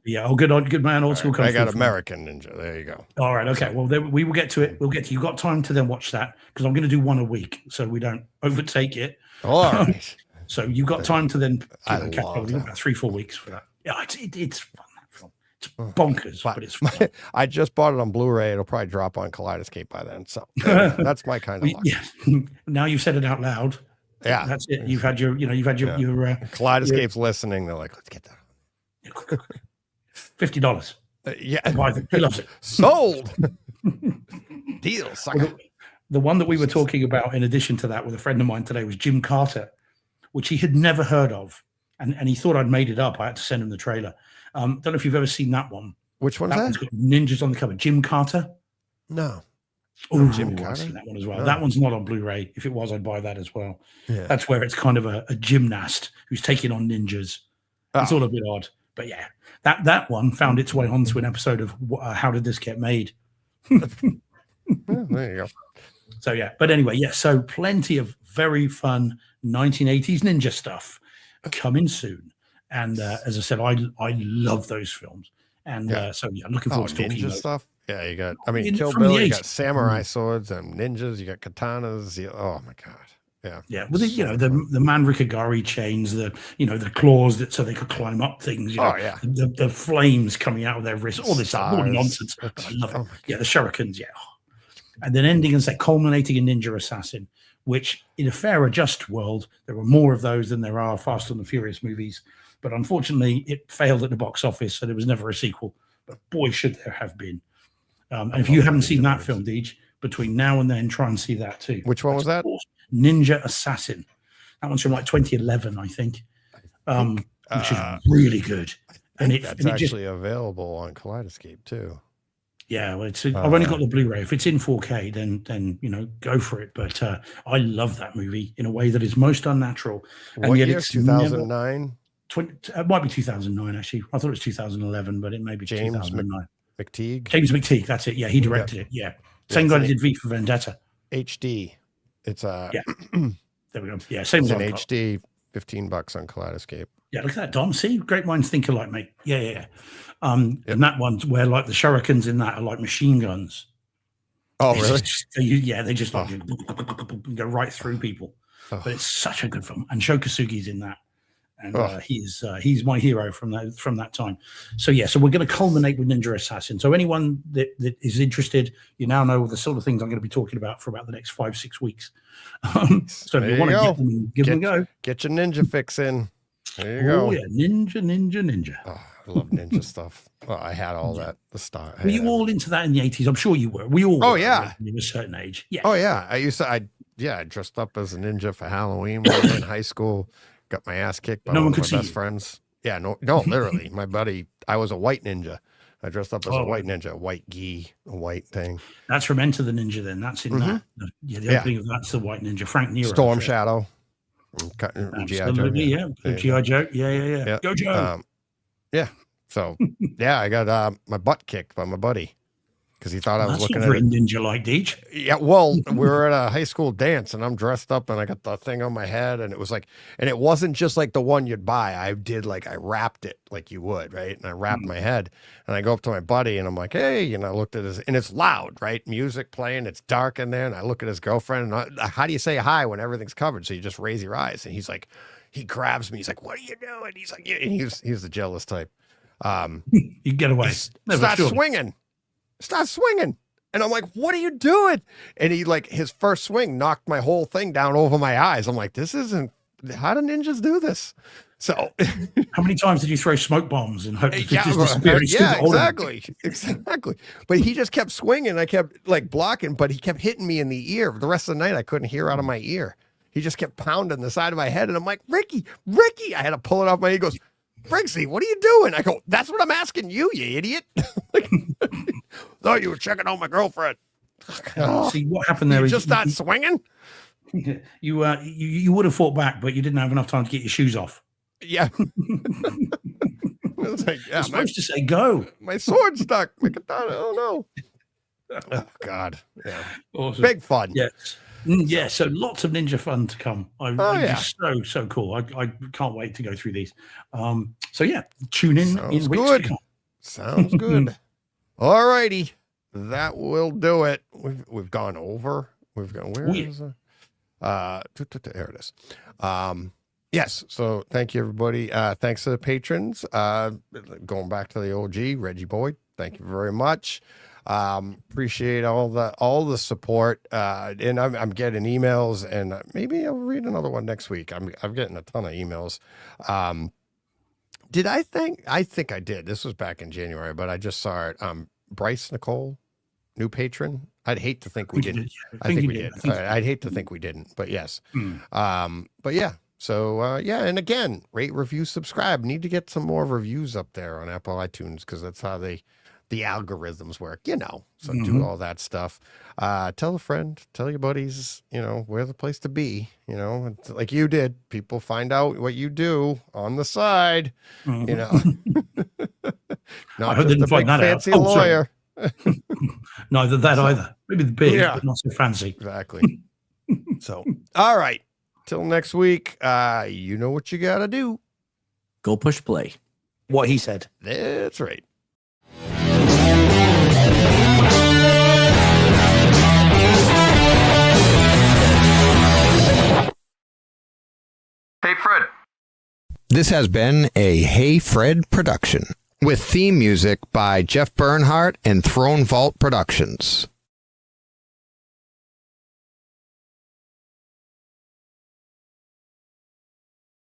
Yeah, good man, old school. I got American Ninja. There you go. All right, okay. Well, we will get to it. You got time to then watch that because I'm going to do one a week, so we don't overtake it. All right. So you got time to then catch up. About 3-4 weeks for that. Yeah, it's fun. That film. It's bonkers, but it's fun. I just bought it on Blu-ray. It'll probably drop on Kaleidoscape by then. So that's my kind of luck. Yeah. Now you've said it out loud. Yeah, that's it. You've had your Kaleidoscape's listening. They're like, let's get that. $50. Yeah, he loves it. Sold. Deal, sucker. Well, the one that we were talking about, in addition to that, with a friend of mine today, was Jim Carter, which he had never heard of, and he thought I'd made it up. I had to send him the trailer. Don't know if you've ever seen that one. Which one's that? One's got ninjas on the cover. Jim Carter. No. Oh, Jim Carter. I've seen that one as well. No. That one's not on Blu-ray. If it was, I'd buy that as well. Yeah. That's where it's kind of a gymnast who's taking on ninjas. It's all a bit odd. But yeah, that one found its way onto an episode of How Did This Get Made? There you go. So yeah, but anyway, yeah. So plenty of very fun 1980s ninja stuff coming soon. And as I said, I love those films. And so yeah, looking forward to talking ninja about stuff. Yeah, you got. I mean, Kill Bill. You got samurai swords and ninjas. You got katanas. Oh my God. Yeah. Well, the Man Rikigari chains, the claws so they could climb up things. The flames coming out of their wrists, all this stuff, all nonsense. But I love it. Yeah, the shurikens. Yeah, and then ending and culminating in Ninja Assassin, which in a fair or just world, there were more of those than there are Fast and the Furious movies. But unfortunately, it failed at the box office, so there was never a sequel. But boy, should there have been. And if you haven't seen that film, Deej, between now and then, try and see that too. Which one was that? Ninja Assassin. That one's from like 2011, I think, which is really good. And it's actually available on Kaleidoscape too. Yeah, well, I've only got the Blu-ray. If it's in 4K, then go for it. But I love that movie in a way that is most unnatural. What year? 2009. It might be 2009 actually. I thought it was 2011, but it may be James 2009. McTeague. James McTeague. That's it. Yeah, he directed it. Yeah, same guy that did V for Vendetta. HD. It's there we go. Yeah, same as an HD. $15 on Kaleidoscape. Yeah, look at that, Dom. See, great minds think alike, mate. Yeah. And that one's where like the shurikens in that are like machine guns. Oh, really? They just like go right through people. But it's such a good film. And Sho Kosugi's in that. And he's my hero from that time. So so we're going to culminate with Ninja Assassin. So anyone that is interested, you now know the sort of things I'm going to be talking about for about the next 5-6 weeks. So if you want to give them a go, get your ninja fix in. There you go. Oh yeah, ninja. Oh, I love ninja stuff. Oh, I had all that. The star. Were you all into that in the 80s? I'm sure you were. We all. Oh, were, yeah. At a certain age. Yeah. Oh yeah, I dressed up as a ninja for Halloween when I was in high school. Got my ass kicked by No one one of could my see best you. friends. Yeah, no, literally, my buddy. I was a white ninja. I dressed up as a Oh. white ninja, a white gi, a white thing. That's from Enter the Ninja. Then that's in that. Yeah, the Yeah. opening of that's the White Ninja. Frank Nero. Storm correct? Shadow. G.I. Joe. Absolutely, yeah. There you GI Joe. Yeah. Yeah. Go Joe. Yeah. So yeah, I got my butt kicked by my buddy because he thought I was That's looking not at very it. ninja like, Deej. Yeah, well, we were at a high school dance and I'm dressed up and I got the thing on my head and it was like, and it wasn't just like the one you'd buy. I wrapped it like you would, right? And I wrapped my head and I go up to my buddy and I'm like, hey, and I looked at his, and it's loud, right? Music playing, it's dark in there. And I look at his girlfriend and how do you say hi when everything's covered? So you just raise your eyes. And he's like, he grabs me. He's like, what are you doing? He's like, yeah. And he's the jealous type. You get away. Never, Start surely. swinging. And I'm like, what are you doing? And he his first swing knocked my whole thing down over my eyes. I'm like, this isn't, how do ninjas do this? So How many times did you throw smoke bombs and hope to yeah, just disappear? and still hold it? exactly. But he just kept swinging. I kept blocking, but he kept hitting me in the ear. The rest of the night, I couldn't hear out of my ear. He just kept pounding the side of my head. And I'm like, Ricky, I had to pull it off my ear. He goes, Briggsy, what are you doing? I go, that's what I'm asking you, you idiot. Thought you were checking on my girlfriend. See what happened there? You is just start swinging? you would have fought back, but you didn't have enough time to get your shoes off. Yeah. It was like, yeah, You're supposed to say go. my sword stuck. My katana. Oh no. Oh God. Yeah. Awesome. Big fun. Yes. Yeah, so lots of ninja fun to come. Yeah. Just so cool. I can't wait to go through these. So yeah, tune in Sounds in weeks good. to come. Sounds good. All righty. That will do it. We've gone over. We've gone where is it? There it is. Yes. So thank you, everybody. Thanks to the patrons. Going back to the OG, Reggie Boyd. Thank you very much. Appreciate all the support. And I'm getting emails, and maybe I'll read another one next week. I'm getting a ton of emails. Did I think I did. This was back in January, but I just saw it. Bryce Nicole, new patron. I'd hate to think we didn't. I think we did. I'd hate to think we didn't, but yes. But yeah. So yeah, and again, rate, review, subscribe. Need to get some more reviews up there on Apple iTunes because that's how the algorithms work, So do all that stuff. Tell a friend, tell your buddies, we're the place to be, It's like you did. People find out what you do on the side, Not I hope just they didn't a find big that out. fancy Oh, sorry. lawyer. Neither that either. Maybe the big, Yeah. but not so fancy. Exactly. So, all right. Till next week, you know what you got to do. Go push play. What he said. That's right. Hey, Fred. This has been a Hey Fred production with theme music by Jeff Bernhardt and Throne Vault Productions.